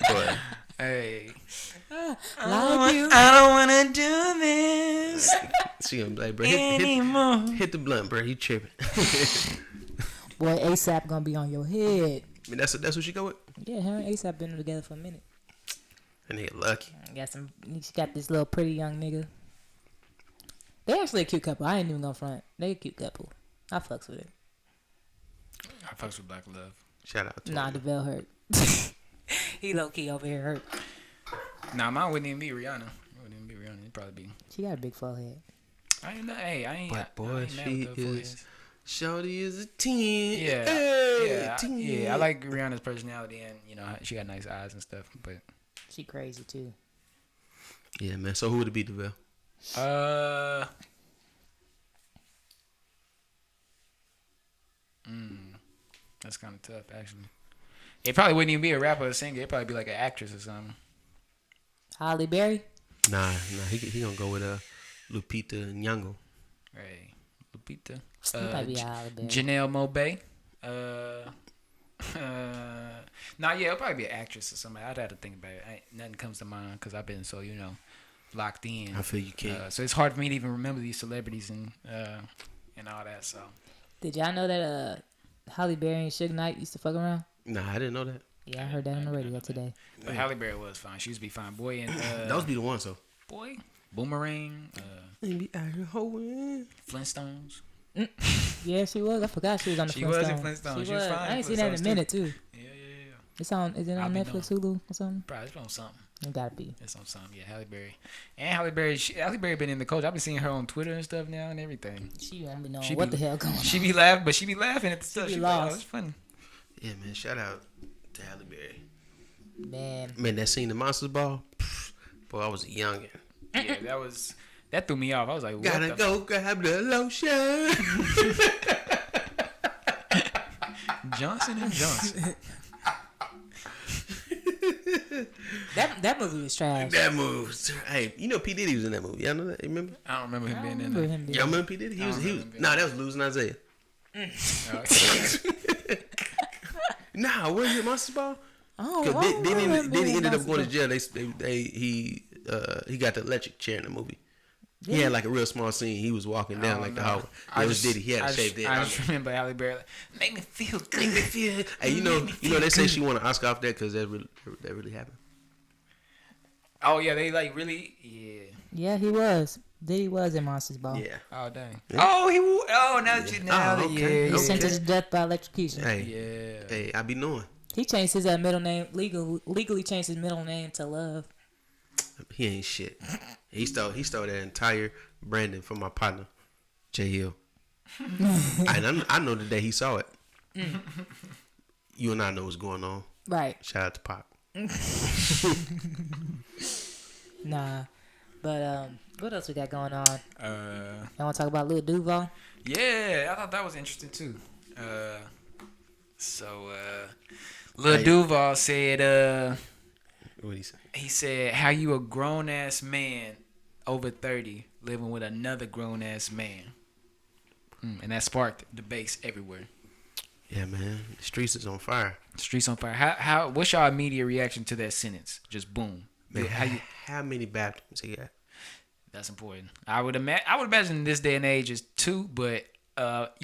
[SPEAKER 1] Boy,
[SPEAKER 3] Hey.
[SPEAKER 2] Like you.
[SPEAKER 3] I don't wanna do this
[SPEAKER 1] she gonna be like, bro,
[SPEAKER 3] anymore.
[SPEAKER 1] hit the blunt, bro. You tripping?
[SPEAKER 2] Boy, ASAP gonna be on your head.
[SPEAKER 1] I mean, that's what she go with.
[SPEAKER 2] Yeah, her and ASAP been together for a minute.
[SPEAKER 1] And nigga lucky.
[SPEAKER 2] She got this little pretty young nigga. They actually a cute couple. I ain't even gonna front. They a cute couple. I fucks with it.
[SPEAKER 3] I fucks with Black Love.
[SPEAKER 1] Shout out to
[SPEAKER 2] Nah,
[SPEAKER 1] him.
[SPEAKER 2] Davell hurt. He low key over here hurt.
[SPEAKER 3] Nah, mine wouldn't even be Rihanna. It wouldn't even be Rihanna. It'd probably be.
[SPEAKER 2] She got a big forehead.
[SPEAKER 3] I ain't.
[SPEAKER 1] But boy,
[SPEAKER 3] I ain't mad
[SPEAKER 1] she
[SPEAKER 3] with the forehead.
[SPEAKER 1] is. Shorty is a 10.
[SPEAKER 3] Yeah,
[SPEAKER 1] Hey,
[SPEAKER 3] yeah,
[SPEAKER 1] 10.
[SPEAKER 3] I like Rihanna's personality, and she got nice eyes and stuff. But
[SPEAKER 2] She crazy too.
[SPEAKER 1] Yeah, man. So who would it be, Davell?
[SPEAKER 3] That's kind of tough, actually. It probably wouldn't even be a rapper or a singer. It'd probably be like an actress or something.
[SPEAKER 2] Holly Berry.
[SPEAKER 1] Nah. He gonna go with Lupita Nyong'o.
[SPEAKER 3] Right, Lupita.
[SPEAKER 2] It might be Holly Berry.
[SPEAKER 3] Janelle Monáe. Nah, yeah, it'll probably be an actress or somebody. I'd have to think about it. Nothing comes to mind because I've been so locked in.
[SPEAKER 1] I feel you can't.
[SPEAKER 3] So it's hard for me to even remember these celebrities and all that. So
[SPEAKER 2] Did y'all know that Holly Berry and Suge Knight used to fuck around?
[SPEAKER 1] Nah, I didn't know that.
[SPEAKER 2] Yeah, I heard that on the radio today.
[SPEAKER 3] but Halle Berry was fine. She used to be fine. Boy and
[SPEAKER 1] Those be the ones, though.
[SPEAKER 3] Boy, Boomerang,
[SPEAKER 1] They be out here hoeing.
[SPEAKER 3] Flintstones.
[SPEAKER 2] Yeah, she was. I forgot she was on the
[SPEAKER 3] She
[SPEAKER 2] Flintstones.
[SPEAKER 3] was in Flintstones. She was fine
[SPEAKER 2] I
[SPEAKER 3] in
[SPEAKER 2] ain't seen that in a
[SPEAKER 3] Flintstones,
[SPEAKER 2] minute too.
[SPEAKER 3] Yeah.
[SPEAKER 2] It's on. Is it
[SPEAKER 3] I'll
[SPEAKER 2] on
[SPEAKER 3] be
[SPEAKER 2] Netflix, Hulu, or something?
[SPEAKER 3] Bro, it's on something.
[SPEAKER 2] It gotta be.
[SPEAKER 3] It's on something. Yeah, Halle Berry. And Halle Berry been in the coach. I've been seeing her on Twitter and stuff now and everything.
[SPEAKER 2] She don't be knowing what the hell going on.
[SPEAKER 3] She be laughing at the stuff.
[SPEAKER 2] She
[SPEAKER 3] She
[SPEAKER 2] lost.
[SPEAKER 3] like, oh, it's funny.
[SPEAKER 1] Yeah, man. Shout out to Halle Berry.
[SPEAKER 2] Man,
[SPEAKER 1] that scene in Monsters Ball. Boy, I was a youngin'.
[SPEAKER 3] Yeah, that threw me off. I was like, what
[SPEAKER 1] Gotta go grab the lotion.
[SPEAKER 3] Johnson and Johnson.
[SPEAKER 2] that movie was trash.
[SPEAKER 1] That movie. Hey, you know P Diddy was in that movie. Y'all know that? You remember?
[SPEAKER 3] I don't remember him
[SPEAKER 2] I
[SPEAKER 3] being
[SPEAKER 2] don't
[SPEAKER 3] in
[SPEAKER 2] remember
[SPEAKER 3] there.
[SPEAKER 2] him being.
[SPEAKER 1] Y'all remember P Diddy? He was. Nah, that was Losing Isaiah. Nah, was it Monsters Ball?
[SPEAKER 2] Oh,
[SPEAKER 1] Cause then he ended up going to
[SPEAKER 2] jail.
[SPEAKER 1] jail. He got the electric chair in the movie. He had like a real small scene. He was walking down like the hallway. It was Diddy. He had a shaved head.
[SPEAKER 3] I just remember Halle Berry like, make me feel good.
[SPEAKER 1] Make me feel. Hey, you know they say she won an Oscar off that because that really happened.
[SPEAKER 3] Oh yeah, they like really
[SPEAKER 2] Yeah, he was. Diddy was in Monsters Ball.
[SPEAKER 1] Yeah.
[SPEAKER 3] Oh dang.
[SPEAKER 1] Yeah.
[SPEAKER 3] Oh now that you
[SPEAKER 1] okay.
[SPEAKER 2] He
[SPEAKER 3] yeah.
[SPEAKER 2] sentenced to death by electrocution.
[SPEAKER 1] Hey.
[SPEAKER 3] Yeah.
[SPEAKER 1] Hey, I be knowing.
[SPEAKER 2] He changed his middle name legally changed his middle name to Love.
[SPEAKER 1] He ain't shit. He stole that entire branding from my partner, Jay Hill. And I know the day he saw it. You and I know what's going on.
[SPEAKER 2] Right.
[SPEAKER 1] Shout out to Pop.
[SPEAKER 2] Nah. But what else we got going on?
[SPEAKER 3] Uh,
[SPEAKER 2] You want to talk about Lil Duvals?
[SPEAKER 3] yeah, I thought that was interesting too. Lil Duval said,
[SPEAKER 1] What he say?
[SPEAKER 3] he said, how you a grown ass man over 30 living with another grown ass man, and that sparked debates everywhere.
[SPEAKER 1] Yeah, man. The streets is on fire.
[SPEAKER 3] Streets on fire. How? What's your immediate reaction to that sentence? Just boom.
[SPEAKER 1] Man,
[SPEAKER 3] How
[SPEAKER 1] how many bathrooms he got?
[SPEAKER 3] That's important. I would imagine in this day and age is 2, but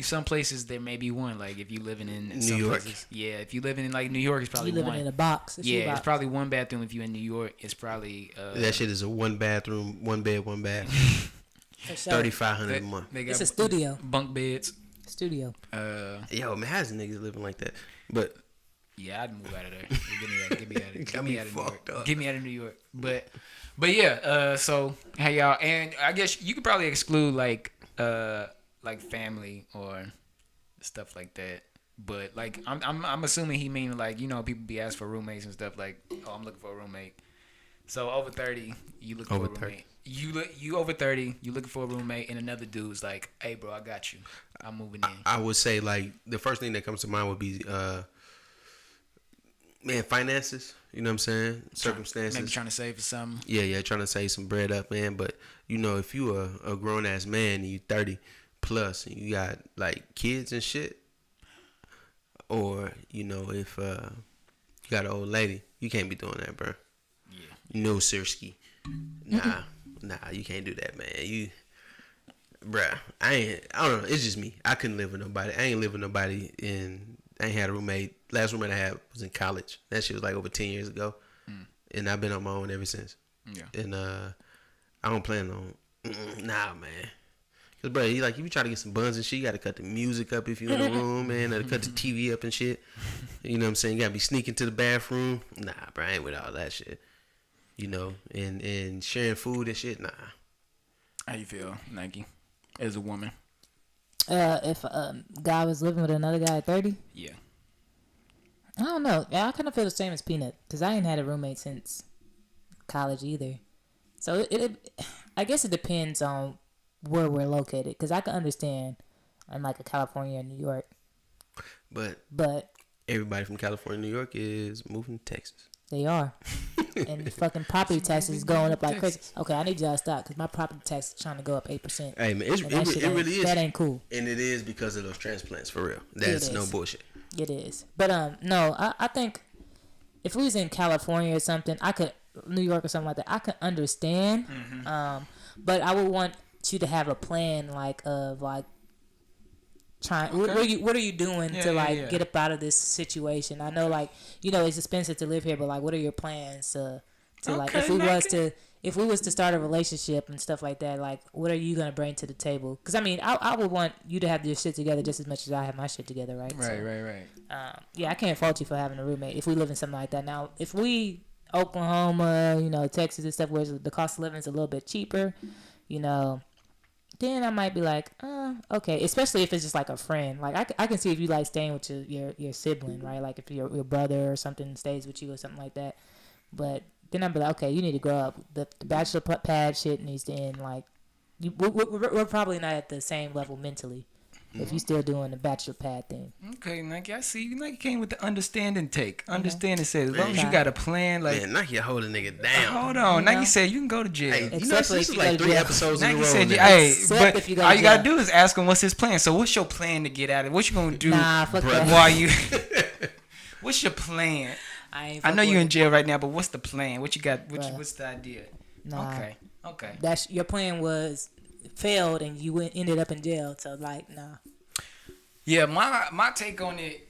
[SPEAKER 3] some places there may be 1. Like if you living in
[SPEAKER 1] New
[SPEAKER 3] some
[SPEAKER 1] York.
[SPEAKER 3] places, yeah. If you living in like New York, it's probably
[SPEAKER 2] You living
[SPEAKER 3] 1.
[SPEAKER 2] in a box.
[SPEAKER 3] Yeah, it's probably 1 bathroom. If you in New York, it's probably
[SPEAKER 1] That shit is a 1 bathroom, 1 bed, 1 bath.
[SPEAKER 2] For sure.
[SPEAKER 1] $3,500 a month.
[SPEAKER 3] They got
[SPEAKER 2] It's a studio.
[SPEAKER 3] bunk beds.
[SPEAKER 2] Studio.
[SPEAKER 1] Yo, man, how's niggas living like that? But
[SPEAKER 3] Yeah, I'd move out of there. Get me out of
[SPEAKER 1] Got me fucked up.
[SPEAKER 3] Get me out of New York. But yeah, so hey y'all, and I guess you could probably exclude like family or stuff like that. But like I'm assuming he mean like, you know, people be asked for roommates and stuff like, oh, I'm looking for a roommate. So over 30, you looking for a roommate. You over 30, you looking for a roommate, and another dude's like, hey bro, I got you. I'm moving in.
[SPEAKER 1] I would say like the first thing that comes to mind would be finances. You know what I'm saying? Circumstances.
[SPEAKER 3] Maybe trying to save for something.
[SPEAKER 1] Yeah, trying to save some bread up, man. But you know, if you a grown ass man and you 30 plus and you got like kids and shit, or you know, if you got an old lady, you can't be doing that, bro. Yeah. No, Sirski. Nah, you can't do that, man. Bruh, I don't know. It's just me. I couldn't live with nobody. I ain't live with nobody I ain't had a roommate. Last roommate I had was in college. That shit was like over 10 years ago. And I've been on my own ever since. Yeah. And I don't plan on, nah, man. Cause bro, if you try to get some buns and shit, you gotta cut the music up if you in the room, man. Gotta cut the TV up and shit. You know what I'm saying? You gotta be sneaking to the bathroom. Nah, bro, I ain't with all that shit. You know, and sharing food and shit, nah.
[SPEAKER 3] How you feel, Nike, as a woman?
[SPEAKER 2] If a guy was living with another guy at 30?
[SPEAKER 3] Yeah.
[SPEAKER 2] I don't know. I kind of feel the same as Peanut because I ain't had a roommate since college either. So I guess it depends on where we're located because I can understand I'm like a California and New York. But
[SPEAKER 1] everybody from California and New York is moving to Texas.
[SPEAKER 2] They are. And the fucking property taxes is going up like crazy. Okay, I need y'all to stop because my property tax is trying to go up 8%.
[SPEAKER 1] Hey, man, it really is.
[SPEAKER 2] That ain't cool.
[SPEAKER 1] And it is because of those transplants, for real. That's no bullshit.
[SPEAKER 2] It is. But, no, I think if we was in California or something, New York or something like that, I could understand. Mm-hmm. But I would want you to have a plan, trying. Okay. What are you doing to get up out of this situation? I know, it's expensive to live here, but what are your plans to if if we was to start a relationship and stuff like that, like, what are you gonna bring to the table? Because I mean, I would want you to have your shit together just as much as I have my shit together, right?
[SPEAKER 3] Right.
[SPEAKER 2] Yeah, I can't fault you for having a roommate if we live in something like that. Now, if we Oklahoma, Texas and stuff, where the cost of living is a little bit cheaper, then I might be like, okay. Especially if it's just like a friend. Like I can see if you like staying with your sibling, right? Like if your brother or something stays with you or something like that. But then I'd be like, okay, you need to grow up. The bachelor pad shit needs to end. Like, we're probably not at the same level mentally if you still doing the bachelor pad thing.
[SPEAKER 3] Okay, Nike, I see you. Nike came with the understanding take. Understanding said, as long as you got a plan, like.
[SPEAKER 1] Man, Nike hold a nigga down.
[SPEAKER 3] Hold on. Nike said you can go to jail.
[SPEAKER 1] Hey,
[SPEAKER 2] Except
[SPEAKER 1] this is like 3 episodes in a
[SPEAKER 3] Nike
[SPEAKER 1] row.
[SPEAKER 3] said,
[SPEAKER 1] now.
[SPEAKER 3] hey,
[SPEAKER 2] Except
[SPEAKER 3] but
[SPEAKER 2] if you go
[SPEAKER 3] all
[SPEAKER 2] to
[SPEAKER 3] you gotta
[SPEAKER 2] jail.
[SPEAKER 3] do is ask him what's his plan. So what's your plan to get out of it? What you gonna do?
[SPEAKER 2] Nah, fuck that.
[SPEAKER 3] While you. What's your plan?
[SPEAKER 2] I
[SPEAKER 3] know you're in jail right now, but what's the plan? What you got? What's the idea?
[SPEAKER 2] Nah.
[SPEAKER 3] Okay.
[SPEAKER 2] That's your plan was failed and you ended up in jail. So like, nah.
[SPEAKER 3] Yeah, my take on it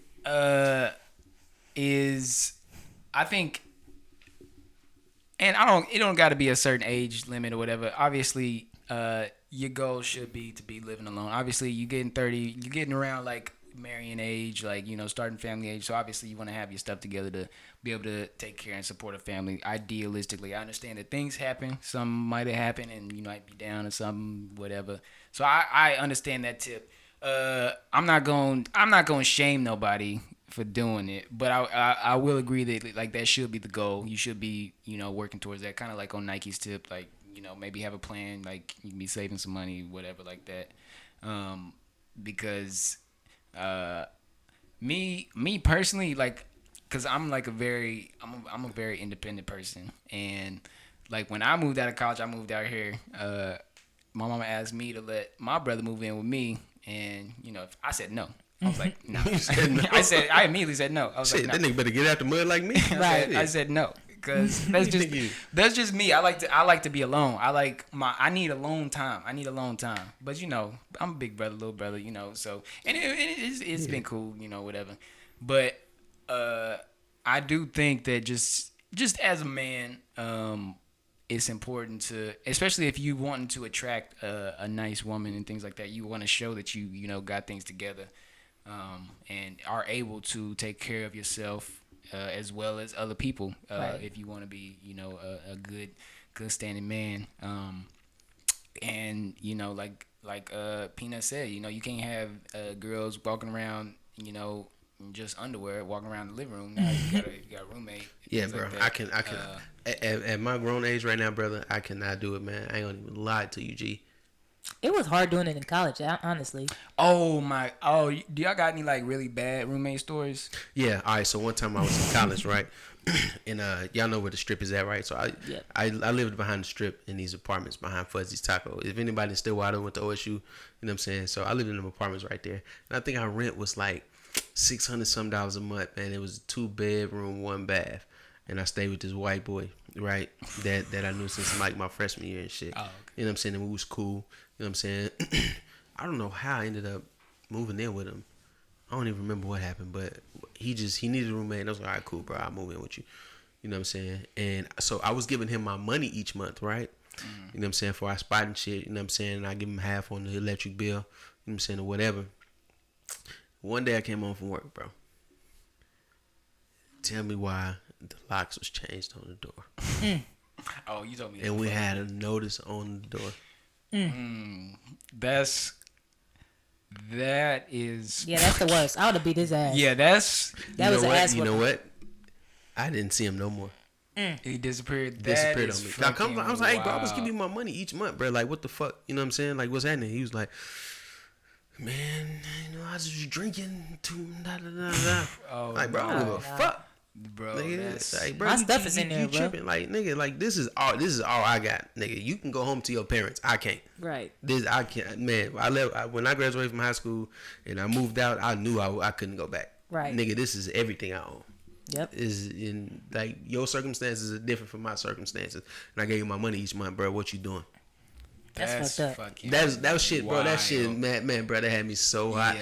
[SPEAKER 3] is, I think, and it don't got to be a certain age limit or whatever. Obviously, your goal should be to be living alone. Obviously, you getting 30, you getting around like marrying age, like starting family age. So obviously, you want to have your stuff together to be able to take care and support a family. Idealistically, I understand that things happen. Some might have happened, and you might be down or something, whatever. So I understand that tip. I'm not going to shame nobody for doing it, but I will agree that like that should be the goal. You should be working towards that, kind of like on Nike's tip, like maybe have a plan, like you can be saving some money, whatever, like that. Because me personally, like, cause I'm like I'm a very independent person, and like when I moved out of college, I moved out here. My mama asked me to let my brother move in with me. And I said no. I was like, no.
[SPEAKER 1] You said no.
[SPEAKER 3] I immediately said no. I was
[SPEAKER 1] Shit,
[SPEAKER 3] like, no.
[SPEAKER 1] that nigga better get out the mud like me.
[SPEAKER 2] Right.
[SPEAKER 3] I said no, because that's just me. I like to be alone. I need alone time. But I'm a big brother, little brother. So and it's been cool. Whatever. But I do think that just as a man, it's important to, especially if you wanting to attract a nice woman and things like that, you want to show that you got things together, and are able to take care of yourself as well as other people,
[SPEAKER 2] right.
[SPEAKER 3] if you want to be a good standing man, and like Peanut said, you can't have girls walking around just underwear walking around the living room. Now you got a roommate.
[SPEAKER 1] Yeah, bro.
[SPEAKER 3] Like
[SPEAKER 1] I can. At my grown age right now, brother, I cannot do it, man. I ain't gonna even lie to you, G.
[SPEAKER 2] It was hard doing it in college, honestly.
[SPEAKER 3] Oh, do y'all got any like really bad roommate stories?
[SPEAKER 1] Yeah. All right. So one time I was in college, right? And y'all know where the strip is at, right? So I lived behind the strip in these apartments behind Fuzzy's Taco. If anybody in Stillwater went to OSU, you know what I'm saying? So I lived in them apartments right there. And I think our rent was like $600 some a month, man. It was a 2-bedroom, 1 bath. And I stayed with this white boy, right? That I knew since like my freshman year and shit. Oh, okay. You know what I'm saying? And we was cool. You know what I'm saying? I don't know how I ended up moving in with him. I don't even remember what happened, but he needed a roommate. And I was like, all right, cool, bro. I'll move in with you. You know what I'm saying? And so I was giving him my money each month, right? Mm. You know what I'm saying? For our spot and shit. You know what I'm saying? And I give him half on the electric bill. You know what I'm saying? Or whatever. One day I came home from work, bro. Tell me why the locks was changed on the door.
[SPEAKER 3] Mm. Oh, you told me that.
[SPEAKER 1] And we had a notice on the door.
[SPEAKER 3] That is.
[SPEAKER 2] Yeah, that's the worst. I would have beat his ass.
[SPEAKER 3] Yeah, that
[SPEAKER 2] was an ass.
[SPEAKER 1] You know what? I didn't see him no more.
[SPEAKER 3] He disappeared.
[SPEAKER 1] Disappeared on me. I was like, hey, bro, I was giving you my money each month, bro. Like, what the fuck? You know what I'm saying? Like, what's happening? He was like, man, I was just drinking. Oh, like, bro, I don't give a fuck.
[SPEAKER 3] Bro,
[SPEAKER 1] nigga, like, bro,
[SPEAKER 2] my stuff is in there,
[SPEAKER 1] you
[SPEAKER 2] bro.
[SPEAKER 1] Tripping. Like, nigga, like this is all I got, nigga. You can go home to your parents. I can't.
[SPEAKER 2] Right.
[SPEAKER 1] I can't, man. When I graduated from high school and I moved out, I knew I couldn't go back.
[SPEAKER 2] Right.
[SPEAKER 1] Nigga, this is everything I own.
[SPEAKER 2] Yep.
[SPEAKER 1] Is in like your circumstances are different from my circumstances, and I gave you my money each month, bro. What you doing?
[SPEAKER 2] That's fucked up.
[SPEAKER 1] That was shit, bro. That shit, man, bro. That had me so hot.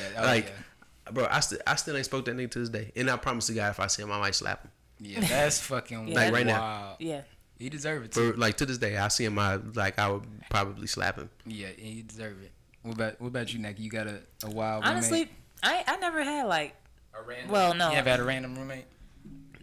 [SPEAKER 1] Bro, I still ain't spoke that nigga to this day, and I promise to God, if I see him, I might slap him.
[SPEAKER 3] Yeah, that's fucking
[SPEAKER 1] like right
[SPEAKER 3] now.
[SPEAKER 2] Yeah.
[SPEAKER 3] He deserve it
[SPEAKER 1] For
[SPEAKER 3] too.
[SPEAKER 1] like to this day, I see him. I would probably slap him.
[SPEAKER 3] Yeah, he deserve it. What about you, Nike? You got a wild
[SPEAKER 2] Honestly,
[SPEAKER 3] roommate?
[SPEAKER 2] I never had like.
[SPEAKER 3] A random.
[SPEAKER 2] Well, no.
[SPEAKER 3] You ever had a random roommate?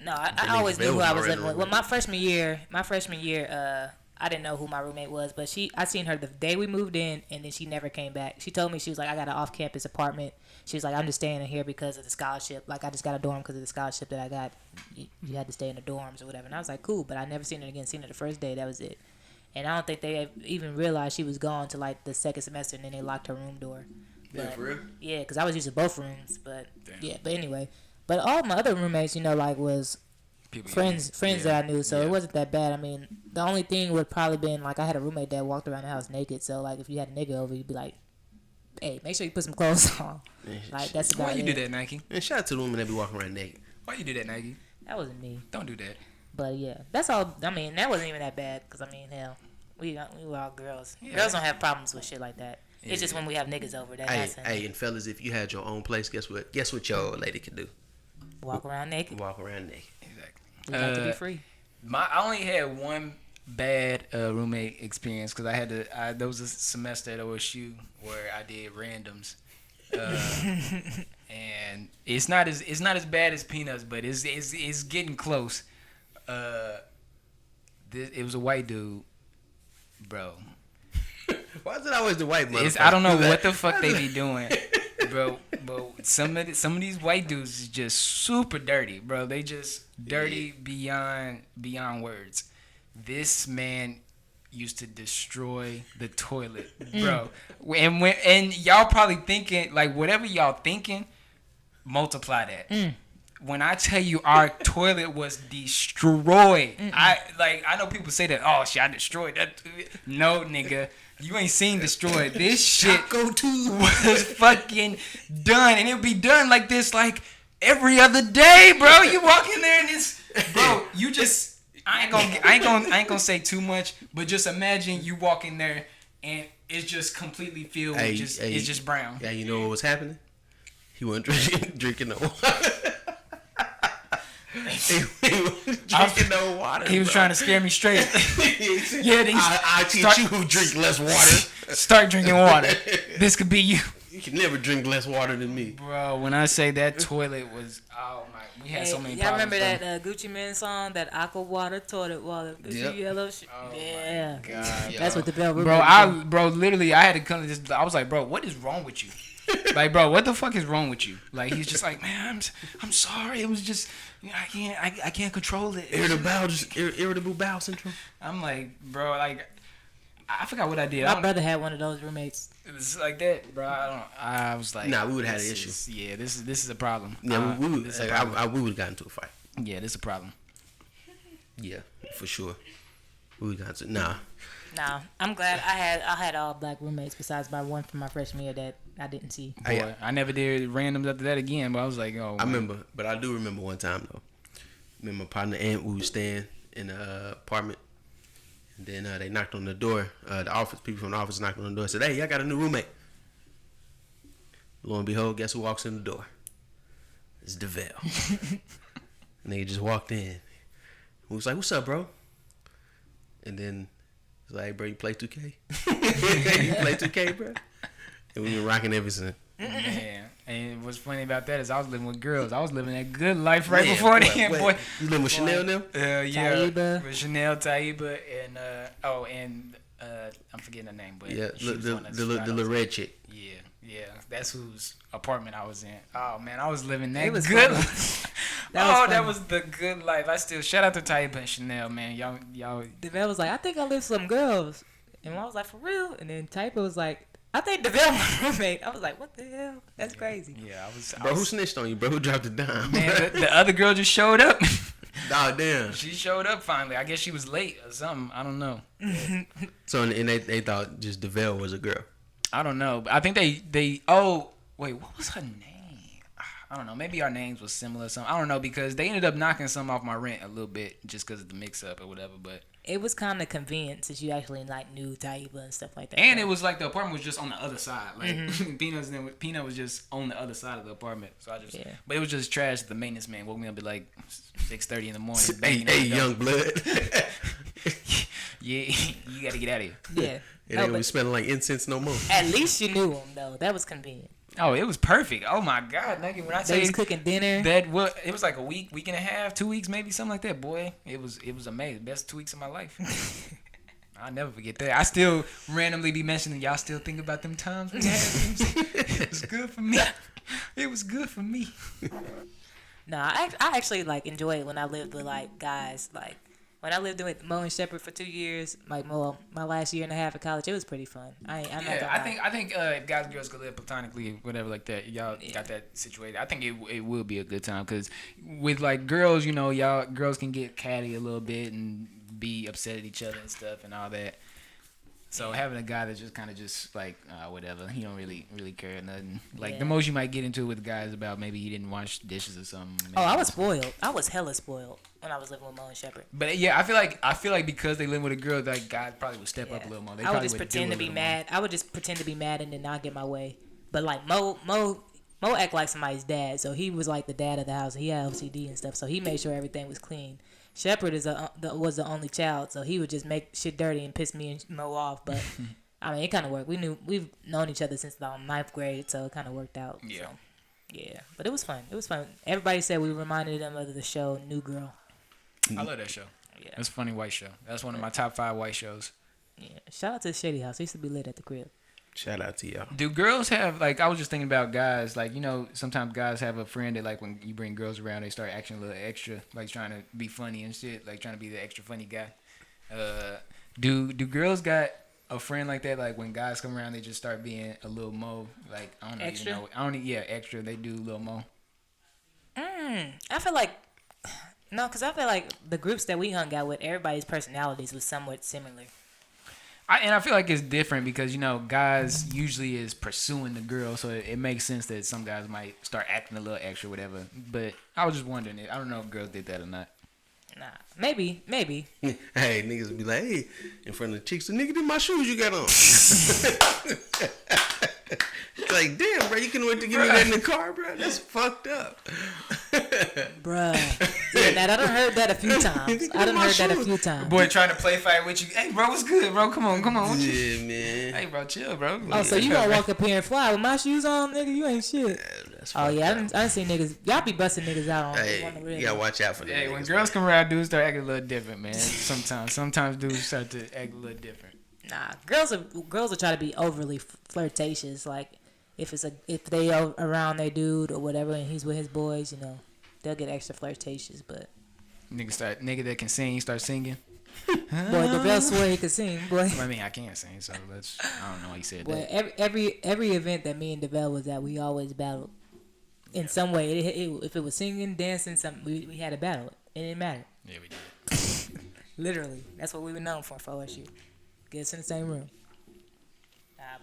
[SPEAKER 2] No, I
[SPEAKER 1] nigga
[SPEAKER 2] always knew
[SPEAKER 1] Davell
[SPEAKER 2] who
[SPEAKER 1] was
[SPEAKER 2] I
[SPEAKER 1] my
[SPEAKER 2] was living with.
[SPEAKER 1] random
[SPEAKER 2] Well, my freshman year, I didn't know who my roommate was, but I seen her the day we moved in, and then she never came back. She told me, she was like, I got an off-campus apartment. She was like, I'm just staying in here because of the scholarship. Like, I just got a dorm because of the scholarship that I got. You had to stay in the dorms or whatever. And I was like, cool, but I never seen her again. Seen her the first day, that was it. And I don't think they even realized she was gone to like the second semester, and then they locked her room door.
[SPEAKER 1] Yeah,
[SPEAKER 2] But,
[SPEAKER 1] for real.
[SPEAKER 2] yeah, because I was using both rooms, but
[SPEAKER 3] Damn.
[SPEAKER 2] yeah. But anyway, but all my other roommates, like was
[SPEAKER 3] People
[SPEAKER 2] friends that I knew, so
[SPEAKER 3] Yeah.
[SPEAKER 2] it wasn't that bad. I mean, the only thing would probably been like I had a roommate that walked around the house naked, so like if you had a nigga over, you'd be like, hey, make sure you put some clothes on. Like that's about
[SPEAKER 3] Why you
[SPEAKER 2] it.
[SPEAKER 3] do that, Nike?
[SPEAKER 1] And shout out to the women that be walking around naked.
[SPEAKER 3] Why you do that, Nike?
[SPEAKER 2] That wasn't me,
[SPEAKER 3] Don't do that.
[SPEAKER 2] but yeah, that's all. I mean, that wasn't even that bad because I mean, hell, we were all girls.
[SPEAKER 3] Yeah.
[SPEAKER 2] Girls don't have problems with shit like that. It's just
[SPEAKER 3] Yeah.
[SPEAKER 2] when we have niggas over that.
[SPEAKER 1] Hey, and fellas, if you had your own place, guess what? Guess what your old lady could do?
[SPEAKER 2] Walk around naked.
[SPEAKER 1] Walk around naked.
[SPEAKER 3] Exactly.
[SPEAKER 2] We like to be free.
[SPEAKER 3] I only had one bad roommate experience because there was a semester at OSU where I did randoms, and it's not as bad as Peanuts, but it's getting close. It was a white dude, bro.
[SPEAKER 1] Why is it always the white motherfucker?
[SPEAKER 3] I don't know what the fuck they be doing, bro. But some of these white dudes is just super dirty, bro. They just dirty beyond words. This man used to destroy the toilet, bro. And y'all probably thinking like whatever y'all thinking, multiply that. When I tell you our toilet was destroyed, I know people say that. Oh shit, I destroyed that. No, nigga. You ain't seen destroyed. This shit was fucking done. And it'll be done like this like every other day, bro. You walk in there and it's bro, you just I ain't gonna say too much, but just imagine you walk in there and it's just completely filled with it's just brown.
[SPEAKER 1] Yeah, you know what was happening? He wasn't drinking no water. he wasn't drinking no water.
[SPEAKER 3] He was
[SPEAKER 1] bro.
[SPEAKER 3] trying to scare me straight. Yeah, then
[SPEAKER 1] I teach you who drink less water.
[SPEAKER 3] Start drinking water. This could be you.
[SPEAKER 1] You can never drink less water than me.
[SPEAKER 3] Bro, when I say that toilet was, oh my, we had so many
[SPEAKER 2] y'all
[SPEAKER 3] problems.
[SPEAKER 2] remember that Gucci Mane song, that Aqua water, toilet water,
[SPEAKER 1] Yep.
[SPEAKER 2] yellow shit?
[SPEAKER 3] Oh
[SPEAKER 2] yeah.
[SPEAKER 3] God,
[SPEAKER 2] That's what the bell
[SPEAKER 3] bro, literally, I had to come to this. I was like, bro, what is wrong with you? Like, bro, what the fuck is wrong with you? Like, he's just like, man, I'm sorry. It was just, I can't control it.
[SPEAKER 1] Irritable bowel syndrome.
[SPEAKER 3] I'm like, bro, like, I forgot what I did.
[SPEAKER 2] My brother had one of those roommates.
[SPEAKER 3] It was like that, bro. I was like,
[SPEAKER 1] Nah, we would have had
[SPEAKER 3] this
[SPEAKER 1] an issue.
[SPEAKER 3] Yeah, this is a problem.
[SPEAKER 1] Yeah, we would
[SPEAKER 3] this is a problem.
[SPEAKER 1] have gotten into a fight.
[SPEAKER 3] Yeah, this is a problem.
[SPEAKER 1] Yeah, for sure. We would got to nah.
[SPEAKER 2] Nah, I'm glad I had all black roommates besides my one from my freshman year that I didn't see.
[SPEAKER 3] Boy, I never did randoms after that again, but I was like, oh.
[SPEAKER 1] I remember, but I do remember one time though. Me and my partner Aunt, we was staying in the apartment, and then they knocked on the door. The office people from the office knocked on the door and said, "Hey, I got a new roommate." Lo and behold, guess who walks in the door? It's Davell. And they just walked in. We was like, "What's up, bro?" And then it's like, "Bro, you play 2K? You play 2K, bro?" And we been rocking ever since.
[SPEAKER 3] Man, and what's funny about that is I was living with girls. I was living that good life right
[SPEAKER 1] Man,
[SPEAKER 3] before
[SPEAKER 1] boy,
[SPEAKER 3] then,
[SPEAKER 1] wait,
[SPEAKER 3] boy.
[SPEAKER 1] You living with Chanel now?
[SPEAKER 3] Yeah,
[SPEAKER 2] Taiba.
[SPEAKER 3] with Chanel, Taiba, and I'm forgetting her name, but
[SPEAKER 1] Yeah,
[SPEAKER 3] she was
[SPEAKER 1] the
[SPEAKER 3] one that's
[SPEAKER 1] little red chick.
[SPEAKER 3] Yeah, that's whose apartment I was in. Oh man, I was living that
[SPEAKER 2] It was
[SPEAKER 3] good.
[SPEAKER 2] funny.
[SPEAKER 3] That
[SPEAKER 2] That was
[SPEAKER 3] was the good life. I still shout out to Taiba and Chanel, man. Y'all.
[SPEAKER 2] Davell was like, I think I live with some girls. And I was like, for real? And then Typa was like, I think Davell my roommate. I was like, what the hell? That's crazy.
[SPEAKER 3] Yeah, I
[SPEAKER 1] Bro, who
[SPEAKER 3] was
[SPEAKER 1] snitched on you, bro? Who dropped it down?
[SPEAKER 3] man, the other girl just showed up.
[SPEAKER 1] Oh, damn.
[SPEAKER 3] She showed up finally. I guess she was late or something. I don't know.
[SPEAKER 1] So, and they thought just Davell was a girl.
[SPEAKER 3] I don't know. I think they. Oh wait, what was her name? I don't know. Maybe our names was similar or something. I don't know because they ended up knocking some off my rent a little bit just because of the mix up or whatever. But
[SPEAKER 2] It was kind of convenient since you actually like knew Taiba and stuff like that.
[SPEAKER 3] and it was like the apartment was just on the other side. Like Peanut was just on the other side of the apartment. So I just.
[SPEAKER 2] Yeah.
[SPEAKER 3] But it was just trash. The maintenance man woke me up at like 6:30 in the morning.
[SPEAKER 1] Hey, young blood.
[SPEAKER 3] Yeah, you got to get out of here.
[SPEAKER 2] Yeah.
[SPEAKER 1] It
[SPEAKER 2] No,
[SPEAKER 1] ain't gonna be
[SPEAKER 2] but
[SPEAKER 1] smelling like incense no more.
[SPEAKER 2] at least you knew them though. That was convenient.
[SPEAKER 3] Oh, it was perfect. Oh my God, nigga! When I
[SPEAKER 2] They
[SPEAKER 3] say
[SPEAKER 2] was cooking dinner.
[SPEAKER 3] that, what it was like a week and a half, 2 weeks, maybe something like that. Boy, it was amazing. Best 2 weeks of my life. I'll never forget that. I still randomly be mentioning y'all still think about them times we had. It was good for me. It was good for me.
[SPEAKER 2] No, I actually like enjoy it when I lived with like guys. Like when I lived with Mo and Shepard for 2 years, like my last year and a half of college, it was pretty fun. I'm not gonna lie.
[SPEAKER 3] I think if guys and girls could live platonically, whatever like that, y'all got that situated. I think it will be a good time because with like girls, you know, y'all girls can get catty a little bit and be upset at each other and stuff and all that. So having a guy that's just kind of just like whatever, he don't really care or nothing. Like the most you might get into it with guys about maybe he didn't wash dishes or something.
[SPEAKER 2] Oh, I was spoiled. I was hella spoiled when I was living with Mo and Shepard.
[SPEAKER 3] But yeah, I feel like because they live with a girl, like guys probably would step up a little more. They
[SPEAKER 2] I would
[SPEAKER 3] probably
[SPEAKER 2] just pretend to be mad. I would just pretend to be mad and then not get my way. But like Mo act like somebody's dad, so he was like the dad of the house. He had OCD and stuff, so he made sure everything was clean. Shepard was the only child, so he would just make shit dirty and piss me and Mo off. But I mean, it kind of worked. We've known each other since the 9th grade, so it kind of worked out.
[SPEAKER 3] Yeah,
[SPEAKER 2] so, yeah. But it was fun. It was fun. Everybody said we reminded them of the show New Girl.
[SPEAKER 3] I love that show.
[SPEAKER 2] Yeah,
[SPEAKER 3] that's a funny white show. That's one of my top 5 white shows.
[SPEAKER 2] Yeah. Shout out to the Shady House. It used to be lit at the crib.
[SPEAKER 1] Shout out to y'all.
[SPEAKER 3] Do girls have, like, I was just thinking about guys, like, you know, sometimes guys have a friend that, like, when you bring girls around, they start acting a little extra, like, trying to be funny and shit, like, trying to be the extra funny guy. Do girls got a friend like that, like, when guys come around, they just start being a little more, like, I don't
[SPEAKER 2] Extra?
[SPEAKER 3] even know. Extra, they do a little more.
[SPEAKER 2] I feel like, no, because I feel like the groups that we hung out with, everybody's personalities was somewhat similar.
[SPEAKER 3] I feel like it's different because, you know, guys usually is pursuing the girl, so it makes sense that some guys might start acting a little extra, whatever. But I was just wondering, I don't know if girls did that or not.
[SPEAKER 2] Nah, maybe.
[SPEAKER 1] Hey, niggas be like, hey, in front of the chicks, the nigga, did my shoes you got on? Like, damn, bro, you can wait to give me that in the car, bro? That's fucked up.
[SPEAKER 2] Bruh. Yeah, now I done heard that a few times.
[SPEAKER 3] Boy trying to play fight with you. Hey, bro, what's good, bro? Come on. What you?
[SPEAKER 1] Yeah, man.
[SPEAKER 3] Hey, bro, chill, bro.
[SPEAKER 2] Oh, so you gonna walk up here and fly with my shoes on, nigga? You ain't shit. Oh, yeah, I done seen niggas. Y'all be busting niggas out on the real.
[SPEAKER 1] You gotta watch out for that.
[SPEAKER 3] Hey, when girls come around, dudes start acting a little different, man. Sometimes dudes start to act a little different.
[SPEAKER 2] Nah, girls will try to be overly flirtatious. Like if they are around their dude or whatever, and he's with his boys, you know, they'll get extra flirtatious. But
[SPEAKER 3] nigga that can sing start singing.
[SPEAKER 2] Boy, Davell swore he could sing. Boy,
[SPEAKER 3] I mean, I can't sing, so I don't know why he said
[SPEAKER 2] boy,
[SPEAKER 3] that.
[SPEAKER 2] every event that me and Davell was at, we always battled in some way. If it was singing, dancing, something, we had a battle. It didn't matter.
[SPEAKER 3] Yeah, we did.
[SPEAKER 2] Literally, that's what we were known for OSU. Get us in the same room.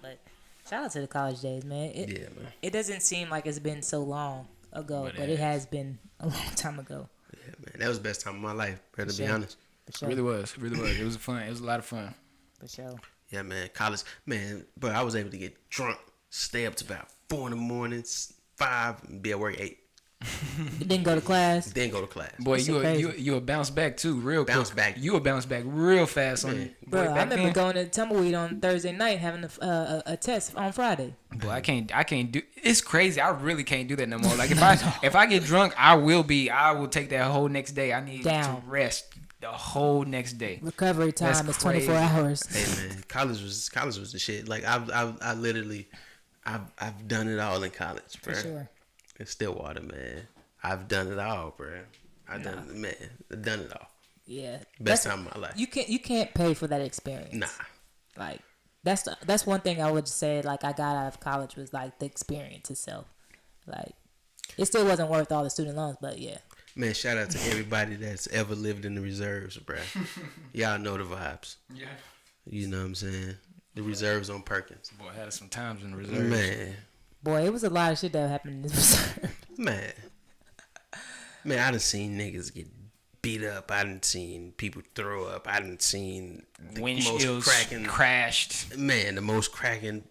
[SPEAKER 2] But shout out to the college days, man.
[SPEAKER 1] Man.
[SPEAKER 2] It doesn't seem like it's been so long ago, but it has been a long time ago.
[SPEAKER 1] Yeah, man. That was the best time of my life, bro, to be honest.
[SPEAKER 2] For sure.
[SPEAKER 3] It really was. It was fun. It was a lot of fun.
[SPEAKER 2] For sure.
[SPEAKER 1] Yeah, man. College, man. But I was able to get drunk, stay up to about 4 in the morning, 5, and be at work 8.
[SPEAKER 2] You didn't go to class.
[SPEAKER 1] Then go to class.
[SPEAKER 3] Boy, you will bounce back too, real
[SPEAKER 1] bounce
[SPEAKER 3] quick.
[SPEAKER 1] back.
[SPEAKER 3] You will bounce back real fast on it.
[SPEAKER 2] Bro, I remember going to Tumbleweed on Thursday night having a test on Friday.
[SPEAKER 3] Boy, I can't do. It's crazy. I really can't do that no more. Like if I get drunk, I will take that whole next day. I need to rest the whole next day.
[SPEAKER 2] Recovery time is 24 hours.
[SPEAKER 1] Hey man, college was the shit. Like I literally, I've done it all in college, bro.
[SPEAKER 2] For sure.
[SPEAKER 1] In Stillwater, man. I've done it all, bro. I've done it all.
[SPEAKER 2] Yeah.
[SPEAKER 1] Best time of my life.
[SPEAKER 2] You can't pay for that experience.
[SPEAKER 1] Nah.
[SPEAKER 2] Like that's one thing I would say. Like I got out of college was like the experience itself. Like it still wasn't worth all the student loans, but yeah.
[SPEAKER 1] Man, shout out to everybody that's ever lived in the reserves, bro. Y'all know the vibes. Yeah. You know what I'm saying? The reserves on Perkins.
[SPEAKER 3] Boy, I had some times in the reserves.
[SPEAKER 1] Man.
[SPEAKER 2] Boy, it was a lot of shit that happened in this reserve.
[SPEAKER 1] Man, I done seen niggas get beat up. I done seen people throw up. I done seen the
[SPEAKER 3] windshields crashed.
[SPEAKER 1] Man, the most cracking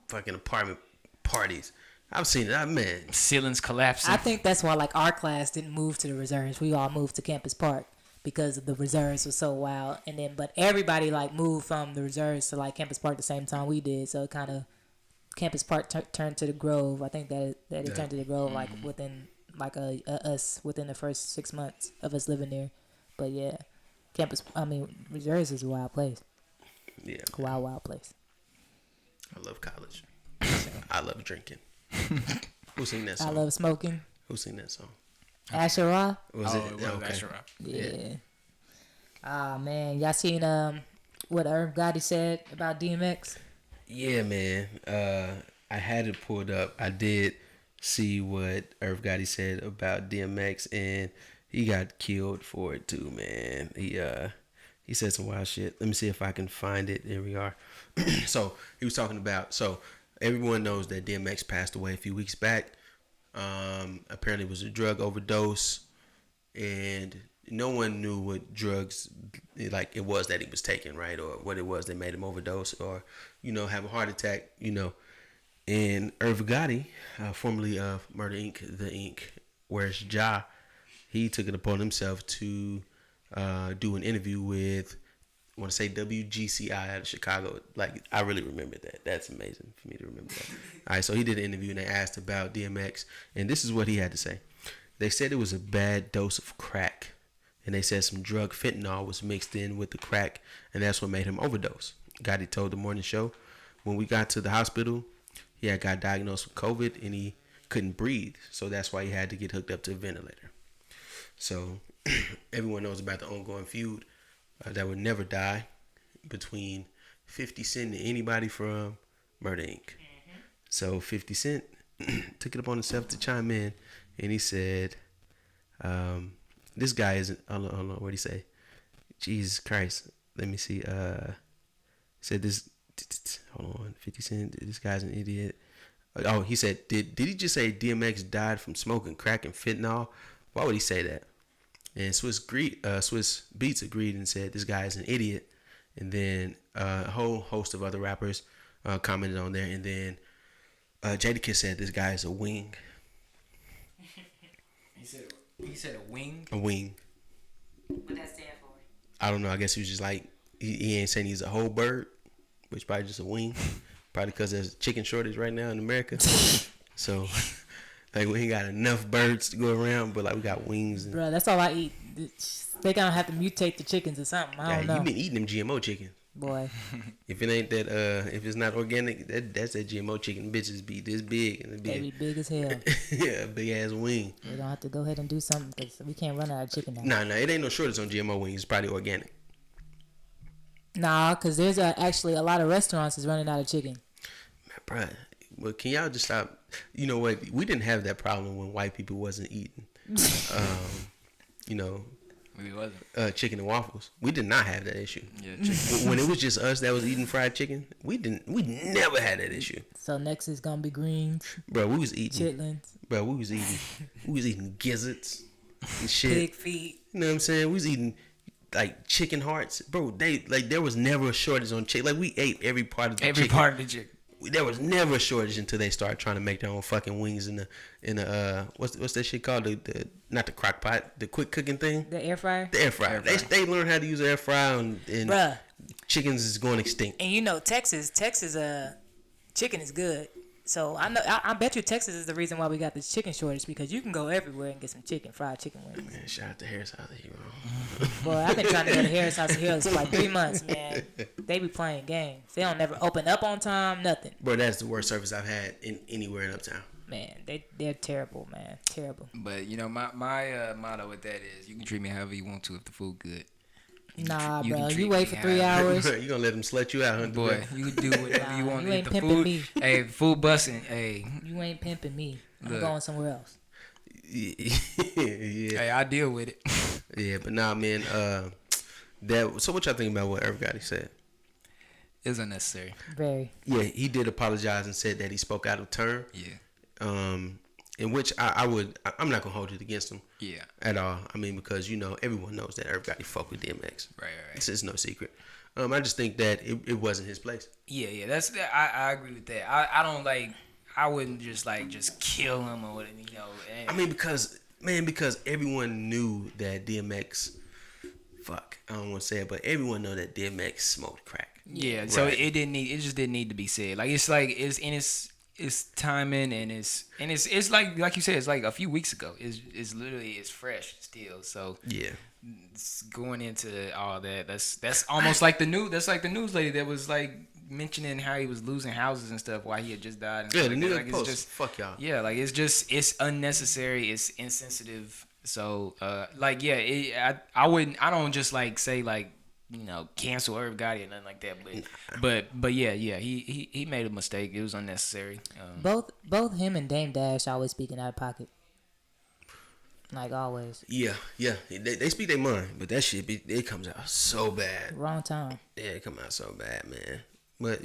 [SPEAKER 1] fucking apartment parties. I've seen it. Ceilings collapsing.
[SPEAKER 2] I think that's why like our class didn't move to the reserves. We all moved to Campus Park because the reserves was so wild. And then, but everybody like moved from the reserves to like Campus Park the same time we did. So it kind of Campus Park turned to the Grove. I think that it turned to the Grove like within like us within the first 6 months of us living there. But yeah, reserves is a wild place.
[SPEAKER 1] Yeah,
[SPEAKER 2] wild place.
[SPEAKER 1] I love college. I love drinking. Who sing that song?
[SPEAKER 2] I love smoking.
[SPEAKER 1] Who sing that song?
[SPEAKER 2] Asherah.
[SPEAKER 1] Was
[SPEAKER 3] it was
[SPEAKER 1] okay.
[SPEAKER 3] Asherah.
[SPEAKER 2] Yeah. Ah man, y'all seen what Irv Gotti said about DMX?
[SPEAKER 1] Yeah, man. I had it pulled up. I did see what Irv Gotti said about DMX, and he got killed for it too, man. He said some wild shit. Let me see if I can find it. There we are. So he was talking about. So everyone knows that DMX passed away a few weeks back. Apparently it was a drug overdose, and no one knew what drugs like it was that he was taking, right, or what it was that made him overdose, or have a heart attack, And Irv Gotti, formerly of Murder Inc., The Inc., where's Ja, he took it upon himself to do an interview with, I want to say WGCI out of Chicago. Like, I really remember that. That's amazing for me to remember that. All right, so he did an interview and they asked about DMX, and this is what he had to say. They said it was a bad dose of crack, and they said some drug fentanyl was mixed in with the crack, and that's what made him overdose. Gotti told the morning show, when we got to the hospital, he had got diagnosed with COVID and he couldn't breathe, so that's why he had to get hooked up to a ventilator. So everyone knows about the ongoing feud that would never die between 50 Cent and anybody from Murder Inc. Mm-hmm. So 50 Cent took it upon himself to chime in, and he said, this guy isn't, hold on, what did he say? Jesus Christ. Let me see. Said this, hold on, 50 Cent, this guy's an idiot. Oh, he said, did he just say DMX died from smoking crack and fentanyl? Why would he say that? And Swiss Beats agreed and said this guy is an idiot. And then a whole host of other rappers commented on there. And then Jadakiss said this guy is a wing.
[SPEAKER 3] He said a wing?
[SPEAKER 1] A wing.
[SPEAKER 2] What that stand for?
[SPEAKER 1] I don't know. I guess he was just like, he ain't saying he's a whole bird, which probably just a wing. Probably because there's a chicken shortage right now in America. So, like, we ain't got enough birds to go around, but, like, we got wings. And,
[SPEAKER 2] bro, that's all I eat. They gonna have to mutate the chickens or something. I don't know.
[SPEAKER 1] You been eating them GMO chicken.
[SPEAKER 2] Boy.
[SPEAKER 1] If it ain't that, if it's not organic, that's that GMO chicken. Bitches be this big and
[SPEAKER 2] they be big as hell.
[SPEAKER 1] Yeah, big ass wing.
[SPEAKER 2] We're gonna have to go ahead and do something because we can't run out of chicken now.
[SPEAKER 1] Nah, it ain't no shortage on GMO wings. It's probably organic.
[SPEAKER 2] Nah, because there's actually a lot of restaurants is running out of chicken.
[SPEAKER 1] Man, bruh, well, can y'all just stop? You know what? We didn't have that problem when white people wasn't eating.
[SPEAKER 3] We wasn't.
[SPEAKER 1] Chicken and waffles. We did not have that issue.
[SPEAKER 3] Yeah, chicken.
[SPEAKER 1] When it was just us that was eating fried chicken, we never had that issue.
[SPEAKER 2] So next is gonna be greens.
[SPEAKER 1] Bro, we was eating
[SPEAKER 2] chitlins.
[SPEAKER 1] Bro, we was eating gizzards and shit.
[SPEAKER 2] Pig feet.
[SPEAKER 1] You know what I'm saying? We was eating like chicken hearts. Bro, there was never a shortage on chicken. Like, we ate every part of the chicken.
[SPEAKER 3] Every part of the chicken.
[SPEAKER 1] There was never a shortage until they started trying to make their own fucking wings in the what's that shit called, the not the crock pot, the quick cooking thing,
[SPEAKER 2] the air fryer.
[SPEAKER 1] The air fryer. They learned how to use air fryer, and
[SPEAKER 2] bruh,
[SPEAKER 1] chickens is going extinct.
[SPEAKER 2] And Texas chicken is good. So I bet you Texas is the reason why we got this chicken shortage, because you can go everywhere and get some fried chicken wings.
[SPEAKER 1] Man, shout out to Harris House of Hero.
[SPEAKER 2] Boy, I've been trying to go to Harris House of Heroes for like 3 months, man. They be playing games. They don't never open up on time, nothing.
[SPEAKER 1] Bro, that's the worst service I've had anywhere in Uptown.
[SPEAKER 2] Man, they're terrible, man. Terrible.
[SPEAKER 3] But my motto with that is, you can treat me however you want to if the food good.
[SPEAKER 2] Nah, bro. You wait for 3 hours.
[SPEAKER 1] You gonna let them slut you out, huh?
[SPEAKER 3] Boy, you do whatever you want.
[SPEAKER 2] You ain't pimping me.
[SPEAKER 3] Hey, food busting. Hey,
[SPEAKER 2] you ain't pimping me. I'm going somewhere else.
[SPEAKER 1] Yeah.
[SPEAKER 3] Hey, I deal with it.
[SPEAKER 1] Yeah, but nah, man. So what y'all think about what Irv Gotti said?
[SPEAKER 3] It's unnecessary.
[SPEAKER 2] Very.
[SPEAKER 1] Yeah, he did apologize and said that he spoke out of turn.
[SPEAKER 3] Yeah.
[SPEAKER 1] In which I'm not gonna hold it against him.
[SPEAKER 3] Yeah.
[SPEAKER 1] At all. I mean, because everyone knows that Irv Gotti fuck with DMX.
[SPEAKER 3] Right.
[SPEAKER 1] It's no secret. I just think that it wasn't his place.
[SPEAKER 3] Yeah. That's I agree with that. I don't like. I wouldn't just kill him or whatever.
[SPEAKER 1] I mean, because everyone knew that DMX fuck, I don't want to say it, but everyone know that DMX smoked crack.
[SPEAKER 3] Yeah, so
[SPEAKER 1] Right.
[SPEAKER 3] it just didn't need to be said. Like it's timing and it's like you said, it's like a few weeks ago. It's literally it's fresh still. So
[SPEAKER 1] Yeah.
[SPEAKER 3] it's going into all that. That's almost like the news lady that was like mentioning how he was losing houses and stuff while he had just died. And
[SPEAKER 1] Yeah,
[SPEAKER 3] stuff
[SPEAKER 1] the
[SPEAKER 3] like
[SPEAKER 1] New
[SPEAKER 3] that.
[SPEAKER 1] York
[SPEAKER 3] Like,
[SPEAKER 1] Post.
[SPEAKER 3] it's just
[SPEAKER 1] Fuck y'all.
[SPEAKER 3] yeah, like it's unnecessary. It's insensitive. So like yeah, I don't just like say like cancel Irv Gotti or nothing like that. But yeah, he made a mistake. It was unnecessary.
[SPEAKER 2] Both him and Dame Dash always speaking out of pocket. Like always.
[SPEAKER 1] Yeah. They speak their mind, but that shit it comes out so bad.
[SPEAKER 2] Wrong time.
[SPEAKER 1] Yeah, it come out so bad, man. But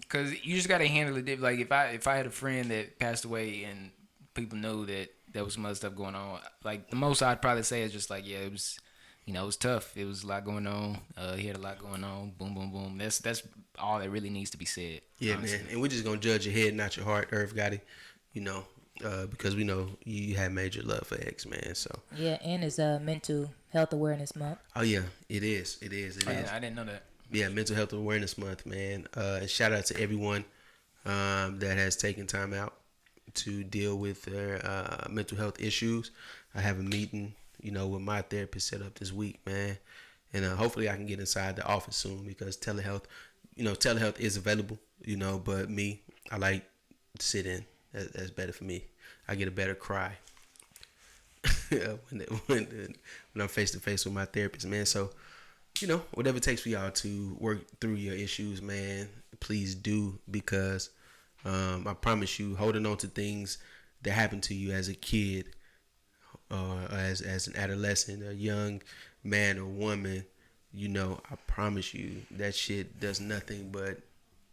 [SPEAKER 3] Cause you just gotta handle it. Like if I had a friend that passed away and people know that there was some other stuff going on, like the most I'd probably say is just like yeah, it was. It was tough. It was a lot going on. He had a lot going on. Boom, boom, boom. That's all that really needs to be said.
[SPEAKER 1] yeah,
[SPEAKER 3] honestly.
[SPEAKER 1] man. And we're just gonna judge your head, not your heart, Irv Gotti. Because we know you have major love for X, man. So
[SPEAKER 2] Yeah, and it's mental health awareness month.
[SPEAKER 1] oh yeah, it is.
[SPEAKER 3] I didn't know that.
[SPEAKER 1] Yeah, Mental Health Awareness Month, man. And shout out to everyone that has taken time out to deal with their mental health issues. I have a meeting, with my therapist set up this week, man. And hopefully I can get inside the office soon because telehealth is available, but me, I like to sit in. That's better for me. I get a better cry when I'm face to face with my therapist, man. So, whatever it takes for y'all to work through your issues, man, please do because I promise you, holding on to things that happened to you as a kid or as an adolescent, a young man or woman, I promise you that shit does nothing but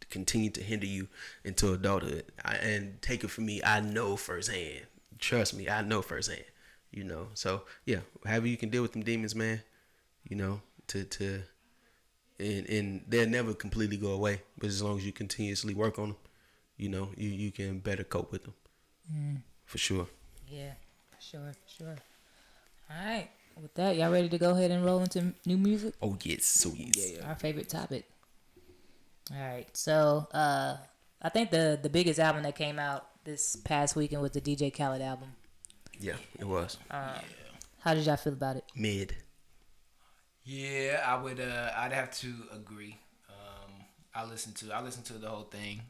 [SPEAKER 1] continue to hinder you into adulthood. And take it from me, I know firsthand. Trust me, I know firsthand. So yeah, however you can deal with them demons, man. And they'll never completely go away, but as long as you continuously work on them, you can better cope with them. For sure.
[SPEAKER 2] Yeah, sure. All right. With that, y'all ready to go ahead and roll into new music?
[SPEAKER 1] Oh yes, so yes.
[SPEAKER 2] Our favorite topic. All right. So, I think the biggest album that came out this past weekend was the DJ Khaled album.
[SPEAKER 1] Yeah, it was.
[SPEAKER 2] How did y'all feel about it?
[SPEAKER 1] Mid.
[SPEAKER 3] Yeah, I would. I'd have to agree. I listened to the whole thing.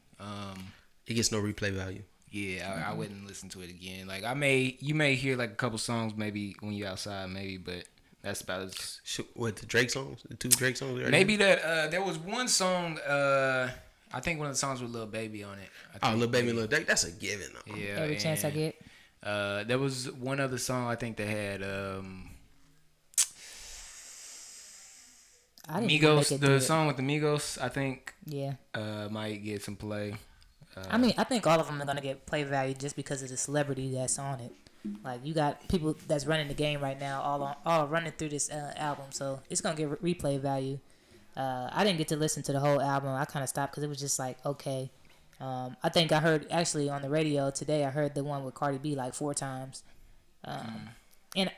[SPEAKER 1] It gets no replay value.
[SPEAKER 3] Yeah, I wouldn't listen to it again. Like you may hear like a couple songs maybe when you're outside, maybe, but that's about as.
[SPEAKER 1] What, the Drake songs? The 2 Drake songs?
[SPEAKER 3] Maybe that there was one song. I think one of the songs with Lil Baby on it.
[SPEAKER 1] Lil Baby, Lil Drake. That's a given. Though.
[SPEAKER 3] Yeah.
[SPEAKER 2] Every chance I get.
[SPEAKER 3] There was one other song I think that had
[SPEAKER 2] I didn't even make
[SPEAKER 3] Migos.
[SPEAKER 2] it
[SPEAKER 3] The
[SPEAKER 2] through it.
[SPEAKER 3] song with the Migos, I think,
[SPEAKER 2] Yeah.
[SPEAKER 3] might get some play.
[SPEAKER 2] I mean, I think all of them are gonna get play value just because of the celebrity that's on it. Like you got people that's running the game right now, all running through this album, so it's gonna get replay value. I didn't get to listen to the whole album. I kind of stopped because it was just like okay. I think I heard actually on the radio today. I heard the one with Cardi B like 4 times. And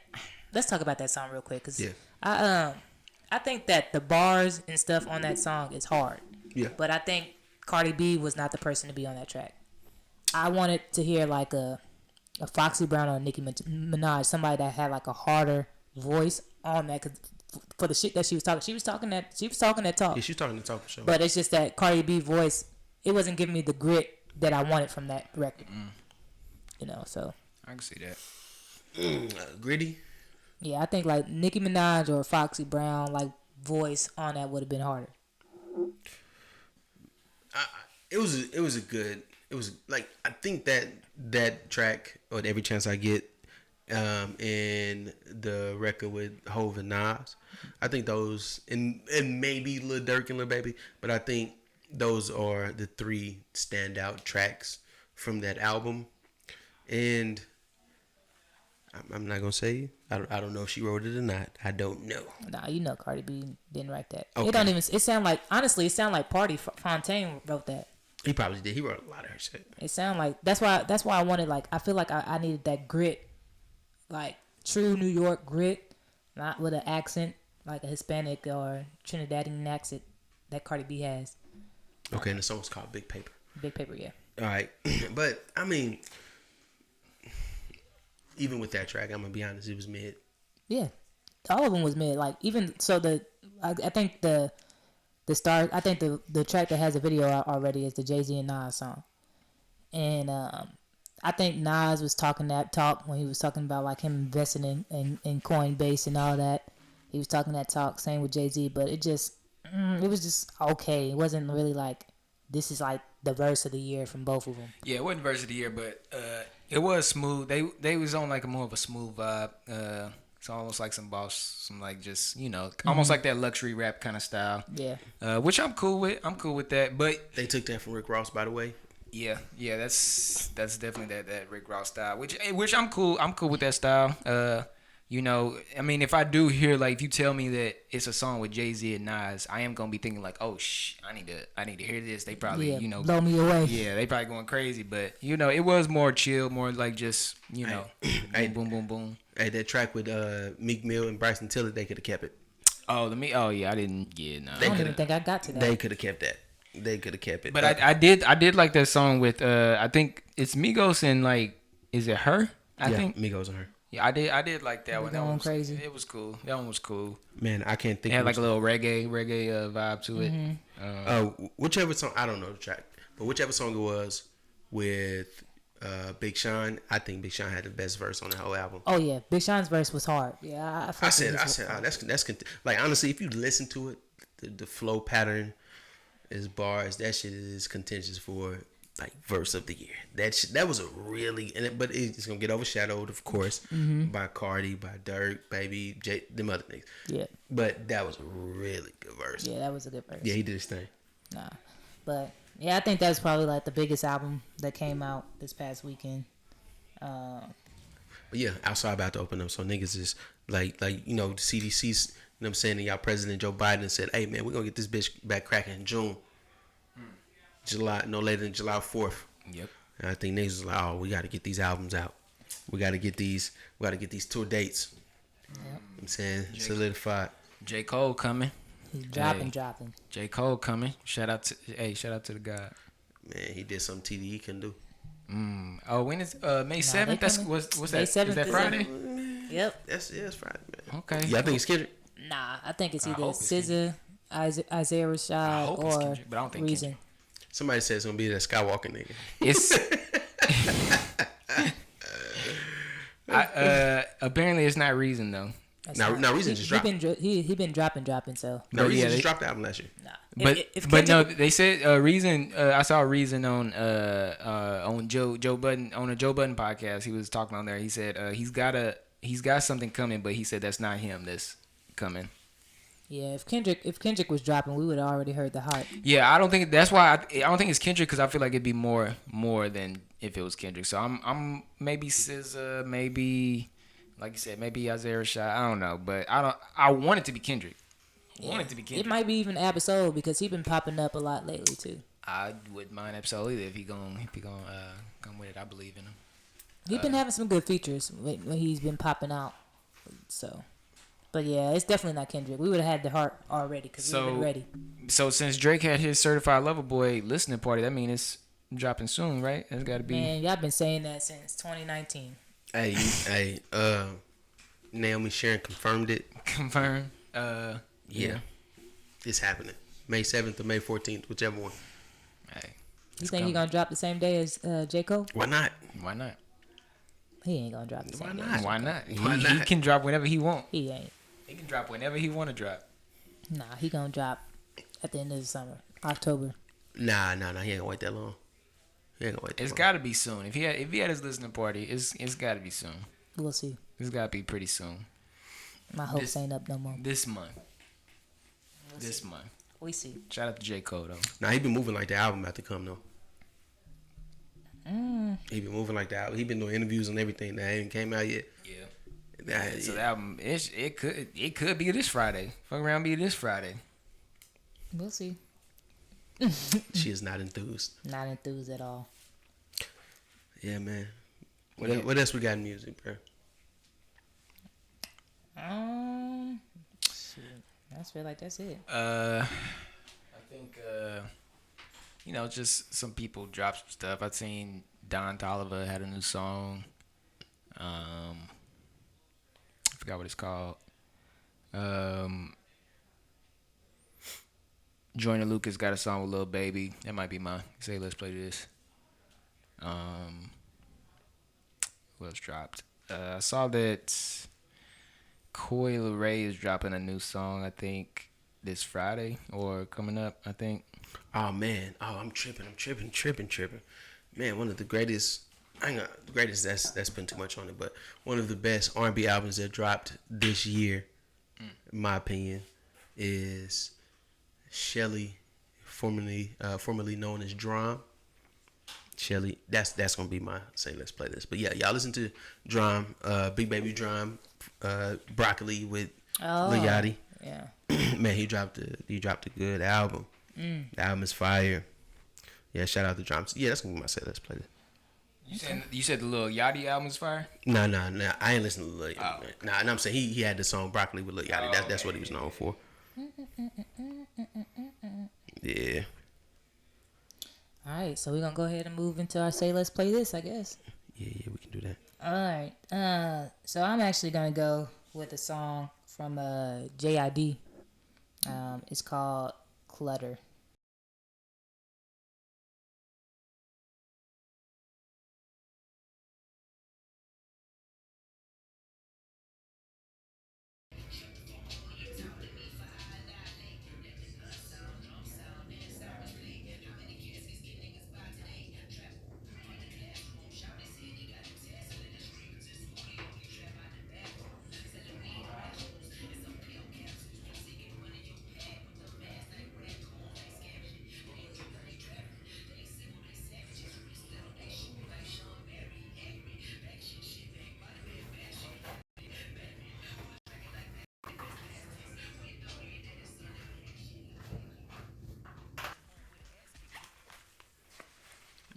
[SPEAKER 2] let's talk about that song real quick because I think that the bars and stuff on that song is hard.
[SPEAKER 1] Yeah.
[SPEAKER 2] But I think Cardi B was not the person to be on that track. I wanted to hear like a Foxy Brown or a Nicki Minaj, somebody that had like a harder voice on that. Cause for the shit that she was talking that talk.
[SPEAKER 1] Yeah, she's talking the talk for sure.
[SPEAKER 2] But it's just that Cardi B voice, it wasn't giving me the grit that I wanted from that record. So.
[SPEAKER 3] I can see that.
[SPEAKER 1] Gritty.
[SPEAKER 2] Yeah, I think like Nicki Minaj or Foxy Brown like voice on that would have been harder.
[SPEAKER 1] It was like I think that track or Every Chance I Get and the record with Hov and Nas, I think those and maybe Lil Durk and Lil Baby, but I think those are the 3 standout tracks from that album. And I'm not gonna say I don't know if she wrote it or not. I don't know.
[SPEAKER 2] Nah, Cardi B didn't write that.
[SPEAKER 1] Okay.
[SPEAKER 2] It don't even. It sound like honestly, it sound like Party Fontaine wrote that.
[SPEAKER 1] He probably did. He wrote a lot of her shit.
[SPEAKER 2] It sound like that's why I wanted like I feel like I needed that grit, like true New York grit, not with an accent. like a Hispanic or Trinidadian accent that Cardi B has.
[SPEAKER 1] Okay, and the song's called Big Paper.
[SPEAKER 2] Big Paper, yeah.
[SPEAKER 1] All right, but I mean, even with that track, I'm gonna be honest, it was mid.
[SPEAKER 2] Yeah, all of them was mid. Like even so, I think the star. I think the track that has a video out already is the Jay-Z and Nas song, and I think Nas was talking that talk when he was talking about like him investing in Coinbase and all that. He was talking that talk, same with Jay-Z, but it was just okay. It wasn't really like this is like the verse of the year from both of them.
[SPEAKER 3] Yeah, it wasn't verse of the year, but it was smooth. They was on like a more of a smooth vibe. It's almost like some like just almost like that luxury rap kind of style.
[SPEAKER 2] Yeah.
[SPEAKER 3] Which I'm cool with. I'm cool with that. But
[SPEAKER 1] They took that from Rick Ross, by the way.
[SPEAKER 3] yeah, that's definitely that Rick Ross style. Which I'm cool. I'm cool with that style. I mean, if I do hear like if you tell me that it's a song with Jay-Z and Nas, I am gonna be thinking like, oh I need to hear this. They probably
[SPEAKER 2] blow me away.
[SPEAKER 3] Yeah, they probably going crazy, but it was more chill, more like just
[SPEAKER 1] Hey.
[SPEAKER 3] boom boom boom.
[SPEAKER 1] Hey, that track with Meek Mill and Bryson Tiller, they could have kept it.
[SPEAKER 3] Oh yeah, I didn't. Yeah, no.
[SPEAKER 2] I don't even think I got to that.
[SPEAKER 1] They could have kept that. They could have kept it.
[SPEAKER 3] But I did like that song with I think it's Migos and like is it her? I think
[SPEAKER 1] Migos and her.
[SPEAKER 3] Yeah, I did like that one. That one was
[SPEAKER 2] crazy.
[SPEAKER 3] It was cool. That one was cool.
[SPEAKER 1] Man, I can't think.
[SPEAKER 3] It had like a little reggae vibe to it.
[SPEAKER 1] Whichever song, I don't know the track, but whichever song it was with Big Sean, I think Big Sean had the best verse on the whole album.
[SPEAKER 2] Oh yeah, Big Sean's verse was hard. Yeah,
[SPEAKER 1] I said, that's like honestly, if you listen to it, the flow pattern, is bars. That shit is contentious for like verse of the year. That was a really but it's gonna get overshadowed, of course, by Cardi, by Dirk, Baby, them other niggas.
[SPEAKER 2] Yeah.
[SPEAKER 1] But that was a really good verse.
[SPEAKER 2] Yeah, that was a good verse.
[SPEAKER 1] Yeah, he did his thing.
[SPEAKER 2] Nah, but yeah, I think that's probably like the biggest album that came out this past weekend.
[SPEAKER 1] But yeah, outside about to open up, so niggas is like the CDC's. You know what I'm saying? And y'all President Joe Biden said, "Hey man, we're gonna get this bitch back cracking in June, July, no later than July 4th."
[SPEAKER 3] Yep.
[SPEAKER 1] And I think niggas was like, "Oh, we got to get these albums out. We got to get these tour dates."
[SPEAKER 2] Yep.
[SPEAKER 1] You know what I'm saying solidified.
[SPEAKER 3] J. Cole coming.
[SPEAKER 2] He's dropping.
[SPEAKER 3] J. Cole coming. Shout out to the God.
[SPEAKER 1] Man, he did something TDE can do.
[SPEAKER 3] Oh, when is May 7th? That's what's that?
[SPEAKER 2] May 7th
[SPEAKER 3] is that
[SPEAKER 2] is
[SPEAKER 3] Friday?
[SPEAKER 2] Yep.
[SPEAKER 1] It's Friday, man.
[SPEAKER 3] Okay.
[SPEAKER 1] Yeah, I think it's Kendrick.
[SPEAKER 2] Nah, I think it's
[SPEAKER 3] I
[SPEAKER 2] either
[SPEAKER 3] hope it's
[SPEAKER 2] SZA, Isaiah
[SPEAKER 3] I
[SPEAKER 2] Rashad,
[SPEAKER 3] hope it's
[SPEAKER 2] or
[SPEAKER 3] Kendrick, but I don't think
[SPEAKER 2] Reason.
[SPEAKER 1] Somebody said it's gonna be that Skywalker nigga.
[SPEAKER 3] It's apparently it's not Reason though.
[SPEAKER 1] Now Reason just dropped.
[SPEAKER 2] He been dropping. So
[SPEAKER 1] No, Reason
[SPEAKER 3] yeah,
[SPEAKER 1] just dropped the album last year.
[SPEAKER 2] nah.
[SPEAKER 3] But
[SPEAKER 2] If
[SPEAKER 3] but no,
[SPEAKER 2] Kendrick-
[SPEAKER 3] they said Reason. I saw Reason on Joe Budden on a Joe Budden podcast. He was talking on there. He said he's got something coming, but he said that's not him. That's coming.
[SPEAKER 2] Yeah, if Kendrick was dropping, we would have already heard the hype.
[SPEAKER 3] Yeah, I don't think that's why I don't think it's Kendrick because I feel like it'd be more than if it was Kendrick. So I'm maybe SZA, maybe like you said, maybe Isaiah Rashad. I don't know, but I want it to be Kendrick. I want it to be Kendrick.
[SPEAKER 2] It might be even Absol because he been popping up a lot lately too.
[SPEAKER 3] I wouldn't mind Absol either if he gonna come with it. I believe in him.
[SPEAKER 2] He been having some good features when he's been popping out. So, but yeah, it's definitely not Kendrick. We would have had the heart already because we've been ready.
[SPEAKER 3] So since Drake had his Certified Lover Boy listening party, that means it's dropping soon, right? It's got to be.
[SPEAKER 2] Man, y'all been saying that since 2019.
[SPEAKER 1] Hey, Naomi Sharon confirmed it.
[SPEAKER 3] Confirmed.
[SPEAKER 1] Yeah. It's happening. May 7th or May 14th, whichever one.
[SPEAKER 3] Hey,
[SPEAKER 2] You think he gonna drop the same day as J. Cole?
[SPEAKER 1] Why not?
[SPEAKER 3] why not?
[SPEAKER 2] He ain't gonna drop the same day.
[SPEAKER 3] Why not?
[SPEAKER 1] Why
[SPEAKER 3] He
[SPEAKER 1] not?
[SPEAKER 3] can drop whenever he want.
[SPEAKER 2] He ain't.
[SPEAKER 3] He can drop whenever he want to drop.
[SPEAKER 2] Nah, he gonna drop at the end of the summer, October.
[SPEAKER 1] Nah. He ain't gonna wait that long. He ain't gonna wait that
[SPEAKER 3] It's
[SPEAKER 1] long.
[SPEAKER 3] got to be soon. If he had his listening party, it's got to be soon.
[SPEAKER 2] We'll see.
[SPEAKER 3] It's got to be pretty soon.
[SPEAKER 2] My hopes ain't up no more.
[SPEAKER 3] This month.
[SPEAKER 2] We'll
[SPEAKER 3] This
[SPEAKER 2] see.
[SPEAKER 3] month.
[SPEAKER 2] We see.
[SPEAKER 3] Shout out to J. Cole though.
[SPEAKER 1] Nah, he been moving like the album about to come though. He been moving like the album. He been doing interviews and everything that ain't came out yet.
[SPEAKER 3] Yeah. So the album, it could be this Friday. Fuck around, be this Friday.
[SPEAKER 2] We'll see.
[SPEAKER 1] She is not enthused.
[SPEAKER 2] Not enthused at all.
[SPEAKER 1] Yeah, man. What else we got in music, bro?
[SPEAKER 2] Shoot. I feel like that's it.
[SPEAKER 3] I think just some people dropped some stuff. I've seen Don Toliver had a new song. I forgot what it's called. Joyner Lucas got a song with Lil Baby. That might be mine. Say, let's play this. What else dropped? I saw that Coi Leray is dropping a new song, I think, this Friday or coming up, I think.
[SPEAKER 1] Oh man, I'm tripping. Man, one of the greatest. I ain't gonna, the greatest. That's been too much on it, but one of the best R&B albums that dropped this year, in my opinion, is Shelly, formerly known as Drum. Shelly, that's gonna be my say. Let's play this. But yeah, y'all listen to Drum, Big Baby Drum, Broccoli with Lil Yachty.
[SPEAKER 2] Yeah.
[SPEAKER 1] Man, he dropped a good album. The album is fire. Yeah, shout out to Drums. Yeah, that's gonna be my set. Let's play it.
[SPEAKER 3] You said the Lil Yachty album is fire?
[SPEAKER 1] No. I ain't listening to Lil Yachty. Oh. Nah, and I'm saying he had the song Broccoli with Lil Yachty. That's what he was known for. Yeah.
[SPEAKER 2] All right, so we're gonna go ahead and move into our say let's play this, I guess.
[SPEAKER 1] Yeah, we can do that.
[SPEAKER 2] All right. So I'm actually gonna go with a song from JID. It's called Clutter.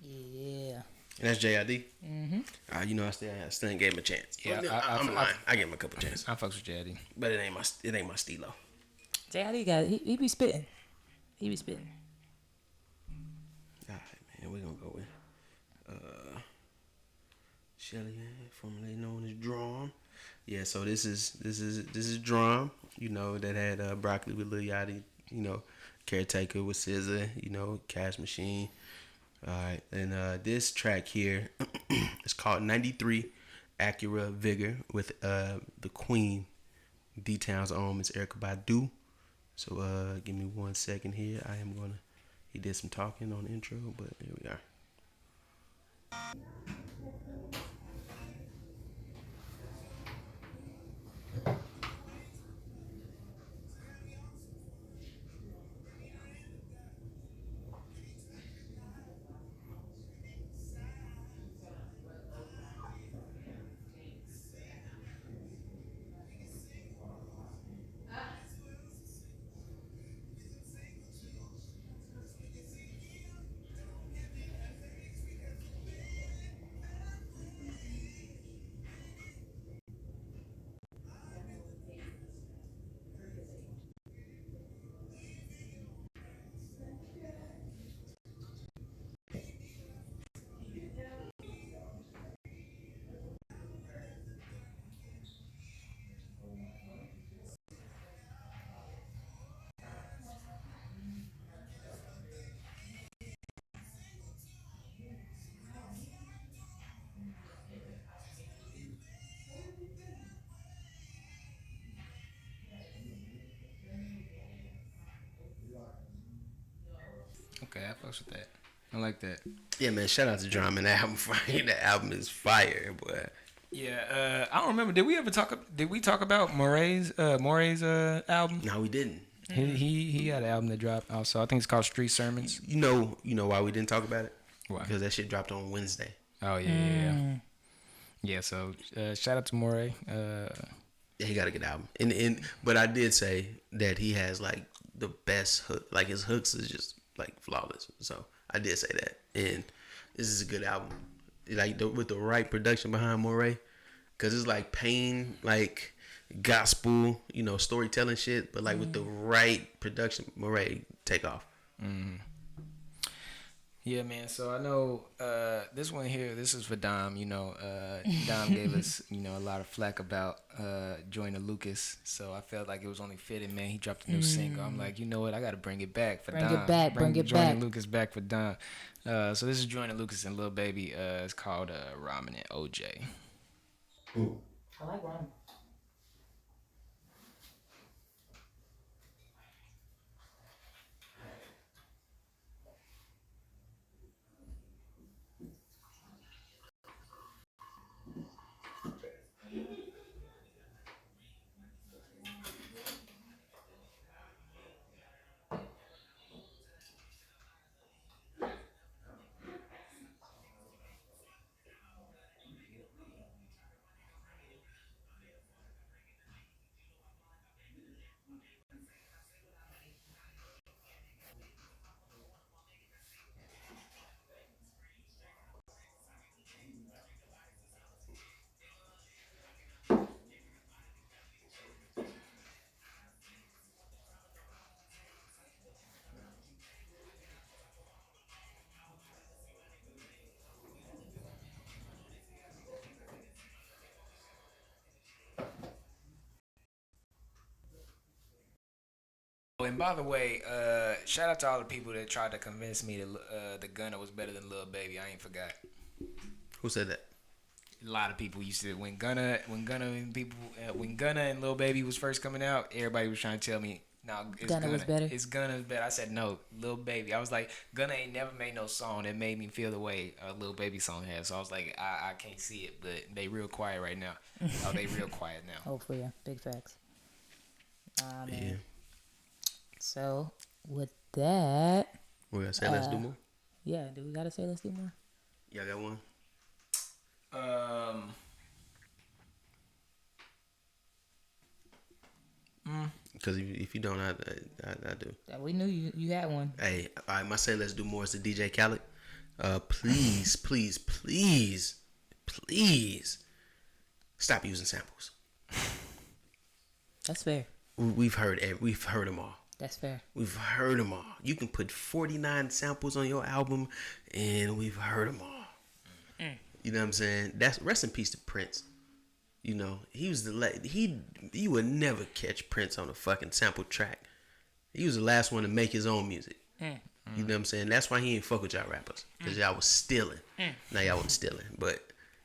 [SPEAKER 2] Yeah.
[SPEAKER 1] And that's JID. Mm-hmm. I still ain't gave him a chance.
[SPEAKER 3] Yeah,
[SPEAKER 1] I'm lying. I gave him a couple chances.
[SPEAKER 3] I fucks with JID.
[SPEAKER 1] But it ain't my stilo.
[SPEAKER 2] JID he be spitting. He be spitting.
[SPEAKER 1] All right, man. We're gonna go with Shelly, formerly known as Drum. Yeah, so this is Drum. That had Broccoli with Lil Yachty. Caretaker with SZA. Cash Machine. All right, and this track here is called 93 Acura Vigor with the Queen, D-Town's own Miss Erykah Badu. So give me 1 second here. He did some talking on the intro, but here we are.
[SPEAKER 3] Okay, I fucks with that. I like that.
[SPEAKER 1] Yeah, man. Shout out to Drum and that album fire. That album is fire, boy.
[SPEAKER 3] Yeah, I don't remember. Did we talk about Moray's album?
[SPEAKER 1] No, we didn't.
[SPEAKER 3] He had an album that dropped also. I think it's called Street Sermons.
[SPEAKER 1] You know why we didn't talk about it?
[SPEAKER 3] Why?
[SPEAKER 1] Because that shit dropped on Wednesday.
[SPEAKER 3] Oh yeah. Yeah, so shout out to Moray.
[SPEAKER 1] Yeah, he got a good album. But I did say that he has like the best hook. Like his hooks is just like flawless. So I did say that. And this is a good album. Like with the right production behind Moray. Cause it's like Pain, like gospel, storytelling shit, but like with the right production, Moray take off.
[SPEAKER 3] Yeah, man. So I know this one here. This is for Dom. Dom gave us a lot of flack about Joyner Lucas. So I felt like it was only fitting, man. He dropped a new single. I'm like, you know what? I got to bring it back for Dom.
[SPEAKER 2] Bring it
[SPEAKER 3] Joyner
[SPEAKER 2] back.
[SPEAKER 3] Lucas back for Dom. So this is Joyner Lucas and Lil Baby. It's called Ramen and OJ.
[SPEAKER 2] I like ramen.
[SPEAKER 3] Oh, and by the way, shout out to all the people that tried to convince me that the Gunna was better than Lil Baby. I ain't forgot.
[SPEAKER 1] Who said that?
[SPEAKER 3] A lot of people used to when Gunna and Lil Baby was first coming out, everybody was trying to tell me, no, it's
[SPEAKER 2] Gunna was better.
[SPEAKER 3] It's Gunna's better. I said no, Lil Baby. I was like, Gunna ain't never made no song that made me feel the way a Lil Baby song has. So I was like, I can't see it, but they real quiet right now. Oh, they real quiet now.
[SPEAKER 2] Hopefully, yeah. Big facts. Man.
[SPEAKER 1] Yeah.
[SPEAKER 2] So with that,
[SPEAKER 1] We gotta say let's do more.
[SPEAKER 2] yeah, do we gotta say let's do more?
[SPEAKER 1] Y'all got one? Because if you don't, I do.
[SPEAKER 2] Yeah, we knew you had one.
[SPEAKER 1] Hey, all right, my say let's do more is the DJ Khaled. Please, please, please, please stop using samples.
[SPEAKER 2] That's fair.
[SPEAKER 1] We've heard them all.
[SPEAKER 2] That's fair.
[SPEAKER 1] We've heard them all. You can put 49 samples on your album, and we've heard them all. You know what I'm saying? That's rest in peace to Prince. He was you would never catch Prince on a fucking sample track. He was the last one to make his own music. You know what I'm saying? That's why he ain't fuck with y'all rappers, because y'all was stealing. Now y'all wasn't stealing, but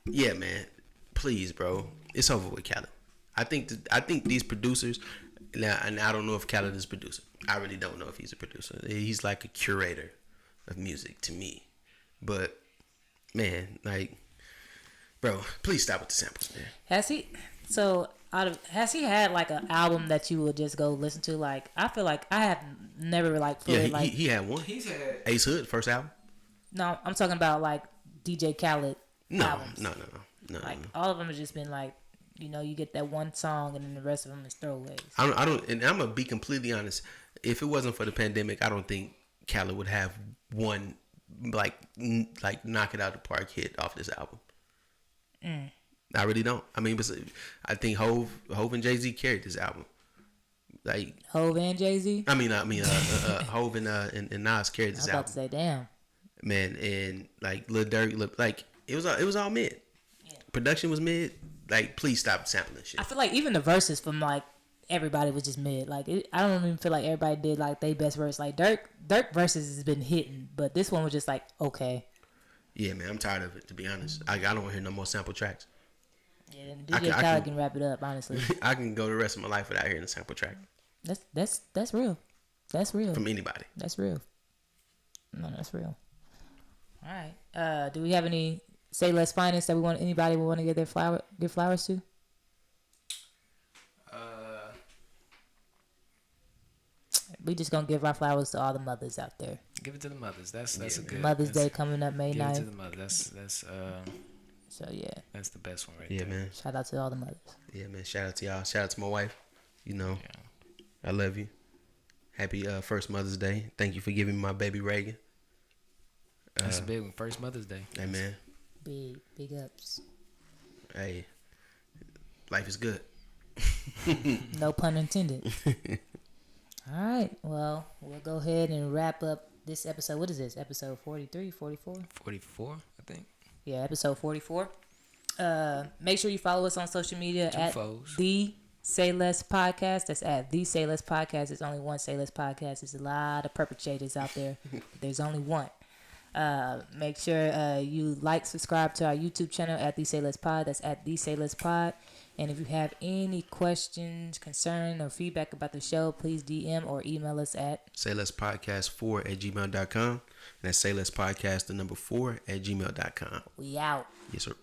[SPEAKER 1] yeah, man, please, bro, it's over with Khaled. I think these producers. Now, and I don't know if Khaled is a producer. I really don't know if he's a producer. He's like a curator of music to me. But man, like, bro, please stop with the samples, man.
[SPEAKER 2] Has he had like an album that you would just go listen to? Like, I feel like I have never
[SPEAKER 1] He had one.
[SPEAKER 3] He's had
[SPEAKER 1] Ace Hood first album.
[SPEAKER 2] No, I'm talking about like DJ Khaled albums.
[SPEAKER 1] No.
[SPEAKER 2] Like all of them have just been like, you get that one song and then the rest of them is throwaways.
[SPEAKER 1] I don't, and I'm gonna be completely honest. If it wasn't for the pandemic, I don't think Khaled would have one like knock it out the park hit off this album. I really don't. I mean, I think Hove and Jay-Z carried this album. Like
[SPEAKER 2] Hove and Jay-Z.
[SPEAKER 1] Hove and Nas carried this album.
[SPEAKER 2] I was about to say, damn.
[SPEAKER 1] Man, and like Lil Durk, like it was all mid. Yeah. Production was mid. Like, please stop sampling shit.
[SPEAKER 2] I feel like even the verses from like everybody was just mid. Like I don't even feel like everybody did like their best verse. Like Durk verses has been hitting, but this one was just like okay.
[SPEAKER 1] Yeah, man, I'm tired of it, to be honest. I don't want to hear no more sample tracks.
[SPEAKER 2] Yeah, DJ Khaled can wrap it up, honestly.
[SPEAKER 1] I can go the rest of my life without hearing a sample track.
[SPEAKER 2] That's real. That's real.
[SPEAKER 1] From anybody.
[SPEAKER 2] That's real. No, that's real. All right. Do we have any Say Less Finest that anybody would want to give flowers to? We just gonna give our flowers to all the mothers out there.
[SPEAKER 3] Give it to the mothers. That's a good
[SPEAKER 2] Mother's Day coming up May 9th.
[SPEAKER 3] Give it to the mothers. That's
[SPEAKER 2] So yeah.
[SPEAKER 3] That's the best one right
[SPEAKER 1] there.
[SPEAKER 3] Yeah,
[SPEAKER 1] man.
[SPEAKER 2] Shout out to all the mothers.
[SPEAKER 1] Yeah, man. Shout out to y'all. Shout out to my wife. I love you. Happy first Mother's Day. Thank you for giving me my baby Reagan.
[SPEAKER 3] That's a big one. First Mother's Day.
[SPEAKER 1] Hey, man.
[SPEAKER 2] Big ups.
[SPEAKER 1] Hey, life is good.
[SPEAKER 2] No pun intended. All right. Well, we'll go ahead and wrap up this episode. What is this? Episode 43, 44?
[SPEAKER 5] 44, I think.
[SPEAKER 2] Yeah, episode 44. Make sure you follow us on social media at The Say Less Podcast. That's at The Say Less Podcast. There's only one Say Less Podcast. There's a lot of perpetrators out there. But there's only one. Make sure you subscribe to our YouTube channel at The Say Less Pod. That's at The Say Less Pod. And if you have any questions, concern, or feedback about the show, please DM or email us at
[SPEAKER 1] saylesspodcast4@gmail.com. And that's saylesspodcast4@gmail.com.
[SPEAKER 2] We out.
[SPEAKER 1] Yes, sir.